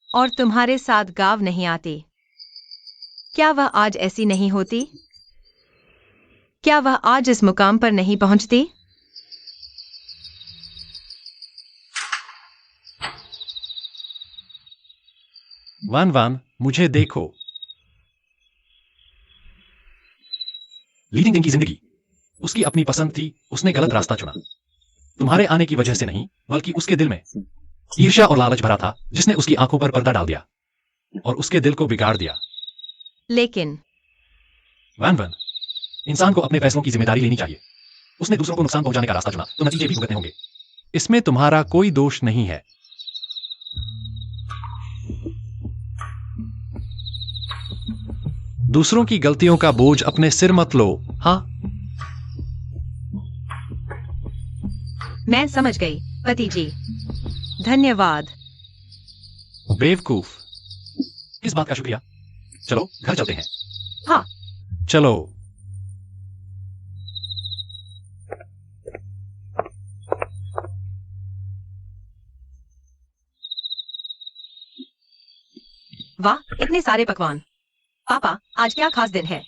और तुम्हारे साथ गांव नहीं आती, क्या वह आज ऐसी नहीं होती? क्या वह आज इस मुकाम पर नहीं पहुंचती? वान वान, मुझे देखो। ली टिंग टिंग की जिंदगी उसकी अपनी पसंद थी, उसने गलत रास्ता चुना। तुम्हारे आने की वजह से नहीं, बल्कि उसके दिल में ईर्ष्या और लालच भरा था, जिसने उसकी आंखों पर पर्दा डाल दिया और उसके दिल को बिगाड़ दिया। लेकिन वान वान, इंसान को अपने फैसलों की जिम्मेदारी लेनी चाहिए। उसने दूसरों को नुकसान पहुंचाने का रास्ता चुना, तो नतीजे भी भुगतने होंगे। इसमें तुम्हारा कोई दोष नहीं है। दूसरों की गलतियों का बोझ अपने सिर मत लो। हाँ, मैं समझ गई, पति जी। धन्यवाद। बेवकूफ। इस बात का शुक्रिया। चलो घर चलते हैं। हाँ। चलो। वाह, इतने सारे पकवान। पापा, आज क्या खास दिन है?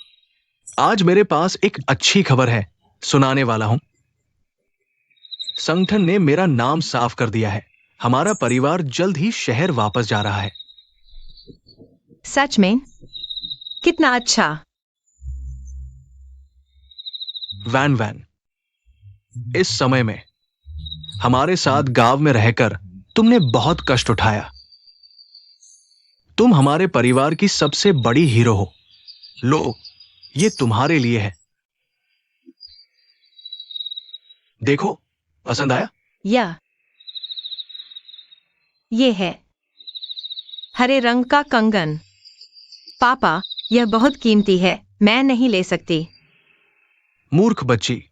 आज मेरे पास एक अच्छी खबर है, सुनाने वाला हूं। संगठन ने मेरा नाम साफ कर दिया है। हमारा परिवार जल्द ही शहर वापस जा रहा है। सच में? कितना अच्छा। वैन वैन, इस समय में हमारे साथ गांव में रहकर तुमने बहुत कष्ट उठाया। तुम हमारे परिवार की सबसे बड़ी हीरो हो। लो, ये तुम्हारे लिए है। देखो, पसंद आया? ये है हरे रंग का कंगन। पापा, यह बहुत कीमती है, मैं नहीं ले सकती। मूर्ख बच्ची,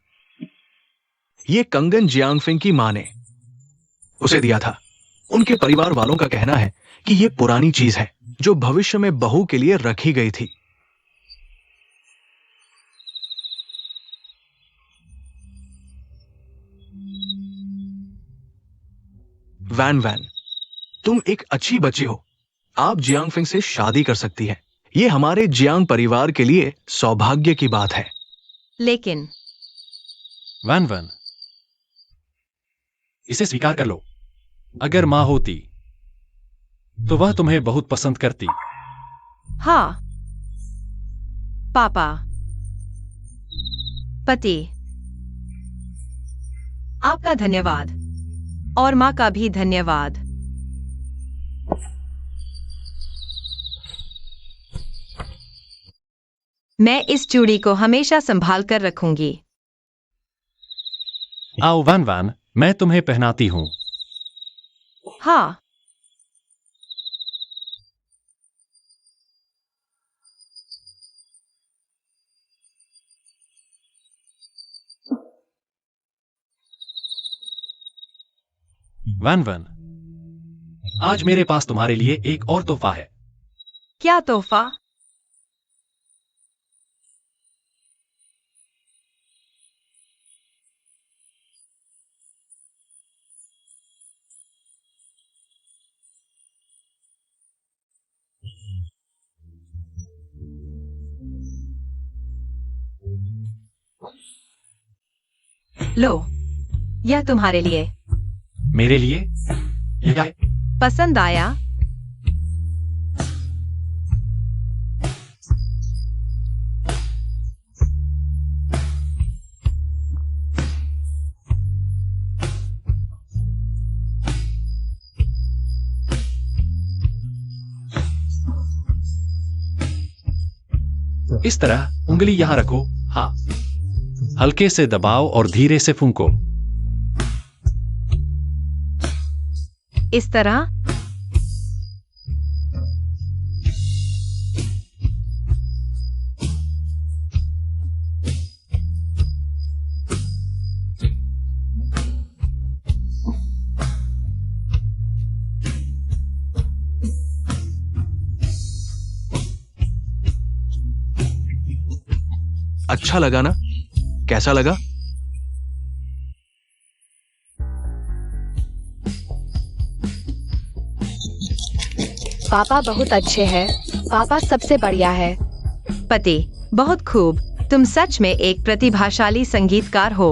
ये कंगन जियांगफिंग की मां ने उसे दिया था। उनके परिवार वालों का कहना है कि ये पुरानी चीज है जो भविष्य में बहू के लिए रखी गई थी। वैन वैन, तुम एक अच्छी बच्ची हो। आप जियांगफिंग से शादी कर सकती हैं। ये हमारे जियांग परिवार के लिए सौभाग्य की बात है। लेकिन वैन वैन, इसे स्वीकार कर लो। अगर मां होती तो वह तुम्हें बहुत पसंद करती। हाँ पापा। पति, आपका धन्यवाद और मां का भी धन्यवाद। मैं इस चूड़ी को हमेशा संभाल कर रखूंगी। आओ वैन वैन, मैं तुम्हें पहनाती हूं। हाँ। वैन वैन, आज मेरे पास तुम्हारे लिए एक और तोहफा है। क्या तोहफा? लो, यह तुम्हारे लिए। मेरे लिए? यह क्या है? पसंद आया? इस तरह उंगली यहां रखो। हाँ, हल्के से दबाओ और धीरे से फूंको। इस तरह? अच्छा लगा ना? कैसा लगा? पापा बहुत अच्छे हैं। पापा सबसे बढ़िया है। पति, बहुत खूब। तुम सच में एक प्रतिभाशाली संगीतकार हो।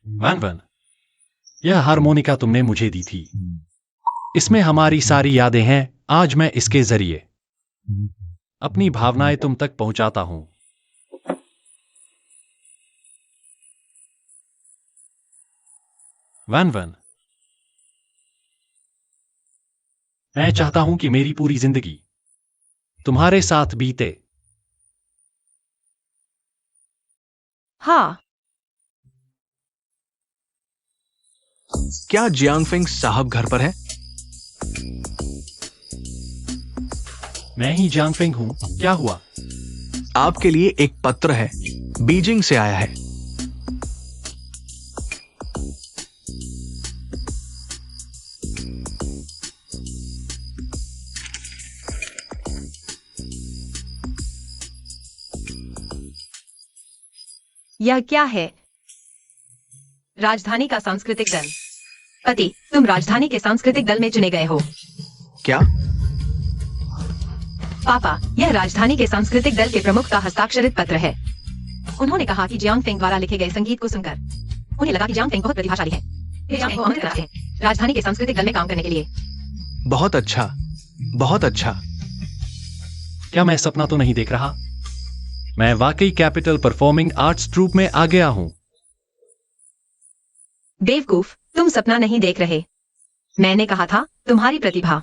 वैन वैन, यह हारमोनिका तुमने मुझे दी थी। इसमें हमारी सारी यादें हैं। आज मैं इसके जरिए अपनी भावनाएं तुम तक पहुंचाता हूं। वैन वैन, मैं चाहता हूं कि मेरी पूरी जिंदगी तुम्हारे साथ बीते। हाँ। क्या जियांगफिंग साहब घर पर हैं? मैं ही जियांगफिंग हूं। क्या हुआ? आपके लिए एक पत्र है, बीजिंग से आया है। यह क्या है? राजधानी का सांस्कृतिक दल। पति, तुम राजधानी के सांस्कृतिक दल में चुने गए हो। क्या? पापा, यह राजधानी के सांस्कृतिक दल के प्रमुख का हस्ताक्षरित पत्र है। उन्होंने कहा कि जियांगफिंग द्वारा लिखे गए संगीत को सुनकर उन्हें लगा कि जियांगफिंग बहुत प्रतिभाशाली है। वे जियांग को आमंत्रित करते हैं राजधानी के सांस्कृतिक दल में काम करने के लिए। बहुत अच्छा, बहुत अच्छा। क्या मैं सपना तो नहीं देख रहा? मैं वाकई कैपिटल परफॉर्मिंग आर्ट्स ट्रूप में आ गया हूं। बेवकूफ, तुम सपना नहीं देख रहे। मैंने कहा था तुम्हारी प्रतिभा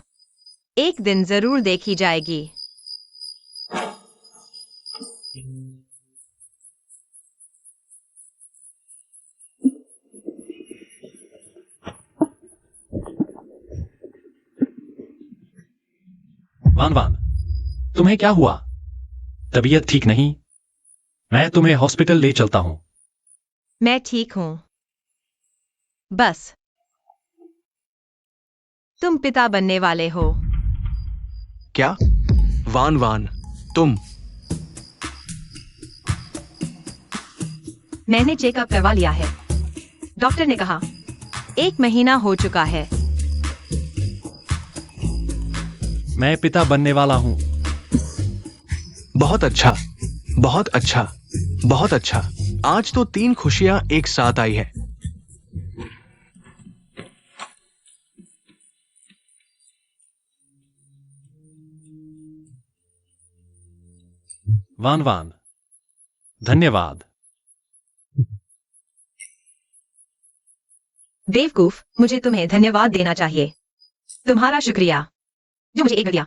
एक दिन जरूर देखी जाएगी। वान वान, तुम्हें क्या हुआ? तबीयत ठीक नहीं? मैं तुम्हें हॉस्पिटल ले चलता हूं। मैं ठीक हूं। बस तुम पिता बनने वाले हो। क्या? वान वान, तुम? मैंने चेकअप करवा लिया है। डॉक्टर ने कहा 1 महीना हो चुका है। मैं पिता बनने वाला हूं। बहुत अच्छा, बहुत अच्छा, बहुत अच्छा। आज तो 3 खुशियां एक साथ आई है। वान वान, धन्यवाद। बेवकूफ, मुझे तुम्हें धन्यवाद देना चाहिए। तुम्हारा शुक्रिया जो मुझे एक दिया।